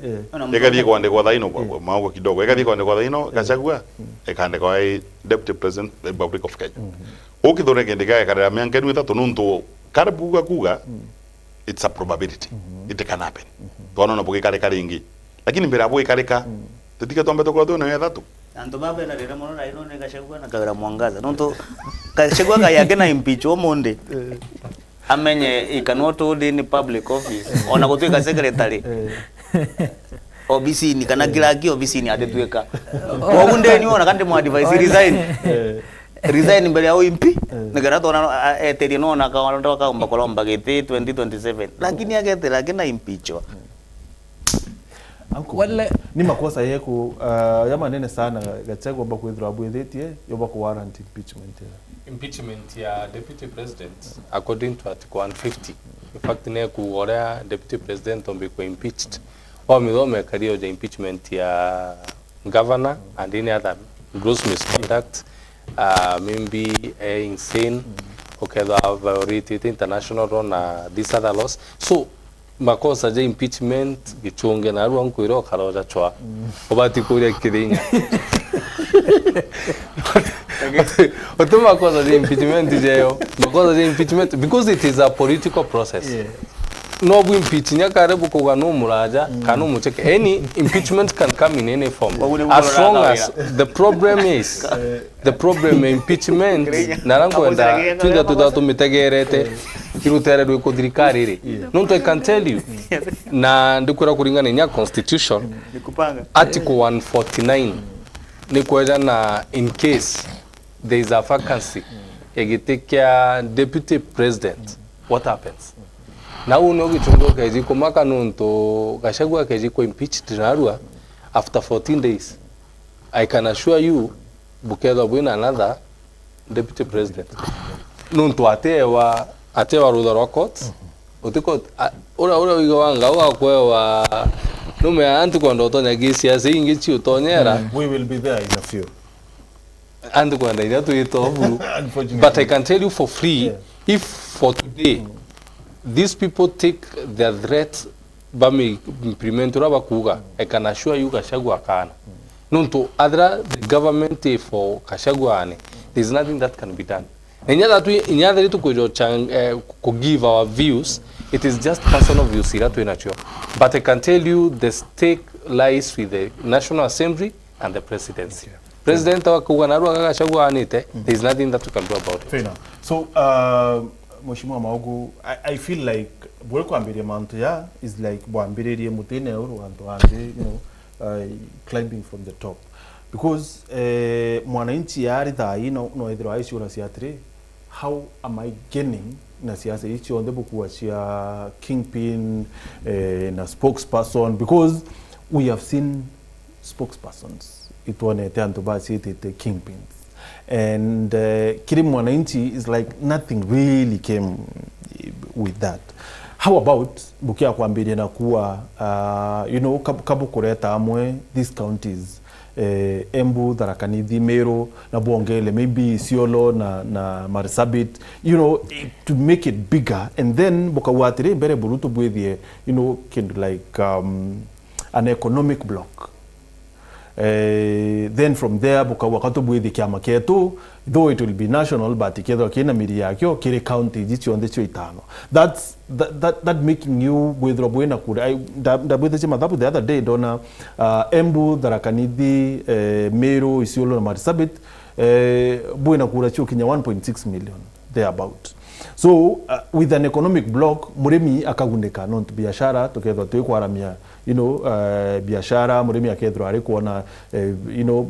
S3: ikathie kwandikwa thaino maungo kidogo ikathie kwandikwa thaino Gachagua ikandikwa deputy president of the Republic of Kenya Kithure Kindiki ikarira miaka 3 nuntu karibu kuga it's a probability it can happen twana bugi karika ringi lakini mbere abo ikarika tutika tombe tokwa tu na thatu
S5: anto baba na rira mono na ino ne Gachagua na kagara mwangaza nuntu Gachagua kayake na impeach omonde amenye he cannot hold in public office ona gutwika secretary obisi ni kana kiraki obisi ni atetweka ogunde ni ona kandi mu advise resign mbele yao impi nigera tona eteri no na kaondoka kaomba kolomba gete 2027 lakini agetera kina impeachwa
S1: wale ni makosa yeku yama nene sana Gachagua bakwithwa abwethetie yoba ku warrant
S4: impeachment ya deputy president according to article 150. In fact ne kuorea deputy president ombe ko impeached wa midome kario the impeachment ya governor and any other gross misconduct maybe insane okay the violated international law na these other laws. So makosa je impeachment gichunge na ruan kuiro karoja chwa obati kuria kidinya Otu makosa je impeachment jeyo makosa je impeachment because it is a political process. No bu impeach nya karibu ko no muraja kanu mucheke any impeachment can come in any form as long as the problem impeachment narangoenda twinda tudatu mitegerete kirutere rwe kuthirikari ri no I can tell you na ndikura kuringana nya constitution article 149 ni kweja na in case there is a vacancy egitekia deputy president what happens na uno gichungo keji komaka nonto Gachagua keji ko impeached narua after 14 days I can assure you bukedo bwina another deputy president nonto atewa rutha rwa court utiko ora wigo wanga wakwewa nume anti kwando tonya gisiasa ingi chi utonyera
S1: we will be there in a few
S4: and kwanda ina tuito but I can tell you for free if for today these people take their threat bami implement raba kuga I can assure you Gachagua kana nonto adra the government for Gachagua ane there's nothing that can be done inyada tu ko give our views it is just personal views ira tu inacho but I can tell you the stake lies with the National Assembly and the presidency. President wakuga na ruaga Gachagua anite, there is nothing that we can do about it.
S1: Fair enough. So, Mheshimiwa Maogu, I feel like bweko ambire mantu ya is like bwambire mutene uru wantu ande, climbing from the top. Because mwananchi yari thai no ethiro aishu na siatri, how am I gaining na siasa ichi onde bukuwa chia kingpin na spokesperson, because we have seen spokespersons itwane te antobasi te kingpins, and kiri mwananchi is like nothing really came with that. How about bukia kwambire na kuwa kabu kureta amwe these counties Embu, Tharaka Nithi, Meru na Bongele, maybe Isiolo na Marsabit, to make it bigger, and then bukawatire mbere burutu bwethie kind like an economic block. Then from there bukawakato bwethie kiama ketu, though it will be national, but ikethwa kina miri yakyo kire county jicho onde chio itano. That making you withdraw bwena kura. Da bwethe chima thapu the other day dona Embu, Tharaka Nithi, Meru, Isiolo na Marsabit bwena kura chio kinya 1.6 million thereabout. So with an economic block murimi akagundeka non biashara tukethwa twikwaramia biashara murimi akethwa ari kuona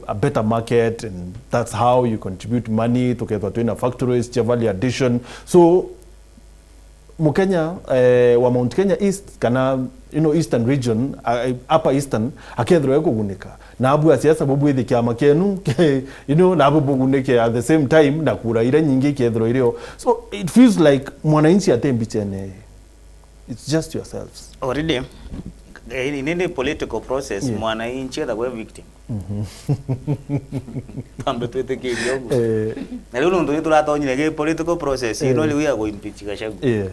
S1: a better market, and that's how you contribute money tukethwa twina factories cha value addition. So Mukenya wa Mount Kenya East kana Eastern region, upper Eastern akethwa kugunika na abu ya siasa bubu ethi kiama kenu na abu buguneke at the same time na kura ira nyingi kethro irio. So it feels like mwananchi atembi chene, it's just yourselves
S5: already in any political process. Mwananchi atakuwa victim pambe twete kiriogo na leo ndo turatonyire ke political process leo we are going to impeach Gachagua,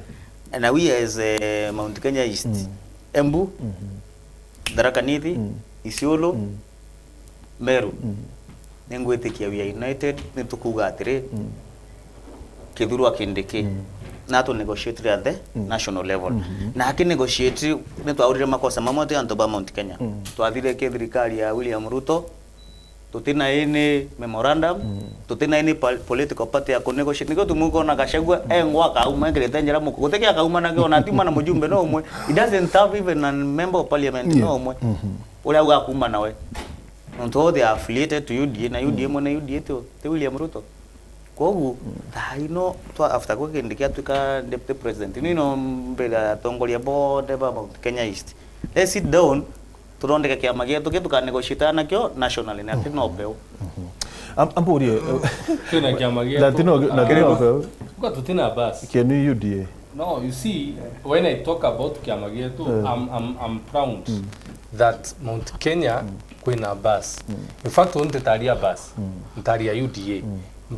S5: and we as Mount Kenya East, Embu, Tharaka Nithi, Isiolo, Meru, nengwetikia we are united nitukuga atire kithurwa kindiki na to negotiate at the national level. Na haki negotiate nitwaurire makosa mamote antoba Mount Kenya twathire ke thirikari ya William Ruto tutina ene memorandum tutina ene political party ya negotiate niko tumuko na Gachagua engwa kauma ngerete njira muko guteke kauma na kiona tima na mujumbe no umwe, it doesn't have even a member of parliament no umwe ule uga kuma nawe unto they are affiliated to UDA na UDA mo na UDA te William Ruto kogu thaino to after ko kindikia tuka deputy president mbele tongolia board ba Mount Kenya East, let's sit down turondeka kiama getu tuka negotiate na kyo nationally na tino beo
S1: amburie
S4: tuna kiama getu
S1: latino na kero beo
S4: kwa tutina bas
S1: kenu UDA.
S4: No, you see, when I talk about kiama getu I'm proud that Mount Kenya kwina bas. In fact on tetaria bas ntaria UDA,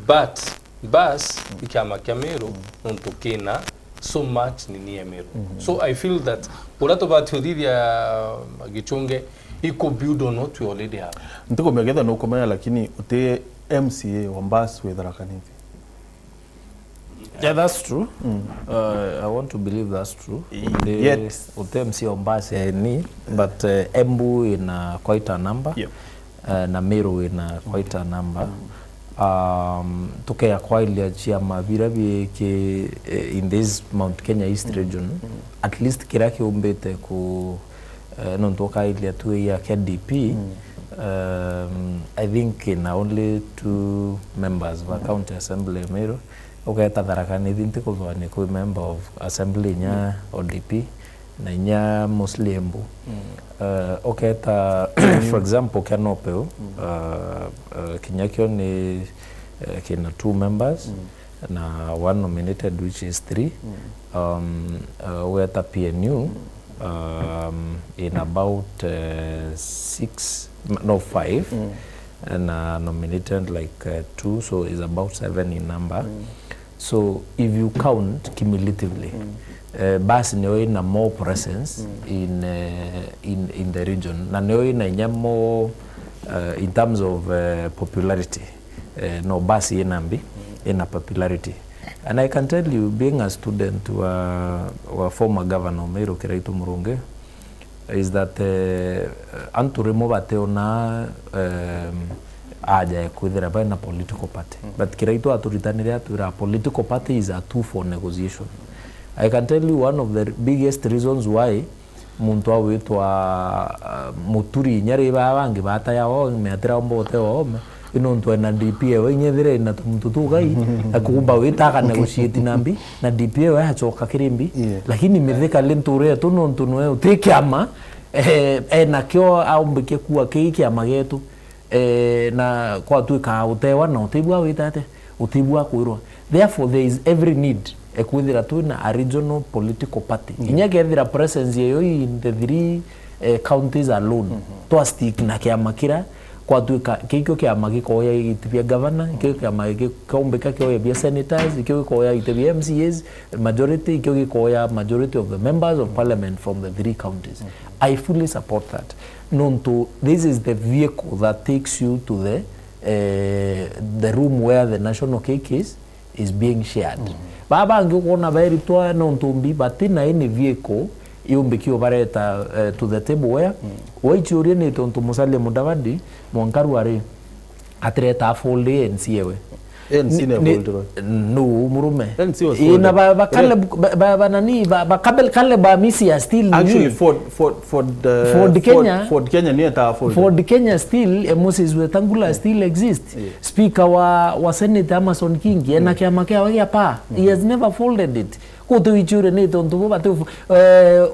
S4: but bas ikiama Meru ontukena so much ni Meru. So I feel that urato bathiria Gichunge iko build on what we already have.
S1: Ntiko megetha no komaya lakini ute MCA wa Mbas with Tharaka Nithi.
S2: Yeah, that's true. I want to believe that's true.
S1: Yet
S2: ute MCA wa Mbas ni, but Embu ina quite a number. Na Meru ina quite a number. Tukea kwa ile chia mavira ke in this Mount Kenya East region, at least kiraki umbete ku nontoka ile tu ya KDP. I think in only 2 members of county assembly Meru uketa Tharaka Nithi ntiko ni ku member of assembly nya ODP na nya mostly Embu. Uketa for example Kanopeo Kinyakio ni kina 2 members na 1 nominated which is 3. Uketa PNU in about 5 and nominated like 2, so is about 7 in number. So if you count cumulatively, basi neo ina more presence in the region na neo ina more in terms of popularity. No basi inambi ina popularity. And I can tell you, being a student to a former governor Meru Kiraitu Murunge, is that antu rimo bateona aja ya kwithira ba na political party but kiraito aturitanire atwira political party is a tool for negotiation. I can tell you one of the biggest reasons why muntu awitwa muturi nyari ba bangi bata yao metera mbote o ino ntu na DPA wenyethire na muntu tugai akumba witaka negotiate nambi na DPA wa hachoka kirimbi lakini mithika lenture tu no ntu no utikiama na kyo aumbike kuwa kiki amagetu na kwa tu ka utewa na utibwa witate utibwa kwirwa. Therefore there is every need ekwithira tu na a regional political party inya gethira presence yeyo in the three counties alone to stick na kiama kira kwa tu kikyo kiama gikoya itibia governor kikyo kiama gikombeka kyo bia senators kikyo gikoya itibia MCAs majority kikyo gikoya majority of the members of parliament from the three counties. I fully support that. Nonto this is the vehicle that takes you to the room where the national cake is being shared. Baba ngikuona very toa nonto mbi batina any vehicle yombekio bareta to the table where waichurie ni tonto musale mudavadi mwankaru are atreta folde NCA no murume ina bakale banani bakabel kale ba misi ya still
S1: actually for Kenya ni ata
S2: for Kenya still Moses Wetangula still exists. Speaker wa Senate Amason King ena kiama kia wagia pa he has never folded it kuto wichure ni tonto batu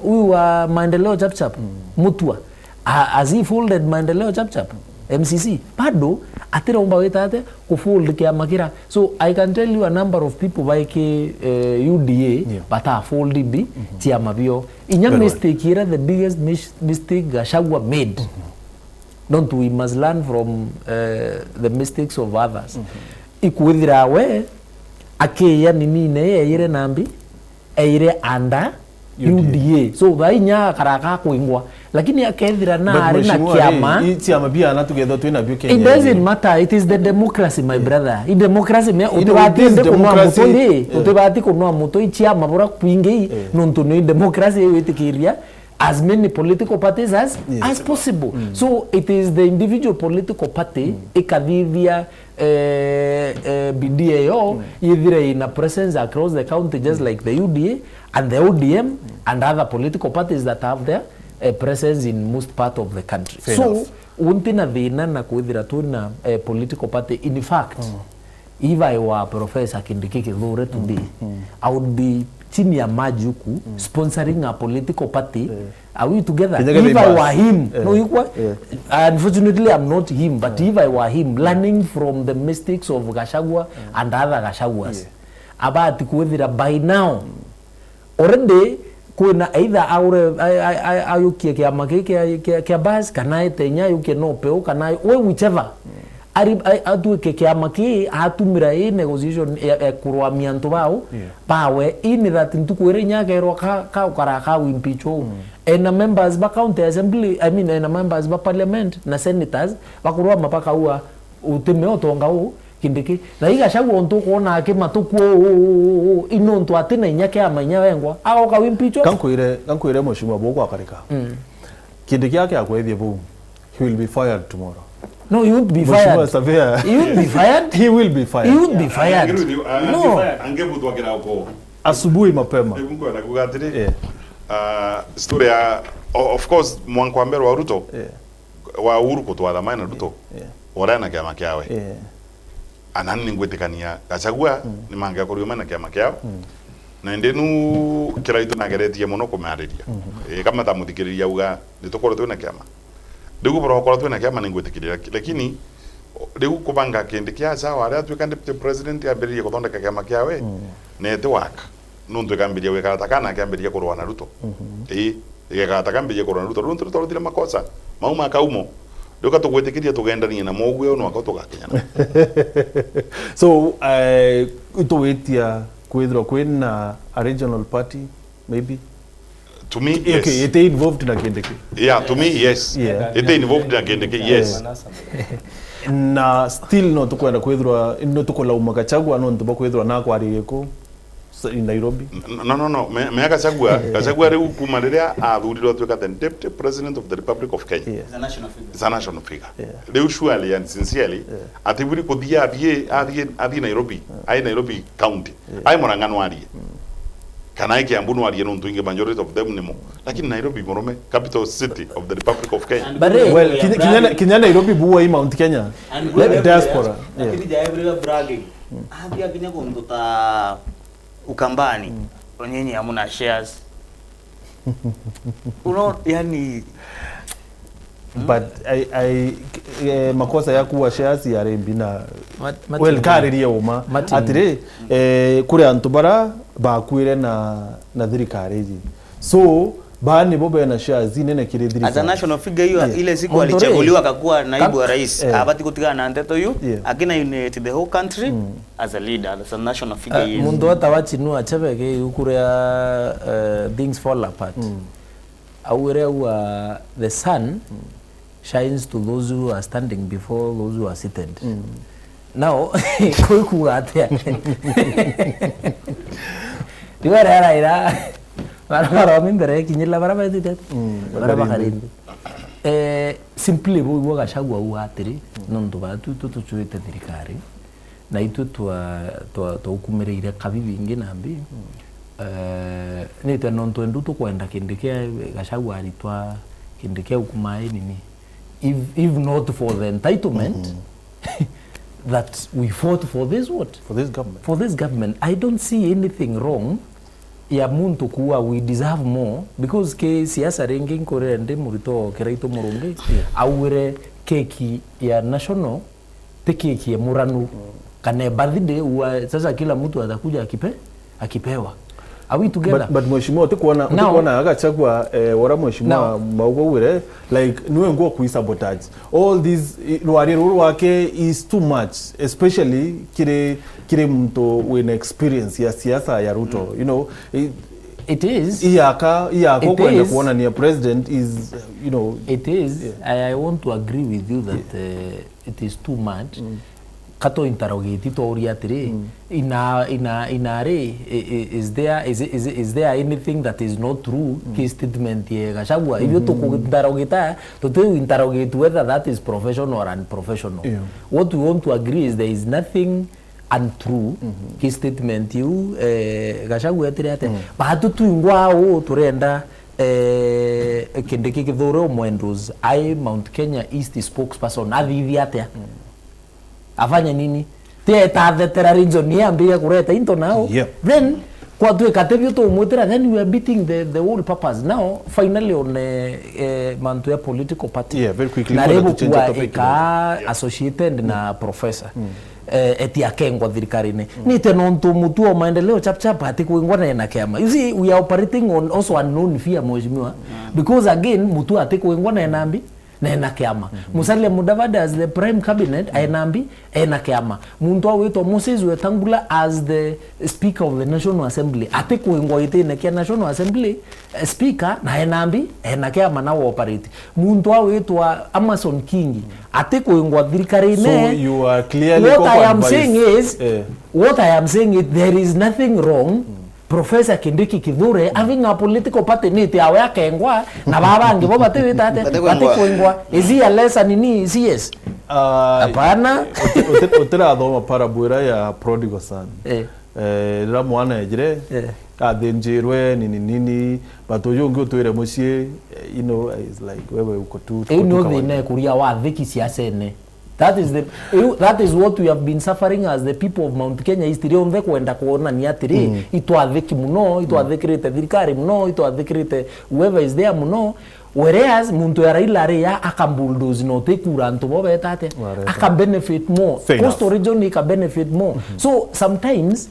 S2: huyu wa maendeleo chap mutua has he folded maendeleo chap MCC bado atira umba wetate kufold kiama kira. So I can tell you a number of people like UDA bata fold bi tiama bio inya mistake here. The biggest mistake Gachagua made. Don't we must learn from the mistakes of others. Ikuithira we akeya nini ne ire nambi ire anda UDA so bainya karaka kuingwa lakini akethira na arena kiama
S1: tiama bia na together twina bio Kenya.
S2: It doesn't matter, it is the democracy my brother. I democracy me utibati kunwa mutoli utibati kunwa mutoi chiama bora kuingi nonto no democracy wetikiria as many political parties as possible. So it is the individual political party ikadhivia BDAO either in a presence across the county just like the UDA and the ODM and other political parties that have their presence in most part of the country. Fair so untina dhina na kuithira tu na political party. In fact if I were Professor Kindiki Kithure today I would be chini ya maji huku sponsoring a political party. Are we together? If I were him, no, unfortunately I'm not him, but if I were him, learning from the mistakes of Gachagua and other Gachaguas, about kuithira by now already kuna either ayukie kiama kia bas kana etenya yuke no peo kana we whichever atu kiama ki atumira negotiation kurwa mianto bao pawe in that ntukwere nyaka ero ka karaka impeachment and members ba county assembly and members ba parliament na senators bakurwa mapaka uwa utemeo tonga u Kindiki na Gachagua onto kuona akimatuku inonto atina inyake amanya wengwa ago ka impeachment
S1: kankuire mheshimiwa boko akarika Kindiki yake akwethie boom he will be fired tomorrow.
S2: No, he won't be fired. He won't be fired.
S1: He will be fired.
S2: He won't be fired. No.
S3: Angebutu kira uko
S1: asubuhi mapema.
S3: Mungu anakugatiri. Story ya of course mwankwambero wa Ruto. Wa Uhuru kutwala maina Ruto. Orana kiama kiawe. Anani ngwetekania Gachagua ni manga kuri mana kiama kiao. Na ndenu kiraito na geretie muno kumariria. Kama tamuthikiriria uga nitokoro twina kiama. Ndigu bro twina kiama ningwetekiria lakini ndigu kubanga kindi kia sawa aria twika deputy president ambirie kuthondeka kiama kiawe network nundu kambirie wekata kana kambirie kurwa na Ruto igekata kambirie kurwa na Ruto Ruto rutire makosa mauma kaumo nduka tugwetekiria tugendanie na mogwe no akotugakenya.
S1: So utowetia kwithro kwina a regional party maybe
S3: to me yes.
S1: Okay, it involved na Kindiki.
S3: Yeah, to me yes. It involved na Kindiki yes.
S1: Na still no tukwenda kwithwa no tukola Gachagua no ntuba kwithwa na kwari yeko in Nairobi?
S3: No. Me Gachagua riu kuma riria athurirwo atuika the deputy president of the Republic of Kenya.
S1: Yeah.
S3: It's a national figure.
S1: Yeah.
S3: Riu surely and sincerely atiburi kuthia athie Nairobi, ai Nairobi county. Ai Murang'a no arie. Kana ai Kiambu no arie no ntuinge majority of them nimo. Lakini Nairobi morome capital city of the Republic of Kenya.
S1: Well, Kenya Nairobi buwa Mount Kenya. Diaspora.
S5: Lakini ja everywhere bragging. Hadi akinya kwa mtuta Ukambani. Onyenye hamuna shares. Yani
S1: but makosa ya kuwa shares ya rembi na well kariria uma atire kuri antu bara bakwire na thirikari so bani bobe na shares nene kire thirikari
S5: as a national figure hiyo ile siku alichaguliwa akakuwa naibu wa rais abati kutigana na Nteto yu akina unite the whole country as a leader as a national figure
S2: mundu atawachinu achebeke ukuria things fall apart awere wa the sun shines to those who are standing before those who are seated. Now kuikuga atia diwara ira bara mimbere kinyila bara baitite bara bakarindi simply bo Gachagua uatiri nondu batu tutuchuite thirikari na itu twa ukumireire kabibi ingi nambi nite nondu ndu tukwenda kindikia Gachagua aritwa kindikia ukumai nini if not for the entitlement that we fought for this for this government I don't see anything wrong ya muntu kuwa we deserve more because ke siasa rengi nkore ndi murito keraito murungi awire keki ya national te keki ya muranu kane birthday sasa kila mtu atakuja akipewa. Are we together?
S1: But mheshimiwa tukuona Gachagua wara mheshimiwa maugo wire like niwe ngo ku sabotage all these rwari wake is too much especially kire mtu with experience ya siasa ya Ruto you know
S2: it is
S1: iyako kwenda kuona ni president is you know
S2: it is I want to agree with you that it is too much kato interrogate to oriatire inare is there anything that is not true his statement ye Gachagua if you to interrogate to interrogate whether that is professional or unprofessional what we want to agree is there is nothing untrue his statement you Gachagua atirate batu tuingwa turenda kindiki kithore mwendos I Mount Kenya East spokesperson athiathe afanya nini ta the region ni ambia kureta into now then kwa tu katebyo to mutera then we are beating the whole purpose now finally on mantu ya political party
S1: very quickly
S2: associated na professor etia kengwa thirikari-ini ni tenontu mutu wa maendeleo chap ati kuingwa na kiama you see we are operating on also unknown fear mheshimiwa because again mutu ati kuingwa na kiama Musalia Mudavadi as the prime cabinet ainambi ena kiama muntu awetwa Moses Wetangula as the speaker of the National Assembly ate kuingwa ite na kia National Assembly speaker na ainambi ena kiama na operate muntu awetwa Amason Kingi ate kuingwa thirikari ne
S1: so you are clearly
S2: what I am saying is there is nothing wrong Professor Kindiki Kithure having a political party niti awe akengwa na babangi bo batiwitate batikuingwa is he a lesser nini CS hapana
S1: utira thoma parabura ya prodigal son rira mwana ejire athinjirwe nini batoyo ngi utwire mucie you know is like wewe uko tu
S2: no thine kuria wa thiki siasa ene that is what we have been suffering as the people of Mount Kenya history on the kwenda kuona ni atiri itwathiki muno itwathikirite thirikari muno itwathikirite whoever is there muno whereas muntu ya Raila ria akambulldoze no tekura antu bo betate aka benefit more coastal region ika benefit more so sometimes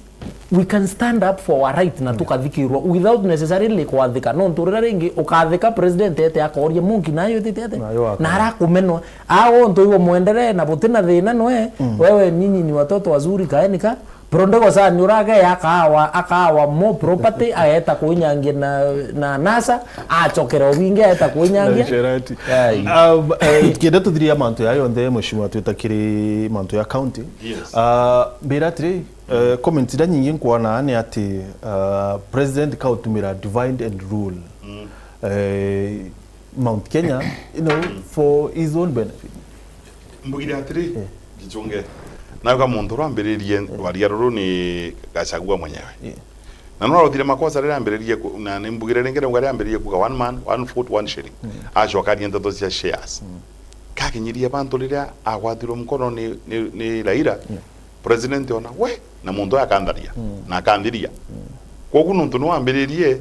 S2: we can stand up for our right na tukathikirwa without necessarily kwathika no nturira ringi ukathika president ete akoria munki nayo tete na ara kumenwa ao ntu iwo muendelee na butina thina noe wewe nyinyi ni watoto wazuri kaenika Pronto ko sa nyurage akawa mo property aeta kunyangi na NASA achokera wingi aeta kunyangi
S1: kida tudria manto ya yonde mheshimiwa tutakiri manto ya county beratri comment da nyingi kuona ni ati president kautumira divide and rule Mount Kenya, you know, for his own benefit.
S3: Mbugire atiri gichunge na kwa muntu rwambiririe wariaruru ni Gachagua mwenyewe na no rothire makosa rira ambiririe na nimbugire rengere ngari ambiririe kuga one man one foot one shilling acho kari ntato cia shares kakinyirie bantu riria agwatirwo mkono ni Raila president ona we na muntu akandaria na akandhiria kogu nuntu no ambiririe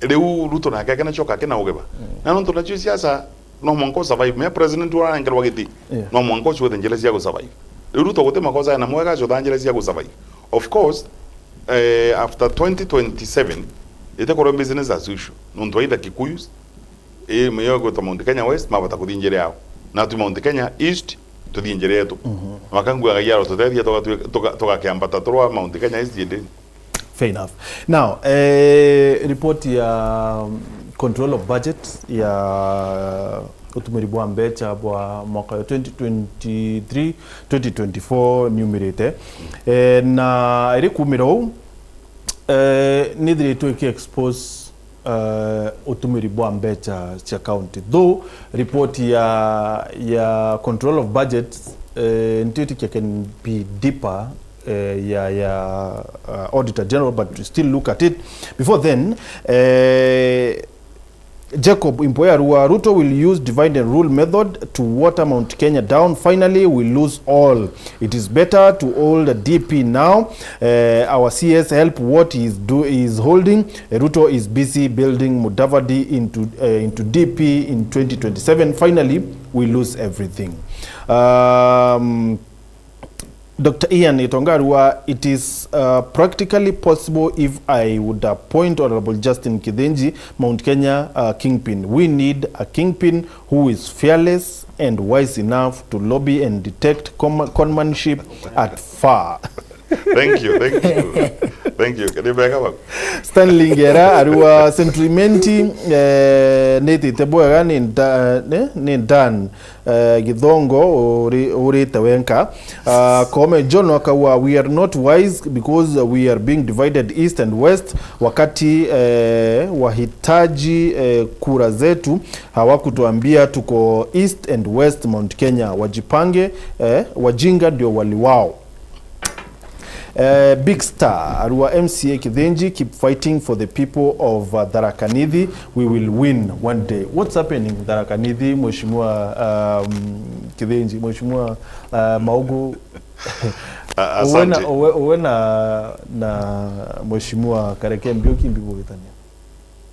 S3: riu Ruto na kake na choka kena ugeba na nuntu na cio siasa no mwanko survive me president ura ngerwa giti no mwanko cio thenjele cia go survive Ruto gote makosa na mwega cio thenjele cia go survive of course after 2027 ite koro business as usual nuntu ida Kikuyus meyogo to Mount Kenya West mabata kuthinjere yao na tu Mount Kenya East tuthinjere yetu makangu agayaro tutethia toka kiambata torwa Mount Kenya East yende.
S1: Fair enough. Now, report ya control of budget ya utumiri bwa mbecha bwa mwaka 2023-2024 numerate na eri kumiro nidire to expose utumiri bwa mbecha cha county though report ya control of budget ntiti can be deeper Auditor General, but still look at it. Before then, Jacob Impoya Ruto will use divide and rule method to water Mount Kenya down. Finally, we lose all. It is better to hold a DP now. Our CS help what he is holding. Ruto is busy building Mudavadi into DP in 2027. Finally, we lose everything. Dr. Ian Itongarua, it is practically possible if I would appoint Honorable Justin Kithenji, Mount Kenya kingpin. We need a kingpin who is fearless and wise enough to lobby and detect conmanship at far.
S3: Thank you.
S1: Stanley Ngera arua sentrimenti neti teboga ni dan githongo uri tawenka kome John wakawa we are not wise because we are being divided east and west wakati wahitaji kura zetu hawakutuambia tuko east and west Mount Kenya wajipange wajinga ndio waliwao. Big Star Arua MCA Kithenji, keep fighting for the people of Tharaka Nithi. We will win one day. What's happening in Tharaka Nithi, Mheshimiwa Kithenji, Mheshimiwa Maugu? Uwena na Mheshimiwa Kareke Mbiuki mbigo gitania.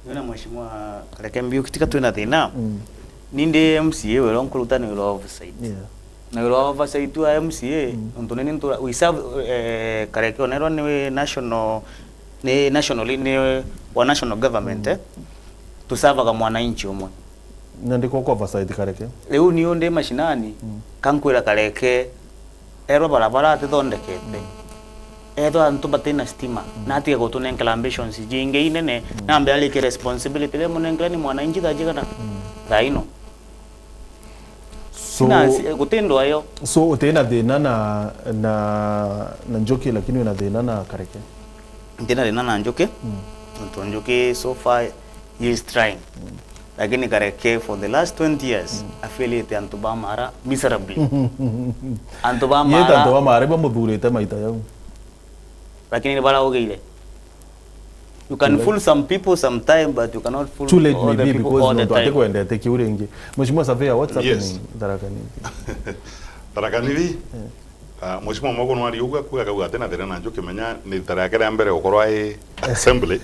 S5: Uwena Mheshimiwa Kareke Mbiuki tika tuena thina. Ninde MCA wero nkurutani wero oversight. Yeah. Na wero oversight wa MCA ntoneni ntura we serve Kareke onero ni national wa national government to serve kama mwananchi umwe.
S1: Nandiko kwa oversight Kareke.
S5: Leo niyo nde mashinani kankwira Kareke ero barabara atithondekete etho antu batena stima na atige gutunenkela ambitions jinge inene na ambe alike responsibility le munenkela ni mwananchi thajigana thaino
S1: so
S5: gutendo ayo
S1: so utena thina na Njoki lakini una thina na Kareke
S5: ndina thina na Njoki Njoki so far he is trying lakini Kareke for the last 20 years affiliate antu ba mara miserably antu ba mara
S1: yeta antu ba mara ba muthurite maita yao
S5: lakini bara ogeire you can fool some people sometime but you cannot fool
S1: too late
S5: all the
S1: maybe
S5: people all the
S1: because
S5: time.
S1: no ate kwende kiurengi Mheshimiwa Savea, what's happening
S3: Yes.
S1: Tharaka Nithi?
S3: Tharaka Nithi Mheshimiwa Mwago no ariuga kuga kauga tena thina na Njoki menya ni Tharaka ya mbere gukorwa ai assembly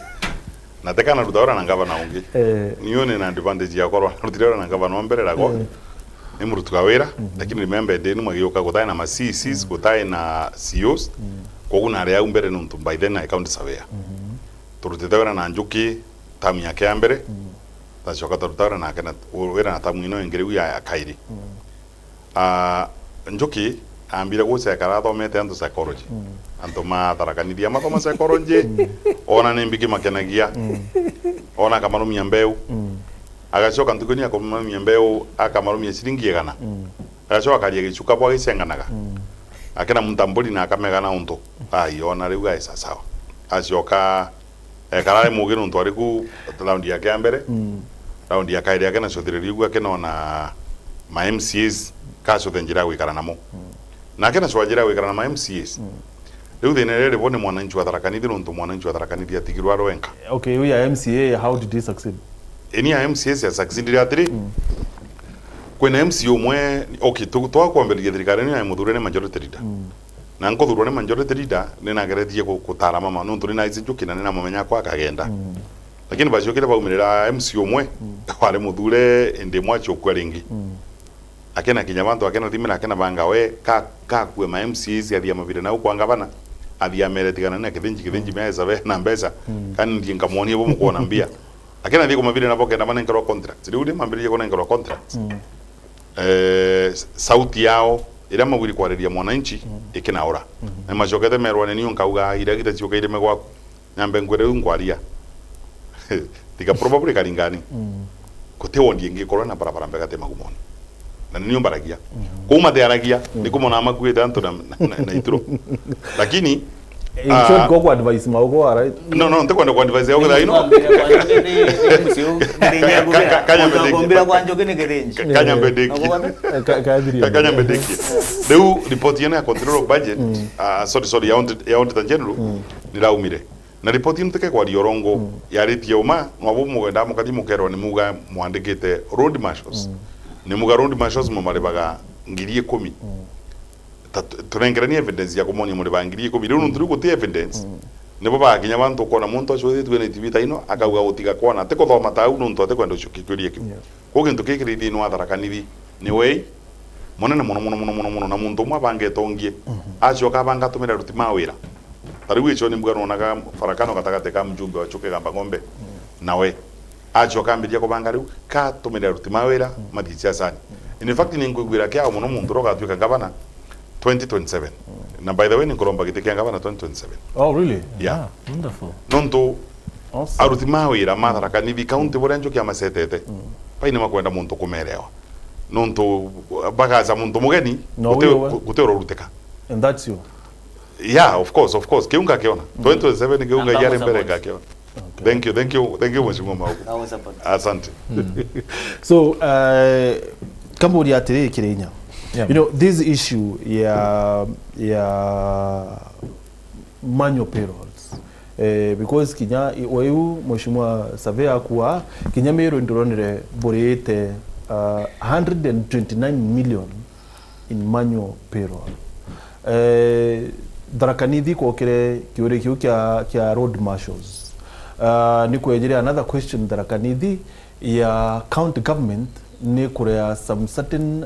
S3: na tekana rutawara na ngavana ungi nione na advantage ya korwa rutira na ngavana mbere rago ni murutuka wira lakini remember deni magioka gutai na CCs gutai na CEOs koguna ria mbere nuntu by then account surveyor turutitawara na Njoki tamu yake ya mbere tacoka turutawara na kana wira na tamu ino ngere ya Kairi Njoki ambire gucekara athomete antu psychology antu matarakanithia mathoma psychology ona ni mbigi makenagia ona kamarumia mbeu agacoka ntukuni akomarumia mbeu akamarumia ciringi 100 agacoka akaria gicuka bwa gicenganaga akena mutamburi na akamegana untu ai ona riu gaisa sawa acoka karare mugiru ntu ariku raundi yake ya mbere raundi ya kairi yake na cothiriria gwa kenona ma MCAs kaco tenjira gwikara namo na kena cwanjira gwikara na ma MCAs riu thina riri bone mwananchi wa Tharaka-Nithi nuntu mwananchi wa Tharaka-Nithi atigirwa rwenka.
S1: Okay, we are MCA, how did he succeed?
S3: Any MCAs ya succeed atiri kwena MC umwe okay twakwambiriria thirikari ni muthure ni majority leader na nkuthurwo ni majority leader ni nageretie gutara mama nuntu ni naici njukina ni na mamenya kwa akagenda lakini baciokire baumirira MC umwe wari muthure ndi mwacho kwa ringi akena kinya bantu akena thimira akena banga we ka kwe ma MCs athia mabire na ukwanga bana athia meretigana na kithinji meza be na mbeca kandi ndi ngamonie bo mukona mbia akena thiko mabire na boke na bana ngero contract riu ndi mabire yako na ngero contract sauti yao ira mawiri kwariria mwananchi ikinaura na macokete merwa ni niyo nkauga ira gita ciokeire megwaku nyambe ngwere ngwaria tiga probably karingani kote wondi ngikorwa na barabara mbega te magumoni na niyo mbaragia kuma te aragia ni kumona amakuite antu na ituro lakini
S1: in short go advice maugo right
S3: no ntekwenda ku advice yao ino kanya mbedeki deu report yana ya control of budget sorry ya auditor general niraumire na report nteke kwa diorongo yaritie uma nwabu mugenda mukati mukerwa ni muga mwandikite road marshals ni muga road marshals mumaribaga ngiri 10 turengerania evidence ya kumonia muri bangiri 10 riu nturi guti evidence nebo baginya bantu kona muntu acio thitwe ni tibita ino akauga gutiga kwana te kuthoma ta u nuntu ate kwenda ucukikwirie ki ko gintu kikirithi no Tharaka-Nithi ni wei monene muno na muntu mwa bangetongie acio ka banga tumira ruti mawira tariu icio ni mugano naga farakano gatagate ka mjumbe wa chuke gamba ngombe nawe acio kambiria kubanga riu ka tumira ruti mawira mathicia sani in fact ni ngwira kia muno muntu roga tuika gavana 2027 na by the way ni kuromba gitikia gavana 2027.
S1: Oh really?
S3: Yeah,
S2: Wonderful.
S3: nonto
S1: Awesome.
S3: aruti mawira ma Tharaka-Nithi county borenjo kia masetete paine makwenda muntu kumerewa nonto bagaza muntu mugeni gutero ruteka
S1: And that's you.
S3: yeah of course kiunga kiona 2027 kiunga yare mbere gakiona. Thank you mheshimiwa Maugo. Asante.
S1: So kama uliatiri Kirinya, you know this issue ya manual payrolls because kinya wayu mheshimiwa Savea kuwa kinya mero ndironire borete 129 million in manual payroll. Tharaka-Nithi kwokire kiure kiu kia road marshals. Ni kwejeria another question Tharaka-Nithi ya county government ni kurea some certain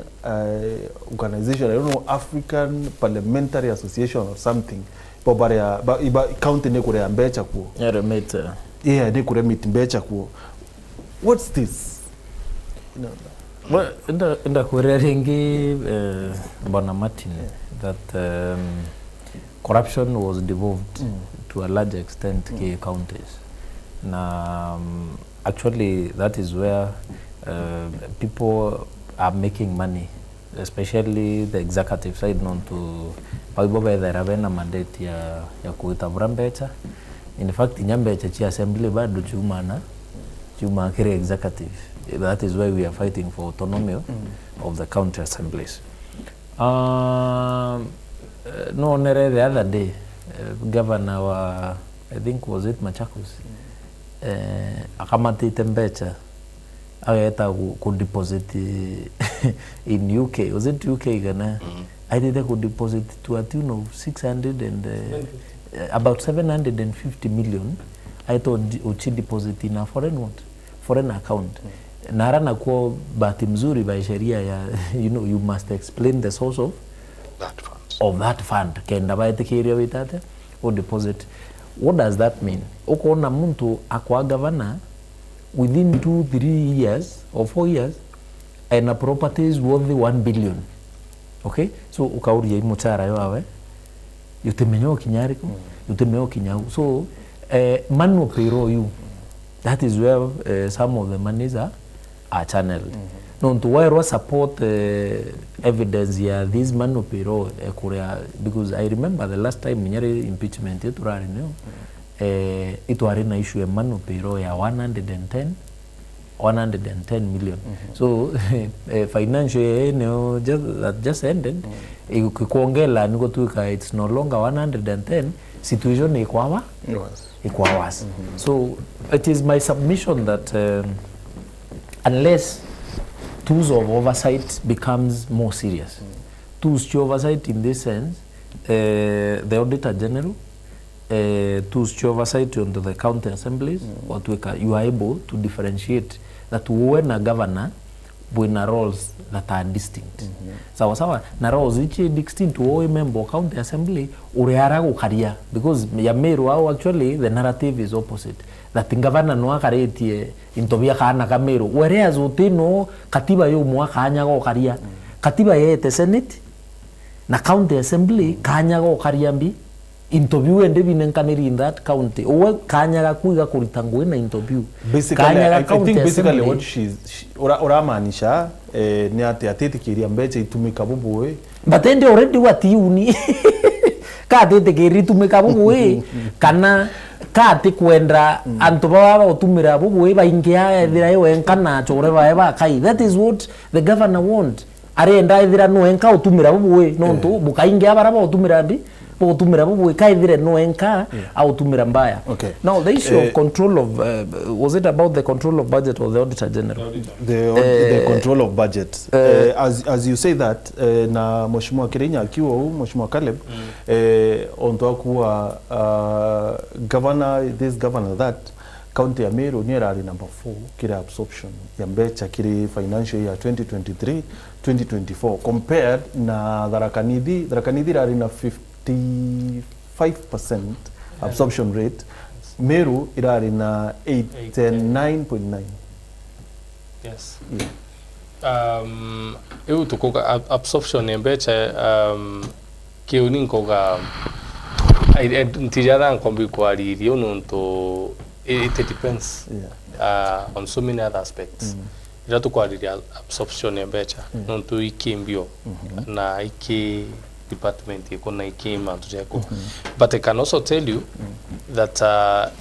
S1: organization, I don't know, African Parliamentary Association or something. Iba county ni kurea mbecha kuo. Yeah, ni kurea meet mbecha kuo. What's this?
S2: Well, in the Kurerengi Bwana Martin, that corruption was devolved to a large extent to counties. Now, actually, that is where people are making money, especially the executive side, known to Paibobe the Ravena mandate ya kuitavura mbecha. In fact, nyambecha chi assembly bado chuma kire executive. That is why we are fighting for autonomy of the county assemblies. No, the other day, governor wa, I think was it Machakos, akamati tembecha, ageta ku deposit in UK. Was it UK Ghana? I did could deposit to a tune of 600 and about 750 million. I thought uchi deposit in a foreign account. Nara na kwa bahati mzuri by sheria ya you must explain the source of that fund kenda baite kiria witate or deposit. What does that mean? Uko na muntu akwa governor within 2-3 years or 4 years and a property is worth 1 billion okay, so ukauria imuchara yawe yutemenyo kinyariko yutemenyo kinyahu, so manual payroll you, that is where some of the monies are channeled. No to where support evidence ya this manual payroll Korea, because I remember the last time nyari impeachment yetu rari no itu ari na issue ya manual payroll ya 110 million. So financial year just ended kuongela niko tuika it's no longer 110, situation ikwawa ikwawas. So it is my submission that unless tools of oversight becomes more serious, tools to oversight in this sense, the Auditor General, tools to oversight on the county assemblies, or you are able to differentiate that when a governor wina roles that are distinct. Sawa na roles ichi distinct wo member county assembly ureara gukaria, because ya meru au actually the narrative is opposite, that governor no akaretie intobia kana kameru whereas utino katiba yo mwaka anyaga gukaria katiba yete senate na county assembly kanyaga gukaria mbi interview ende binenkaniri in that county owe kanyaga kuiga kuritangwe na interview
S1: basically I think basically what she's oramanisha ni atetikiria mbeche itumika bubuwe,
S2: but then they already watiuni ka atetikiria itumika bubuwe kana kati kwenda antu baba utumira bubuwe baingia ethira yo enkana chore ba kai. That is what the governor want, arenda ethira no enka utumira bubuwe nonto bukaingia bara utumira mbi utumira bubuwe kaithire no enka au utumira mbaya.
S1: Okay.
S2: Now the issue of control of was it about the control of budget or the Auditor General?
S1: The control of budget. As you say that na Mheshimiwa Kirinya akiwa huu Mheshimiwa Caleb onto kuwa this governor that county ya Meru ni rali number 4 kile absorption ya mbecha kile financial year 2023-2024 compared na Tharaka Nithi rali na 55% absorption rate, Meru irari na 89.9.
S4: Yes. Eu tukoga absorption embecha kiuni koga ntijara nkombi kwa rio nonto it depends on so many other aspects. Irato kwa absorption embecha nonto ikimbio na iki department ikona ikima tujeko, but I can also tell you that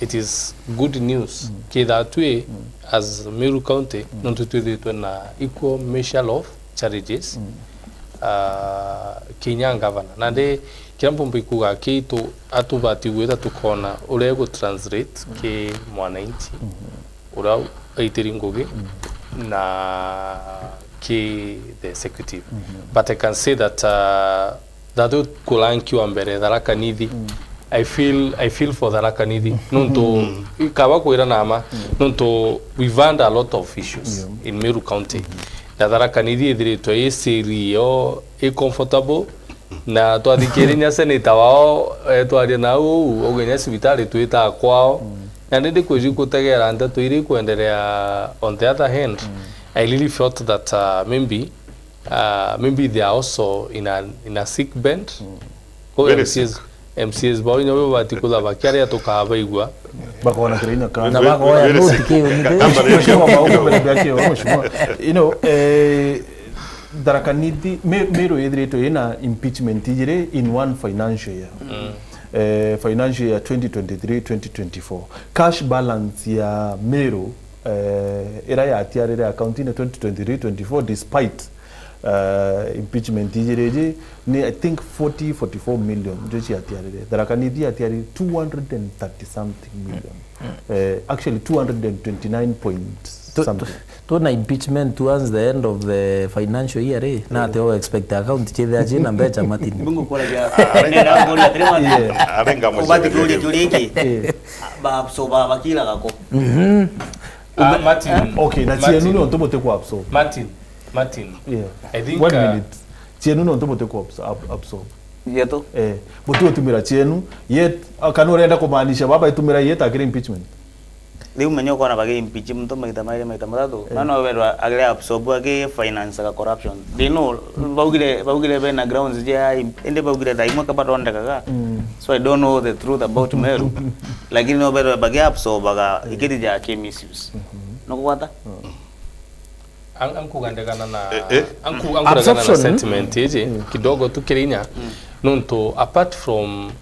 S4: it is good news that way as Meru County nonto na equal measure of charges Kenya governor nande kiambo mbikuga kitu atubati wetha tukona ule go translate ke mwananchi ura aitiringoge na ke the executive, but I can say that that kulanki wa mbere Tharaka Nithi I feel for Tharaka Nithi nonto ikawa kwira nama nonto we've had a lot of issues in Meru County na Tharaka Nithi ithirito serio comfortable na twathikirinya senator wao twaria nao ogenya cibitari twita kwao na ndindi kwigutegera nda twiri kuendelea. On the other hand, I really felt that maybe they are also in a sick bed. MCS boy no bati kula bakiaria tukaba igwa
S1: bakona kirina kana
S2: na bakoya noti kiyo
S1: you know Tharaka Nithi Meru ithirito ina impeachment ijire in one financial year. Financial year 2023-2024 cash balance ya Meru era ya tiarire account in 2023-2024 despite impeachment ijireje ni I think 44 million jochi atiarire. Tharaka Nithi atiarire 230 something million. Actually 229 point something.
S2: To na impeachment towards the end of the financial year na te expect account cheve aje na mbecha matini
S5: Mungu kwa ya nenda ngoli atrema
S3: arenga mo
S5: ubati tuliki ba so ba bakila kako
S4: Martin.
S1: Okay, na tienu no ntobote ku absorb.
S4: Martin.
S1: Yeah.
S4: I think
S1: 1 minute. Tienu no ntobote ku absorb.
S5: yeto
S1: butu tumira tienu yet kanore enda kumaanisha baba itumira yet agri impeachment.
S5: Leo menyo kwa na bagi impeachment to maita matatu. Nano wera agre absorb age finance ka corruption. They know baugire be na grounds je ende baugire dai mo ka baronda ka. So I don't know the truth about Meru. Lakini no wera bagi absorb aga ikiti ja ke misuse. No kwata?
S4: Anku gandagana na anku gandagana na sentiment eje kidogo tu Kenya. Nonto apart from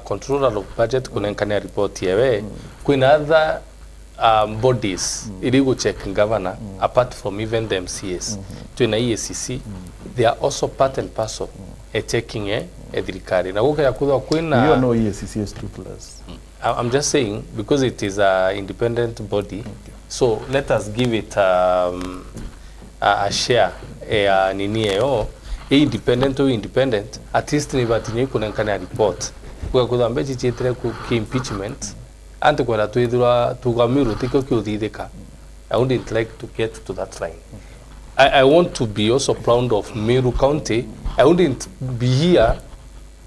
S4: controller of budget kunenkania report yewe kuna other bodies iligo check governor apart from even the MCAs to na EACC they are also part and parcel checking thirikari na goka yakudha kwina
S1: you know EACC is toothless.
S4: I'm just saying because it is a independent body so let us give it a share nini yo independent at least ni batinyi kunenkania report kwa kudhambe chichetre ku impeachment ante kwa tuidura tugamiru tiko kyudideka. I wouldn't like to get to that line. I want to be also proud of Meru County. I wouldn't be here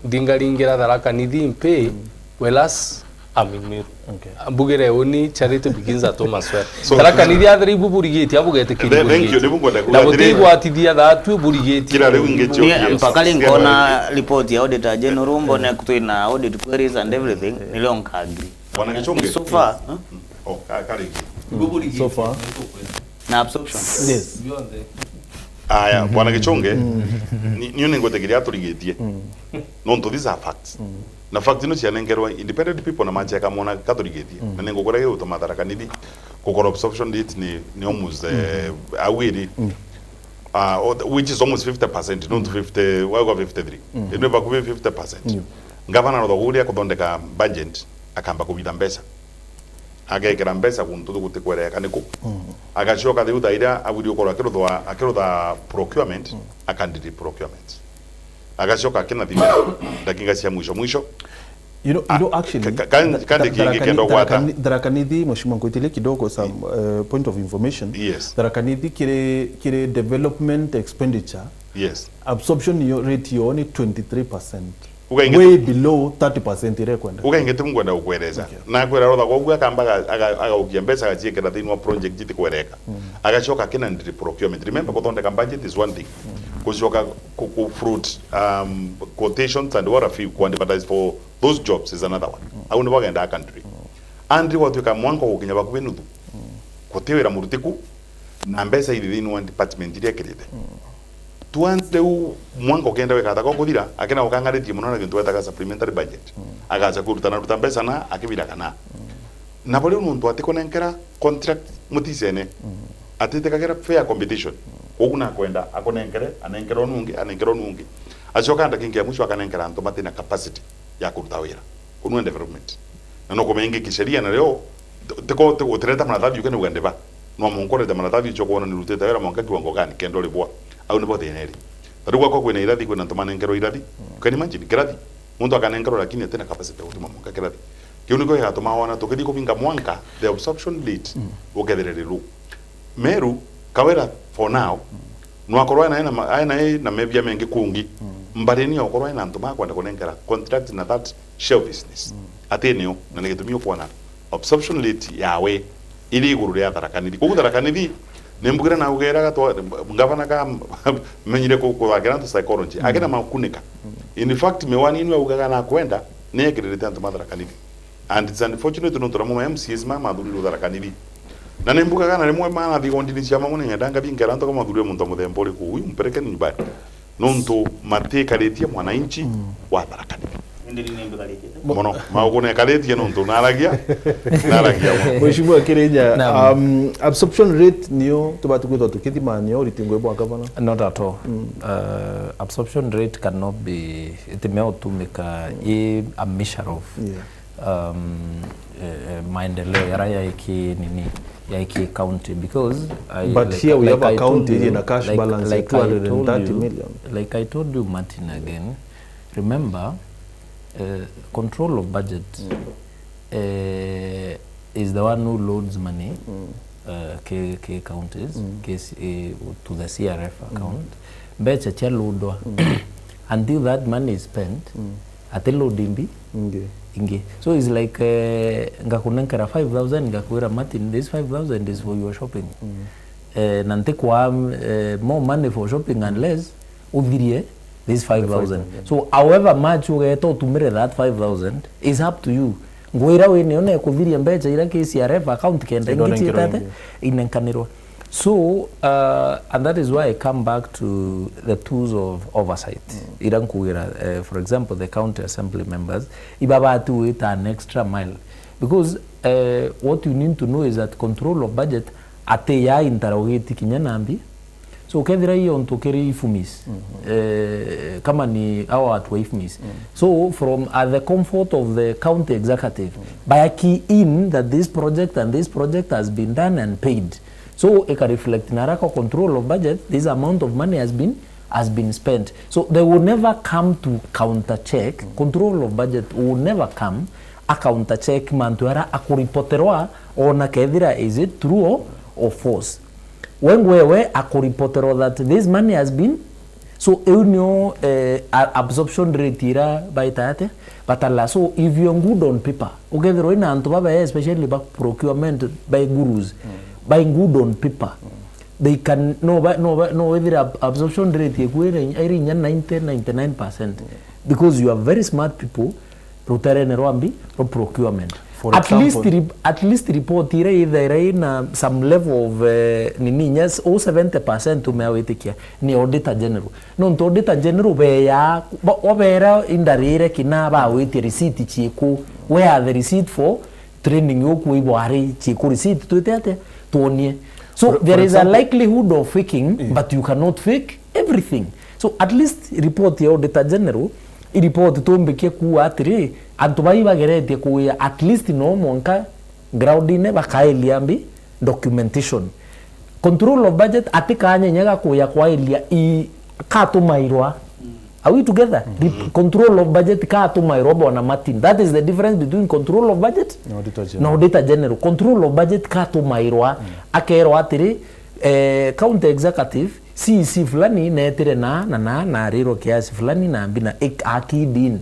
S4: dingaringira Tharaka Nithi impe whereas I'm in Meru.
S1: Okay.
S4: Bugere oni charity begins at home as well. Tharaka Nithi adri buburigeti abugete
S3: Thank you.
S4: Na botigo atithia thatu burigeti.
S3: Kila leo ingechio.
S5: Mpakali ngona report ya auditor general mbone kutoina audit queries and everything nilionka agree.
S3: Bwana Gichunge.
S5: So far,
S3: Oh, kali.
S1: So far.
S5: Na absorption.
S1: Yes.
S3: Aya, Bwana Gichunge. Niyo ningotegeria turigetie. Nonto these are facts. Na fact ino cianengerwa independent people na manche kamona katurigetie. Na ningokora ge utomata Tharaka Nithi kokora absorption rate ni almost awiri. Which is almost 50%, not 50, why 53. It never could be 50%. Governor of the Uria kuthondeka budget akamba kubita mbesa. Agekera mbesa kuntutu gutikwereka niku. Agacoka thiuta ira awiri ukora akirutha procurement akandidi procurement. Agacoka akina thimira dakika cia mwisho.
S1: You know actually Tharaka Nithi mheshimiwa Nkoitile kidogo some point of information.
S3: Yes.
S1: Tharaka Nithi kire development expenditure.
S3: Yes.
S1: Absorption rate yo ni 23%. Way below 30% irekwenda.
S3: Ugaingete mungwenda ukwereza. Na kwera rotha gwa akamba agaukia mbesa gaciekera thini wa project jiti kwereka. Agacoka akina ndi procurement. Remember kuthondeka budget is one thing. Kucoka ku fruit quotations and what a few quantified for those jobs is another one. Au ni bagenda country. Andri watu ka mwanko gukinya bakube nuthu. Kutewera murutiku na mbesa ili thini one department ile kirite. Tuanze mwanko kenda wekata kwa kuthira akena ukangaretie muno na kintu wetaka supplementary budget. Agaza kurutana ruta mbesa na akibira kana. Na bali umuntu atikonenkera contract mutisene. Atitekagera fair competition. Oguna kwenda akonenkere anenkero nungi achoka ndakingia mwisho akanenkera anto matina capacity ya kuruta wira kunwa development na no komenge kisheria na leo teko utereta manathabi ukene ugandeba no munkore de manathabi chokona ni ruteta wira monka kiwango gani kendo libwa au ni bote eneri tarugwa kwa kwena irathi kwena ntomanenkero irathi kani manji kirathi muntu akanenkero lakini atena capacity utuma monka kirathi kiuniko ya toma wana tokedi kupinga mwanka the absorption rate ugetherere lu Meru kawera for now no akorwa na mebia mengi kungi mbareni akorwa na ntoma kwenda kunenkera contract na that shell business ateneo na nigetumio kuona absorption rate yawe ili iguru ya Tharaka Nithi kuko Tharaka Nithi nembugera na ugera gatwa ngavana ka menyire ko agera to psychology agera makunika in fact mewani inwe ugaga na kwenda negerete ntoma Tharaka Nithi and it's unfortunate no turamo MCs mama dhulu Tharaka Nithi na nembuka kana rimwe mana thigondini cia mamune nyandanga bingera ntoko mathurio muntu muthemba uri ku uyu mpereke ni nyumbani nonto matekaritie mwananchi wa Tharaka Nithi
S5: ndiri nembe kalike.
S3: Mono maugune kaletie nonto naragia
S1: Mheshimiwa Kirenya absorption rate niyo tubatukwitwa tukithimania uritingwe bwa governor.
S2: Not at all. Absorption rate cannot be imeotumika a measure of maendeleo ya raya ya iki county because
S1: but here we have a county in a cash balance like 230 million.
S2: Like I told you, Martin, again, remember control of budget is the one who loads money K counties to the CRF account. Becha cha loadwa until that money is spent atelo dimbi inge. So it's like ngakunenkera 5,000 ngakuira Martin, this 5,000 is for your shopping. Nante kwa more money for shopping unless udhirie this 5,000. So however much ugeto tumire that 5,000 is up to you. Ngoira we nione kudhiria mbecha ira KCRF account kenda ngiti tate inenkanirwa. So and that is why I come back to the tools of oversight. Irankuira, for example, the county assembly members, ibaba to it an extra mile, because what you need to know is that control of budget ate ya interrogate kinyanambi. So kedira hiyo ntokeri ifumis kama ni our at ifumis. So from the comfort of the county executive by key in that this project and this project has been done and paid. So it can reflect in Araka control of budget, this amount of money has been spent. So they will never come to counter check. Control of budget will never come a counter check mantuara akuripoterwa ona kedira is it true or false. When we akuripotero that this money has been so absorption rate ira by tate batala. So if you're good on paper okay the roina antobaba especially back procurement by gurus buying good on paper they can no whether absorption rate equating 99% because you are very smart people rotereneroambi or procurement. For example, at least report ira either in some level of nininyas or 70% umewetikia ni auditor general. No auditor general beya obera indarire kinaba weti receipt chiku where are the receipt for training yoku ibwari chiku receipt tutate tuonie. So there is example, a likelihood of faking but you cannot fake everything. So at least report the auditor general I report tombekie ku atiri antubai bagerete ku at least no monka groundine bakaeliambi documentation. Control of budget atikanye nyaga ku ya kwa elia I katumairwa. Are we together? The control of budget katumairwa bona Martin. That is the difference between control of budget na auditor general. Control of budget katumairwa akero atiri county executive si fulani netere na rero kiasi fulani na ambina akidin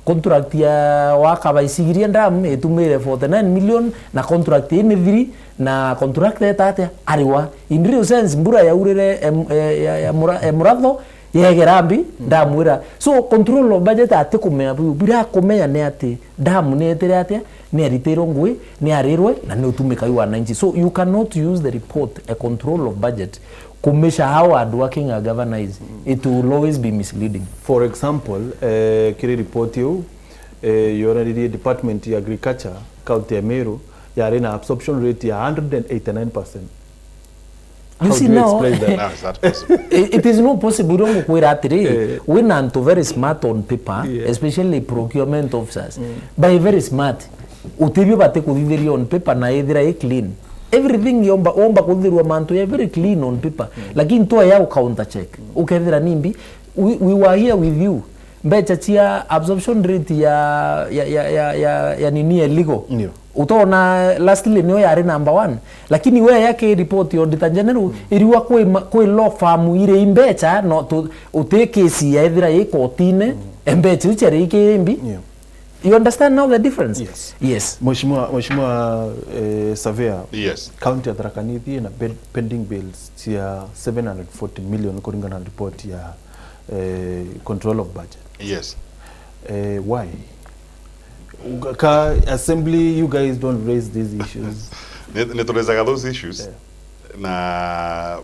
S2: contract ya wakaba isigiria ndam etumire 49 million na contract ni viri na contract etate ariwa in real sense mbura ya urere ya muratho yegerambi ndamwira. So control of budget ate kumenya bira kumenya ne ate ndamu netere ate ni aritero ngwe ni arirwe na ni utumika yu wananchi. So you cannot use the report a control of budget kumesha how hardworking a governor is. It will always be misleading.
S1: For example, kiri report you already department ya agriculture county ya Meru ya rena absorption rate ya 189%.
S2: You see now, it is not possible to we are very smart on paper, especially procurement officers. By very smart, utibio bate kudidiri on paper na edira clean. Everything yomba kudirwa manto ya very clean on paper. Lakini toa ya counter check. Ukedira nimbi, we were here with you. Mbecha chia absorption rate ya nini illegal. Utaona lastly niyo yari number 1. Lakini we yake report ya auditor general iriwa kwe law firm ire imbecha no to uteke si ya edira ye kotine embecha uchere ike imbi. You understand now the difference? Yes. Mheshimiwa
S1: Savea.
S3: Yes.
S1: County ya Tharaka Nithi na pending bills ya 740 million kulingana na report ya control of budget.
S3: Yes.
S1: Why? Ka assembly you guys don't raise these issues.
S3: Neturezaga those issues. Na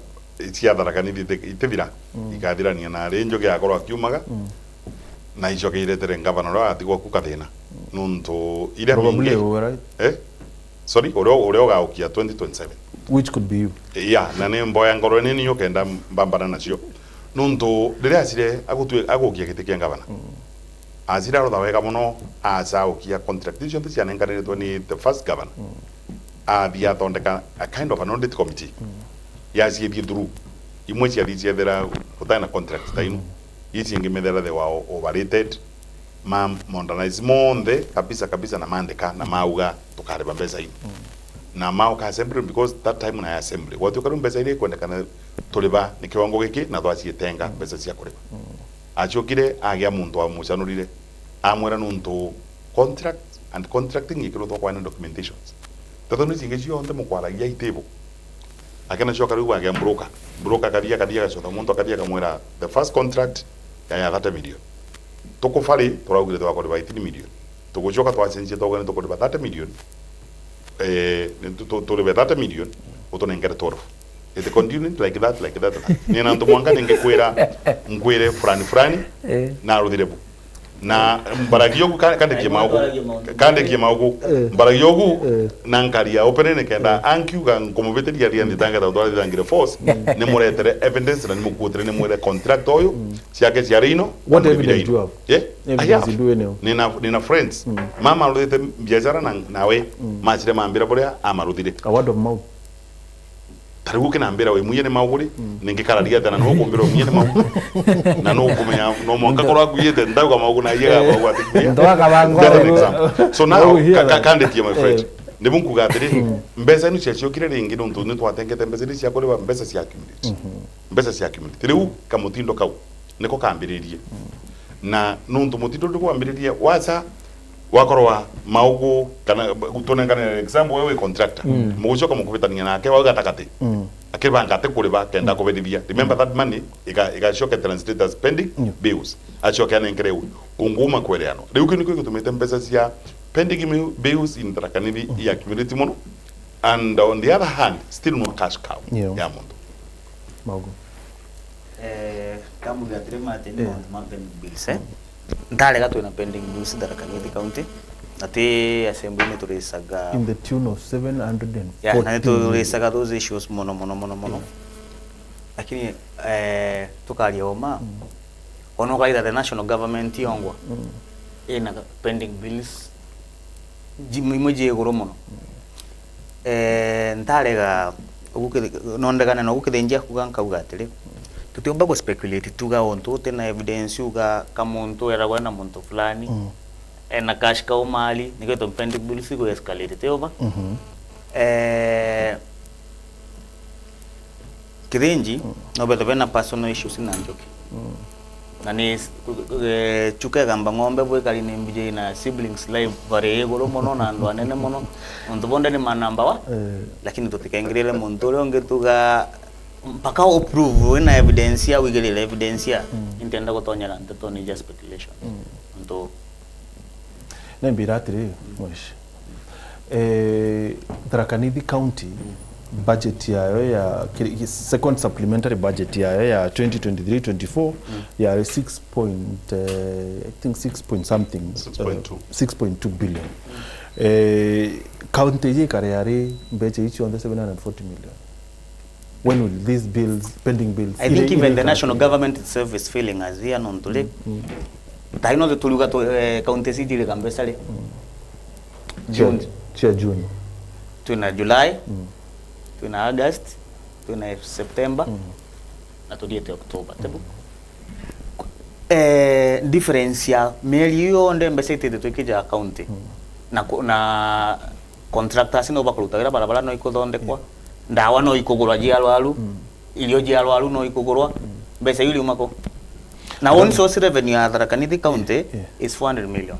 S3: cia Tharaka Nithi itethira ikathira ni na renjo ge akorwa kiumaga. Na icio kiretere governor atigwo kukathina nuntu ile
S1: probably right
S3: sorry oreo gaukia 2027
S1: which could be you
S3: na ne mboya ngoro nini yo kenda mbambana nacio nuntu rire asire agukia gite kia governor azira ro dawega muno azaukia contract icio cia nengaretwo ni the first governor athia thondeka a kind of an audit committee yacie through imwe cia thia thera utana contract taino isi ngimethera they were overrated modernize monde kabisa na mandeka na mauga tukareba mbesa hii na mauka assembly because that time na assembly watu karu mbesa ile kwendekana tuliba ni kiwango giki na twacie tenga mbesa cia kuriba achokire agia muntu wa mucanurire amwera nuntu contract and contracting ikiro to kwa documentations tato ni singe jio onte mukwala ya itebo akena shoka ruwa ga broker kadia chota muntu kadia kamwera the first contract ya 30 million toko fale toraugire to akori 18 million toko joka to asenje to gane to kori 30 million to le 30 million oto nengere toro it continued like that ni nanto mwanga nenge ngwere frani na rudirebu na mbaragiyogu kande kimaugu mbaragiyogu nankaria openene kenda ankiu kan como veteria ria nditanga da dole dangire force ne muretere evidence na mukutere ne mure contract oyo Ciaca Cia Rino
S1: what evidence you have
S3: evidence ndueneo nina friends mama rudite biashara nawe machire mambira boria amarudire
S1: a word of mouth
S3: tarigu kina mbira we muyene mauguri ninge karadia tena no kumbira muyene mauguri na no kumenya no monka korwa kuyete ndaga mauguna yega maugwa tikya
S2: ndoa kabangwa
S3: so now kande tie my friend ne bunku gatiri mbesa ni checho kire ringi ndo ntuntu twatengete mbesa ri ciakore ba mbesa cia accumulate mbesa cia accumulate tiriu kamutindo kau niko kambiririe na nuntu mutindo ndo kwambiririe wacha wakorwa maugu kana gutonengana example wewe contractor mugucoka mukubitania nake wagatakate akiba ngate kuriba kenda kubedithia remember that money iga shoka translate as pending bills achoka nenkereu unguma kwereano riu kini ko gutumite mbesa cia pending bills in trakanivi ya community mono and on the other hand still no cash cow ya mundu
S1: maugu
S5: kamu gatire matende pending bills ndale gato na pending bills Tharaka County ati assembly ni tulisaga
S1: in the tune of 740
S5: yeah na tulisaga those issues mono lakini tukalia oma ono kaida the national government yongwa ina pending bills jimimoje goro mono ndale ga nondegana no ukithenjia kuganka ugatire tutiomba go speculate tuga onto tena evidence uga kamuntu era na muntu fulani na cash ka umali niketo pending bills go escalate teoba kirenji no beto vena personal issues na njoki na ni chuke gamba ngombe bwe kali ni mbije na siblings live bare goro mono na ndo anene mono ndo bonde ni manamba wa lakini tutikaingirele muntu leo ngetuga mpaka approve na evidence ya wigele evidence ya intenda gutonyera nteto ni just speculation ndo
S1: nembiratire mwesh Tharaka County budget yayo ya second supplementary budget yayo ya 2023-24 ya 6.2 billion county ye kare yari mbeche ichi on the 740 million. When will these bills, pending bills?
S5: I think even the national government itself is feeling as we are non to live. Taino the tuluga to county city le kambesale. June. Tuna July. Tuna August. Tuna September. Na to diete October. Tebu. Difference ya melio nde mbesete de tukija county. Na contractors no bakuluta barabara no ikodonde kwa. Ndawa no ikogorwa jialwalu ilio jialwalu no ikogorwa mbesa yuli umako na one source revenue ya Tharaka County is 400 million.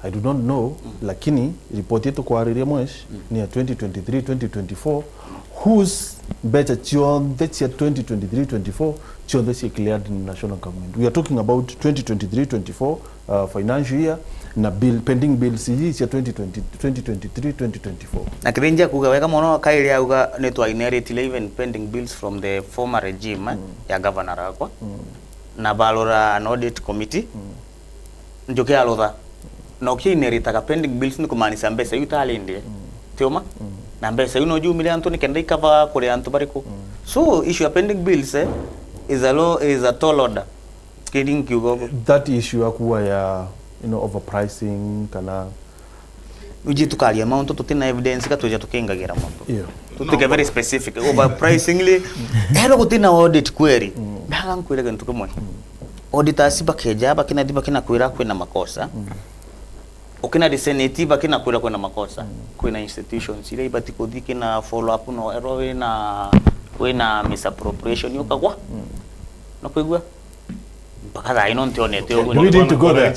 S1: I do not know lakini report yetu kwa ariria mwesh ni ya 2023-2024 whose better chionde chia 2023-24 chionde chia cleared in national government. We are talking about 2023-24 financial year na bill pending bills hii chia 2023-2024.
S5: Na kirenja kugaweka mono kaili ya uga netwa inherit even pending bills from the former regime ya governor akwa na balora an audit committee njoke alotha na ukia inherit ka pending bills ni kumanisa mbesa yutalinde tioma na mbesa yuno juu milioni Anthony kenda ikava kule antu bariko so issue ya pending bills is a tall order kidding kiugo
S1: that issue akuwa ya overpricing kana
S5: uji tukali amount tutina evidence ka tuja tukingagira muntu tutike very specific overpricing le ero kutina audit query baga nkwira gantu kumwe auditors bakeja bakina diba kina kwira kwena makosa okina de senate bakina kwira kwena makosa kwena institutions ile batiko dikina follow up no error na kwena misappropriation yokagwa no kwigwa mpaka thaa ino ntionete
S1: Do we need to go there?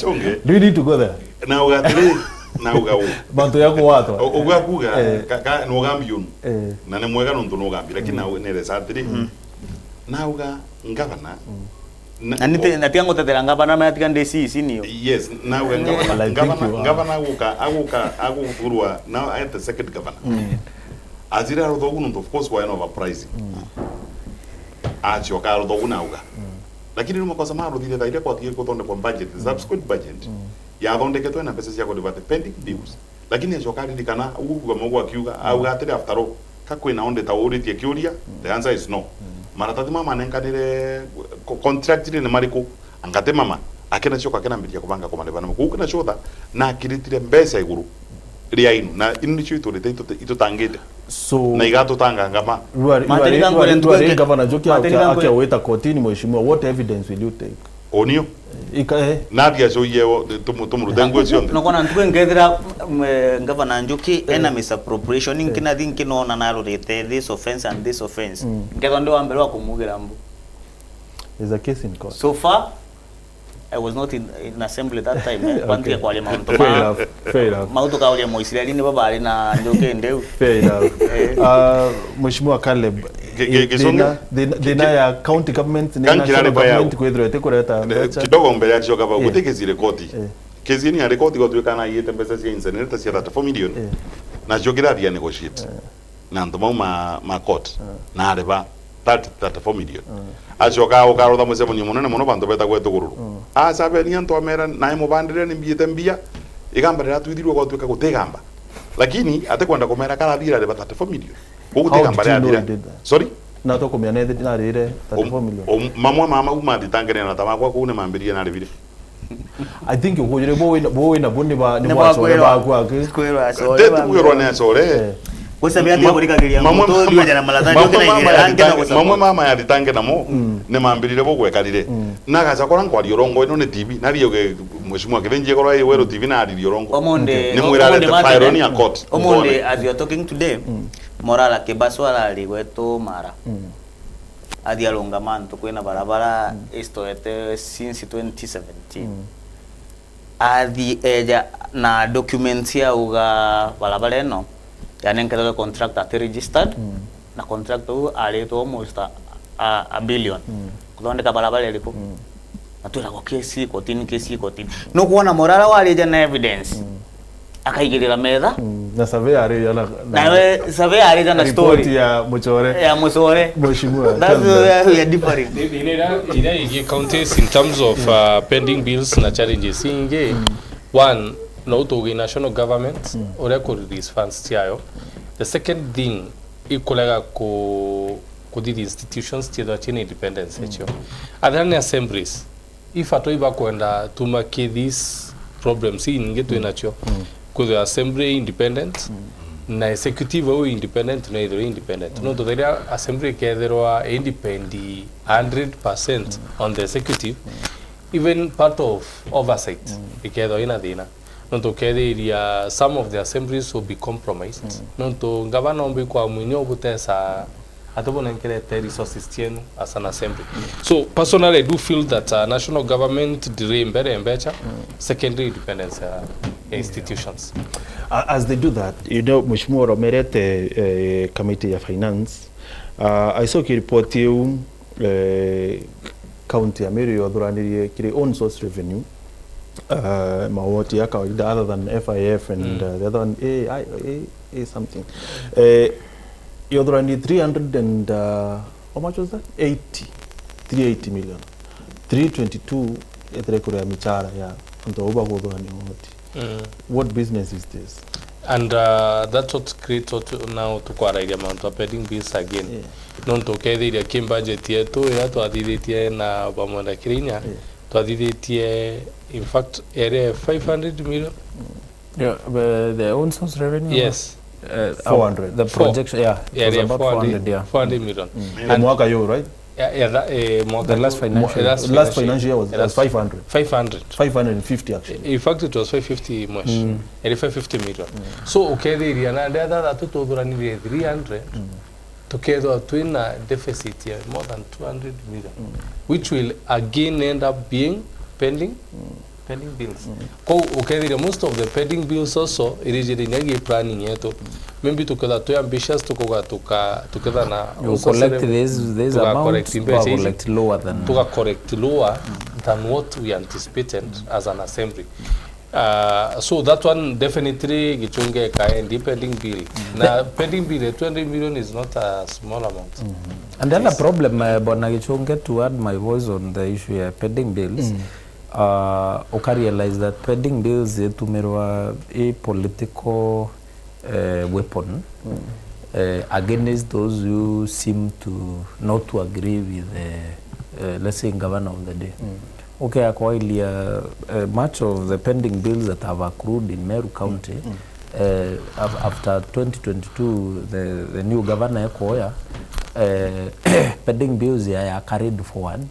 S1: Do we need to go there?
S3: Na ugatire na ugawo
S1: Bantu yako watwa.
S3: ugakuga ka no gambio na ne mwega nonto no gambi lakini na ne resatiri na uga ngavana
S5: na tiango tetera ngavana ma tikan desi siniyo.
S3: Yes, na uga ngavana agurwa now I am the second governor. Azira ro dogu nonto of course kwa over pricing. Acho ka ro dogu na uga. Lakini numa kwa samaro dile taile kwa tiye kotonde kwa budget subsequent budget. Ya donde ketwe na pesa yako debate pending bills. Lakini acho ka dikana ugu mogo akiuga au gatire after all kakwe na onde tawuri tie kyuria the answer is no. Maratati mama nenkanire contract ni mariko angate mama akena choka akena mbidia kubanga kwa malebana kuko na chotha na kiritire mbesa iguru ria inu na inu chitu rite ito tangete
S1: So
S3: na igato tanga ngama
S1: Ruari governor joki akia weta kotini mheshimiwa, what evidence will you take?
S3: Onio nadia so yeo tumuru dengo sionde
S5: no kona ntwe ngethira governor njuki ena misappropriation nkina thinki no na naro rite this offense and this offense ngetho ndo ambere wa kumugira mbu.
S1: Is a case in court.
S5: So far I was not in assembly that time. Kwanti kwa lema mtu
S1: fair enough.
S5: Mauto ka ulema Israeli ni baba ali na njoke ndeu.
S1: Fair enough. Mheshimiwa Caleb, dena ya county government ni national government kwethirete kureta
S3: kidogo mbele ya choka ba gutekezire koti. Kezi ni ya rekodi kwa tuwekana yete mbesa cia insenereta cia 34 million. Na jokira dia negotiate. Na ntoma ma court. Na areba 34 million. Achoka ukarotha musemo ni munene muno bantu beta kwetu gururu. Asabe ni antu amera na imubandire ni mbiyete mbia igambarira twithirwe kwa tweka gutegamba. Lakini ate kwenda kumera kala thira de 34 million. Gugutegamba ya thira. Sorry?
S1: Na to kumya ne na rire 34 million.
S3: Mama uma ditangere na tamakwa ku ne mambirie na rivire.
S1: I think ukujire bo na bonni ba ni wasore ba kwa ke.
S5: Kwera so.
S3: Tetu kuyoro ne sore.
S5: Kwesa bia tia kurika giria moto dio jana malathani okena igira angena
S3: kwa mama ya ditange namo ne mambirire bo gwekarire na gacha kora ngwari rongo ino ne TV na rio ge mheshimiwa kivenje kora wero TV na ari rongo
S5: omonde
S3: ni mwira the Pioneer ya court
S5: omonde as you are talking today morala ke baswala ali weto mara adi alonga manto kwena barabara esto ete since 2017 adi eja na documents ya uga barabara no yani nkataka contract ati registered na contract huu alito almost a billion kutonde barabara iliko natula kwa kesi kotini no kuona morala wale jana evidence akaigirira metha
S1: na survey ari
S5: na we survey ari jana story
S1: report ya muchore
S5: mheshimiwa that's where different
S4: ina counties in terms of pending bills na challenges inge one no to national government or release funds tiayo. The second thing ikolega ko the institutions tiado chini independence echo adhani assemblies if atoiba kwenda to make these problems ingeto inacho ko the assembly independent na executive o independent na either independent no to the assembly kedero independent 100% on the executive even part of oversight ikedo ina dina nonto kediria some of the assemblies will be compromised nonto ngavana ombi kwa mwinyo butesa atobona nkelete resources tienu as an assembly. So personally I do feel that national government delay better secondary independence institutions.
S1: As they do that, you know, Mheshimiwa Romerete committee ya finance I saw ki report you county ya Meru yodhuranirie kiri own source revenue mawati ya kawaida other than FIF and the other one A something yodhurani 300 and how much was that 380 million 322 eterekura ya michara ya ndo uba yodhurani mawati. What business is this?
S4: And that's what created now to quite the amount of pending bills again. Non to kedi ya kim budget yetu ya to adidite na pamoja Kenya to adidite in fact area 500 million.
S2: Yeah, the own source revenue.
S4: Yes.
S1: 400.
S2: The projection, yeah, it was about 400, yeah.
S4: 400 million.
S1: And mwaka yo, right?
S4: Yeah,
S2: the last financial
S1: last financial year was 500. 550 actually.
S4: In fact, it was 550 much. 550 million. So okay, the area na that to durani 300. tukethwa twina deficit ya more than 200 million which will again end up being pending bills. Ko ukethira most of the pending bills also irijirinyagi planning yetu. Maybe tuketha too ambitious tuketha na
S2: you collect this amount collect lower than
S4: what we anticipated as an assembly. So that one definitely gichunge kaendi pending bill. Na pending bill 200 million is not a small amount.
S2: And then the problem Bwana Gichunge, to add my voice on the issue of pending bills, okay, realize that pending bills tumerwa a political weapon against those who seem to not to agree with the let's say governor of the day. Okay, akwaili much of the pending bills that have accrued in Meru County after 2022 the new governor Ekoya pending bills are carried forward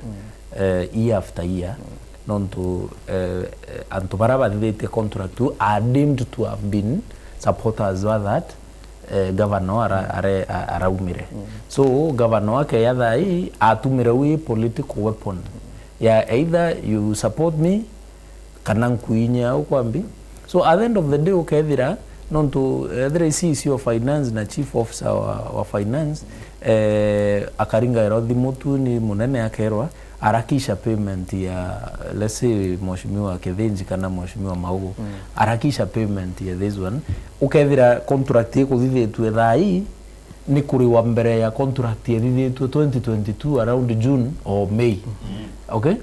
S2: year after year non to and to baraba the contract are deemed to have been supporters of that governor araumire so governor wake yatha hii atumire wi political weapon ya either you support me kana nkuinya au kwambi. So at the end of the day ukethira non to either CEO finance na chief officer wa finance akaringa erodhi mutu ni munene akerwa arakisha payment ya let's say mheshimiwa Kithinji kana mheshimiwa Maugo arakisha payment ya this one ukethira contract yako thithitwe thai ni kuri wa mbere ya contract ya thithitwe 2022 around June or May. Okay,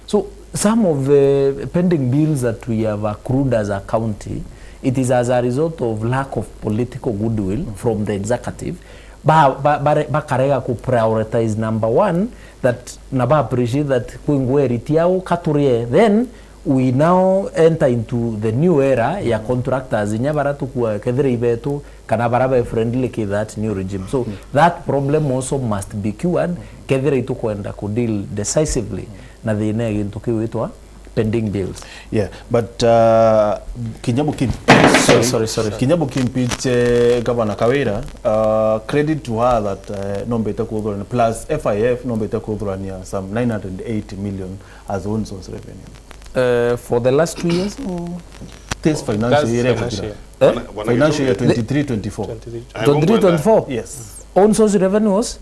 S2: so some of the pending bills that we have accrued as a county, it is as a result of lack of political goodwill from the executive. Bakarega ku prioritize number one that naba appreciate that kuingweri tiao katurie, then we now enter into the new era ya contractors inyabaratu kwa kedire ibetu kana baraba friendly ke that new regime. So that problem also must be cured kedire itu kwenda ku deal decisively na the ine tukiwitwa pending bills.
S1: Yeah, but Kinyabu Kimpeach Governor Kawira, credit to her that nombeta kudhura plus FIF nombeta kudhura near some 980 million as own source revenue.
S2: For the last 2 years?
S1: This financial year. Financial year 23-24.
S2: 23-24?
S1: Yes.
S2: Own source revenue was?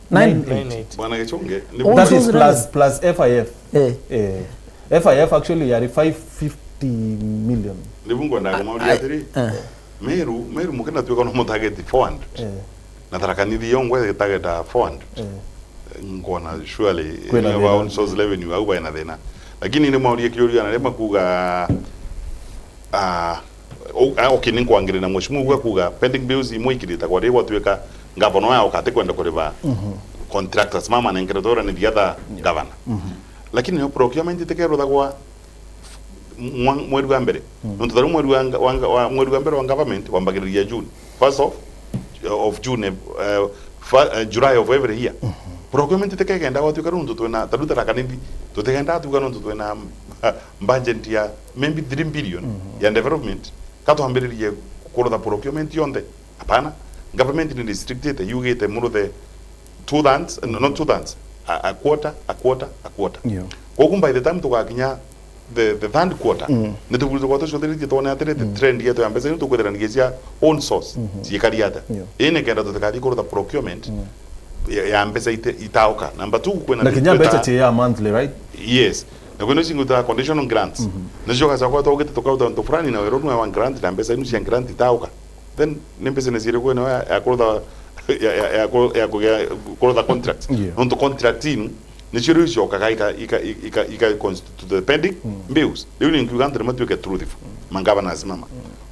S3: 980. Bwana Gichunge.
S1: That is plus FIF. FIF actually are 550 million.
S3: Nibungo ndaga mauri atiri. Meru mukenda tuweka no target 400. Na tarakanithi yongwe target 400. Ngona surely our own source revenue au baina thina. Lakini ni mauri kiuria na rema kuga okay ninkwangire na mheshimiwa kuga pending bills imwikirita kwa rewa tuweka ngavana yao kate kwenda kuriva contractors mama na ngredora ni the other governor. Lakini no procurement itekero dagwa mweri wa mbere nonto daru mweri wa mbere wa government wambagiriria June 1st of June July of every year procurement itekegenda watu karundu twena taruta rakanindi tutegenda tu karundu twena budget ya maybe 3 billion ya development kato ambiririe kukorotha procurement yonde hapana government ni restricted you get more the not two thirds a quarter yeah. Kwa by the time tukakinya the third quarter nitubuzo kwa tosho tete tone atere the trend yetu ya mbesa yetu kwetera nigezia own source yikariata ine kenda tutakati ko the procurement ya mbesa itaoka number 2 kwena
S1: na kinya becha ya monthly right
S3: yes na kweno singo ta conditional grants na joka za kwa toke toka ndo fulani na wero no one grant na mbesa inu si grant itaoka then nembesa ne zire kweno ya ko the contract on the contract in nichiru shoka ika constitute the pending bills leo include matu ke truth mangaba na simama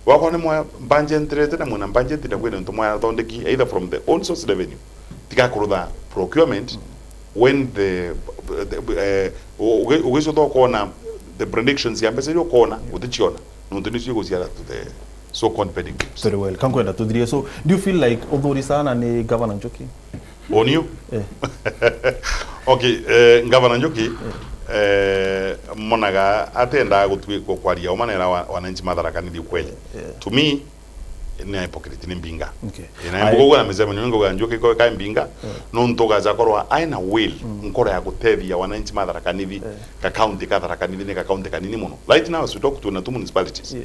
S3: wako ne mwa budget trade na mwana budget na kwenda ndo mwa tondeki either from the own source revenue tika kuruda procurement when the ugezo to kona the predictions ya mbese yo kona utichiona ndo nisio kuziara to the so competitive.
S1: Very well. Kankwenda tudhiria. So do you feel like udhuri sana ni Governor Njoki?
S3: On you? Okay, Governor Njoki monaga atenda gutwi kwaria omanera wananchi Matharakanithia kweli. To me ni hypocrite ni mbinga
S1: Okay.
S3: ina mbugo na mzee mwenye ngo Njuki ko ka mbinga no ntoga za korwa aina will nkora ya gutethia wananchi matharakanithia ka county ka tharakanithia ni ka county kanini muno right now we talk to na two municipalities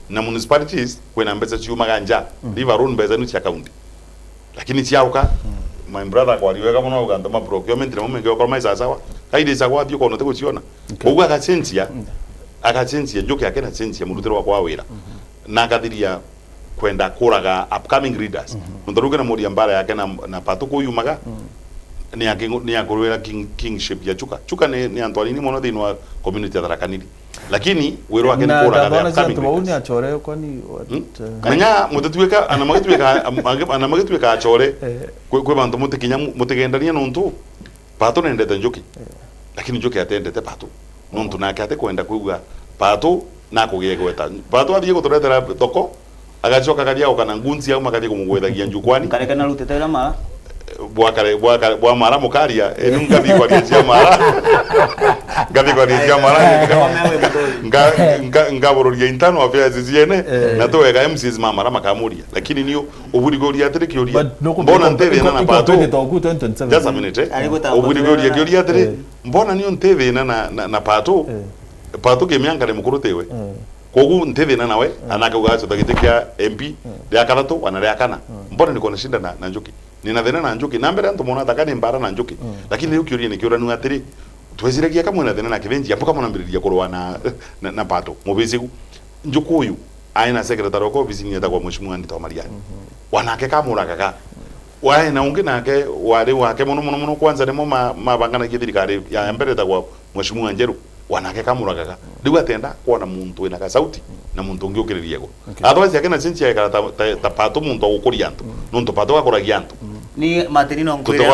S3: na municipalities kwena mbeza ciumaga nja liva run mbeza ni cia county lakini ciauka my brother kwa liweka muno uganda ma procurement na mumengi okora mai sawa kaide za kwa bio kono te guciona ugu akachensia Njuki akena chensia murutero kwa wira na akathiria kwenda kuraga upcoming leaders ndoruga na muri mbara yake na patuko yumaga ni akurwira kingship ya chuka ni Antoine mono thini wa community ya Tharakaniri lakini wiro wake ni kuraga the upcoming
S7: leaders achore kwani
S3: kanya mutetuika anamagituika achore kwe bantu mutigendania nontu pato nendete Njuki lakini Njuki atendete pato nontu nake ate kwenda kuiga pato na kugie gweta pato athie guturetera thoko agacoka karia ukana ngunzi au makathie kumugwethagia njukwani
S5: kare kana rutetera mara
S3: bwa mara mukaria ngathi kwa ria mara ngathi kwa ria mara ngabururia intano affairs ziene na to wega MCs mara makamuria lakini niyo uburigoria atiri kioria mbona nteve na pato just a minute uburigoria kioria atiri mbona niyo nteve na pato pato ke mianga le mukuru tewe kogu nteve na nawe anaka ugacho takitikia MP ya karato wana ya kana mbona niko na shinda na Njuki nina thena na Njuki na mbere ntumona takani mbara na Njuki lakini leo kiuria ni kiura ni atiri tweziragia kamwe na thena na kivenji apo kama nambiriria kurwa na pato mubisiku Njuku uyu aina secretary ko office ni kwa mheshimiwa Ndito Mariani wanake kamuragaga wae na ungi nake wale wake muno kwanza nimo mabangana githirikari ya mbere ta kwa mheshimiwa Njeru wanake kamuragaga riu atenda kuona muntu ina ka sauti na muntu ungi ukiriria go otherwise yakena chinchi ya ta pato muntu gukuria antu nonto pato gakoragia antu
S5: ni materino ngwira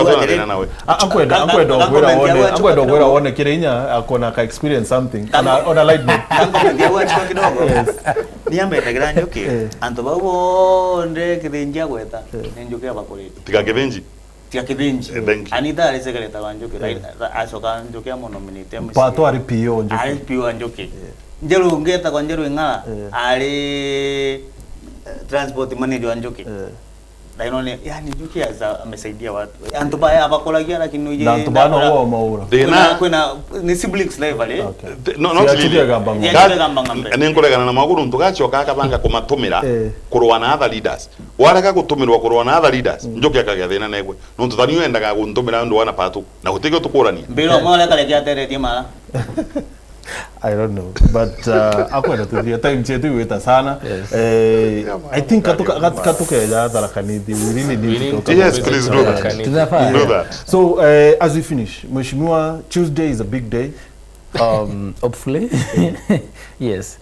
S7: akwenda gwira one kirinya akona ka experience something on a light note
S5: ndio wacho kidogo niambe tagira Njuki anto babo nde kirinja gweta Njuki abakorete
S3: tiga kivenji
S5: anita ari secretary wa Njuki asoka Njuki amonominate MC
S7: pato ari PO
S5: Njuki Njeru ngeta kwa Njeru ingala ari transport manager wa Njuki dainone yani Njuki amesaidia watu antubaya abakolagia lakini uje
S7: antubano wao maura
S5: kuna ni siblings level
S3: no ninkoregana na maguru ntugachoka akabanga kumatumira kurwa na other leaders waraka gutumirwa kurwa na other leaders Njuki akagia thina negwe no tutaniyo endaga guntumira ndu wana patu na gutige tukurania
S5: mbiro mole kale kia tere mara
S7: I don't know, but akwenda tuthia time chetu wita sana. I think katuka ya Tharakanithi we really need to talk
S3: yes, please do that.
S7: So as we finish, Mheshimiwa, Tuesday is a big day.
S2: Hopefully, yes.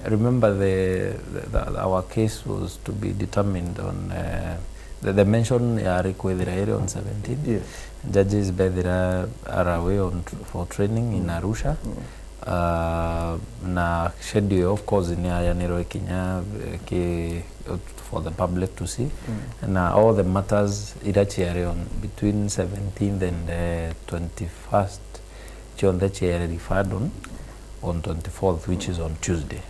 S2: Remember our case was to be determined on the mention Kwethira on 17.
S7: Yes.
S2: Judges Bedira are away for training in Arusha. Na schedule of course in Nairobi Kenya for the public to see. And all the matters irachiare on between 17th and 21st. John the chair referred on 24th, which is on Tuesday.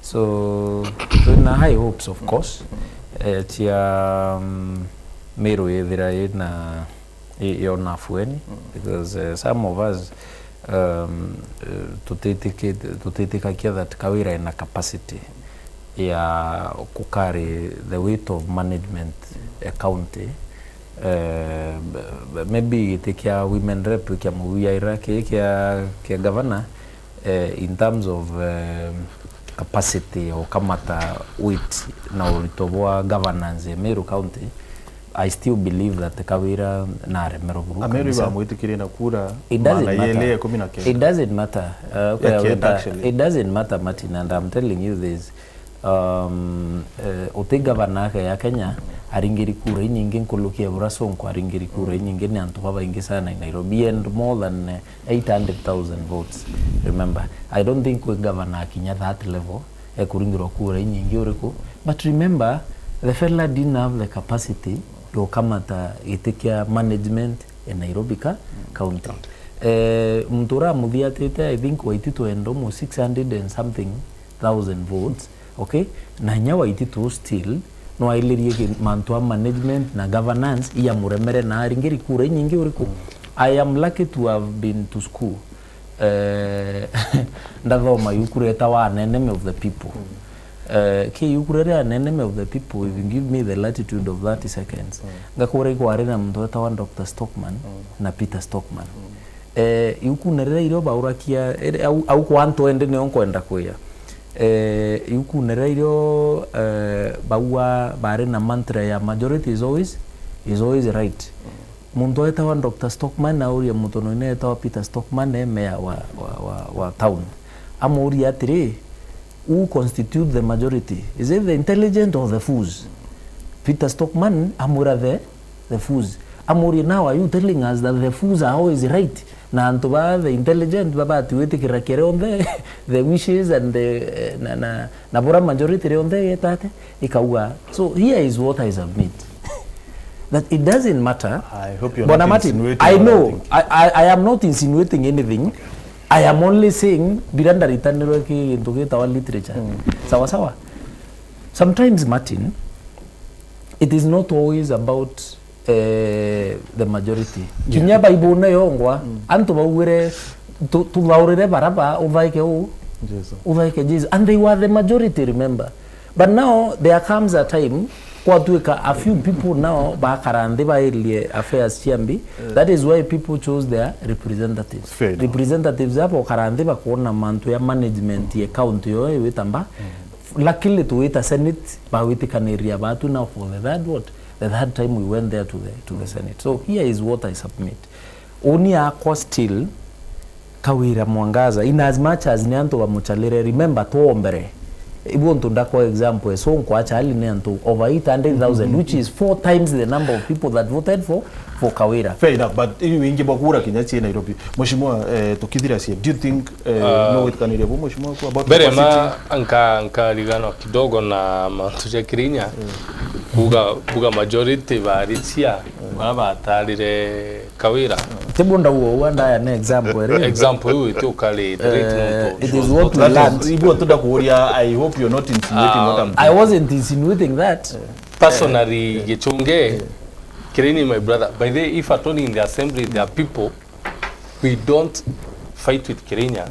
S2: So in high hopes, of course. Chia Meru Edira na yona afueni because some of us tutitikakia that Kawira ina capacity ya kukari the weight of management a county. Maybe tikia women rep kia muwia iraki kia governor in terms of capacity or kamata weight na ulitoboa governance Meru County. I still believe that the Kawira na remero guru
S7: Ameriba muitikiri na kura
S2: it doesn't matter it doesn't matter Martin, and I'm telling you this ote governor ya Kenya aringiri kura nyingi nkulukia Burasonko aringiri kura nyingi ni antu baba ingi sana in Nairobi and more than 800,000 votes. Remember, I don't think we governor Kenya that level kuringiro kura nyingi uriko, but remember the fella didn't have the capacity to come at itikia management in Nairobi County. Mtura muthia tete I think waititu endo mo 600 and something thousand votes okay, na nyawa ititu still no ailerie mantua management na governance iya muremere na aringeri kura nyingi uriku. I am lucky to have been to school. Ndathoma yukureta wa an enemy of the people. Ke yukureta an enemy of the people, if you give me the latitude of 30 seconds. Ngakore kwa arena mtu wa Dr. Stockman na Peter Stockman. Yukunerera iro baurakia au kwanto ende ne onko kuya. Yukunerera iro baua bare na mantra ya majority is always right. Muntu wa Dr. Stockman na uri muntu no wa Peter Stockman ne mayor wa town. Amuri atire who constitute the majority? Is it the intelligent or the fools? Peter Stockman amura the fools. Amuri, now are you telling us that the fools are always right? Na antuba the intelligent baba tuwete kirakere on the wishes and the na bora majority on the yetate ikaua. So here is what I submit. That it doesn't matter.
S7: I hope you're not insinuating.
S2: I know. I am not insinuating anything. I am only saying biranda ritanero ki into our literature. Sawa. Sometimes, Martin, it is not always about the majority. Kinya Bible na yongwa anto bawire tu baurere baraba uvaike Jesus, and they were the majority, remember. But now there comes a time a few people now bakarande baelie affairs chiambi. That is why people chose their representatives. Representatives hapo karande bakuona mantu ya management ya county yo wetamba. Luckily to wait a senate ba witi kaneria batu now for the third time we went there to the senate. So here is what I submit. Oni akwa still Kawira Mwangaza in as much as nyanto wa muchalire, remember tuombere. Ibonto ndakwa example so kwa chali nyanto over 800,000 which is 4 times the number of people that voted for Kawira.
S1: Fair enough, but ingi bakura kinyachi Nairobi. Mheshimiwa tukidhira sie, do you think no it can irebo mheshimiwa kwa about
S4: bere ma anka ligano kidogo na mantuja Kirinya buga majority varitia baba atalire Kawira.
S2: Tebonda uanda ya example
S4: example huyu tukali
S2: it is what we learned.
S1: Ibu atuda kuoria. I hope you're not insinuating what I'm
S2: I wasn't insinuating that.
S4: Personally, Gichunge, Kirini, my brother, by the way, if at all in the assembly there are people, we don't fight with Kirinya,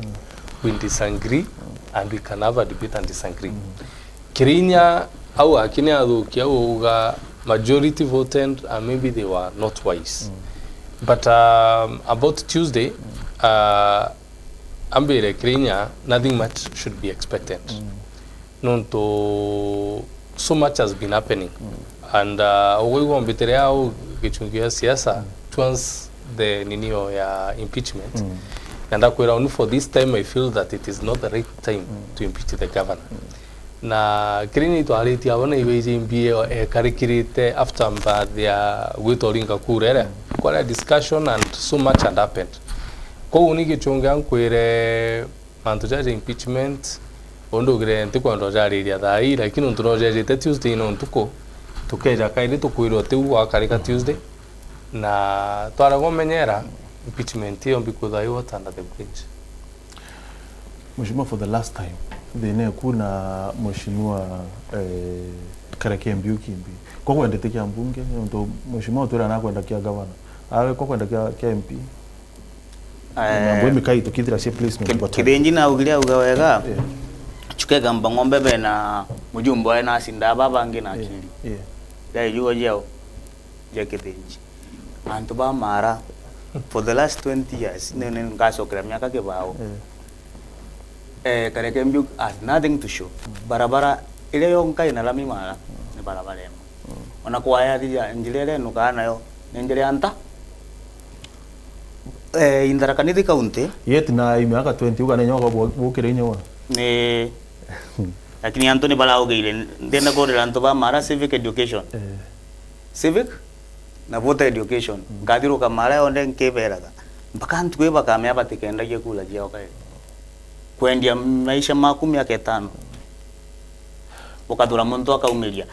S4: we disagree and we can have a debate and disagree. Kirinya, au akini aduki au uga majority voted and maybe they were not wise. But about Tuesday, ambere Kirinya, nothing much should be expected. Nonto so much has been happening. And uwe mbitere au gichungia siasa towards the ninio ya impeachment. And akwera for this time I feel that it is not the right time to impeach the governor. Na Kirini to aliti abona iweje impie karikirite after mbadia gwitoringa kurere. Kwa discussion and so much had happened. Kwa unigi chunga nkwere mantujaje impeachment ondo gre ntiko ndo jari ya dai lakini nturoje te Tuesday no ntuko tukeja kaile tukwiro te wa karika Tuesday na twara gomenyera impeachment yo because I was under the bridge.
S1: Mheshimiwa, for the last time thine kuna mheshimiwa Karekembi ukimbi kwa kwenda tekia mbunge ndo mheshimiwa tura na kwenda kia governor awe kwa kwenda kia MP ngwe kai tukithira sie placement
S5: kidenji na ugilia ugawega chukega mbangombe be na mujumbo ena asinda baba ngi na akili dai yugo jeo jeketenji antu ba mara for the last 20 years nene ngaso kra myaka ke bao Karekembi has nothing to show. Barabara ile yonka inalami mara ni barabara yemo ona kwa ya dia njilele nukana yo njile anta indarakanidi kaunti
S1: yet na imiaka 20 uga nenyoka bukire nyowa
S5: ne lakini Anthony balao geile ndenda gore lanto ba mara civic education civic na voter education ngadiro kamara onde nkeberaga mpaka ntwe bakamya batikenda ye kula jao kai kwendia maisha makumi yake 5 wakadura muntu akaumiria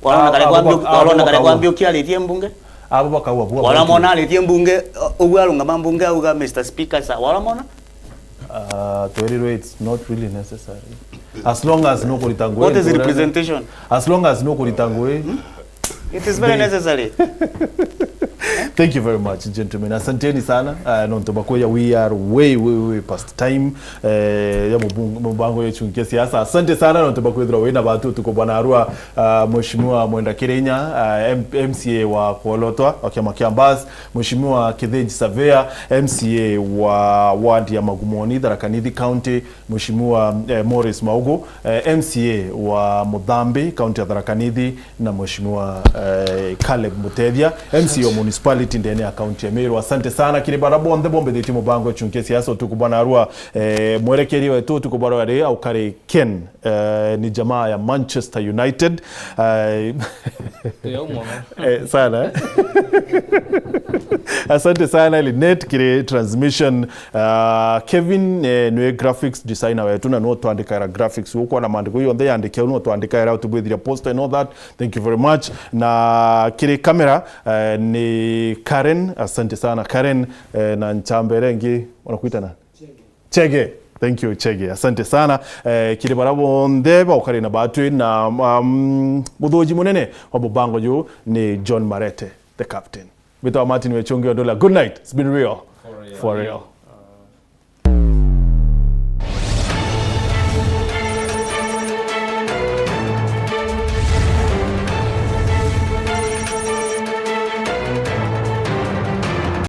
S5: walona kare kwambio kialitie mbunge
S1: abo bakawa
S5: wala mona alitie mbunge ugwalunga mbunge uga Mr Speaker sa wala mona
S7: it's not really necessary. As long as no kuritangwe.
S5: What is representation?
S7: As long as no kuritangwe.
S5: It is very necessary.
S7: Thank you very much, gentlemen. Asanteni sana. Nontobakoya, we are way past time. Ya mubango yetu ya siasa. Asante sana nontobakoya drawena batu tuko bwana Arua mheshimiwa Mwenda Kirenya MCA wa Kuolotwa wa Kiama Kiambas, mheshimiwa Kitheji Savea MCA wa ward ya Magumoni Tharaka Nithi County, mheshimiwa Morris Maugo MCA wa Mudhambi County ya Tharaka Nithi, na mheshimiwa Caleb Mutethia MCA wa municipality ndani ya county ya Meru. Asante sana kile barabo onde bombe de timu bango chunke siasa tukubana Arua mwerekeri wetu tukubara wale au kare Ken ni jamaa ya Manchester United sana asante sana ile net kile transmission Kevin niwe graphics designer wetu na no tuandika graphics huko na maandiko hiyo ndaya andika no tuandika era tubwithira post and all that. Thank you very much. Na kile kamera ni Karen. Asante sana Karen. Na Nchamberengi unakuita na Chege. Thank you Chege. Asante sana. Kile barabo ndeba ukari na batu na mudhoji munene wa bubango juu ni John Marete, the captain. Bito Martin Wechungi Odola. Good night. It's been real. For real.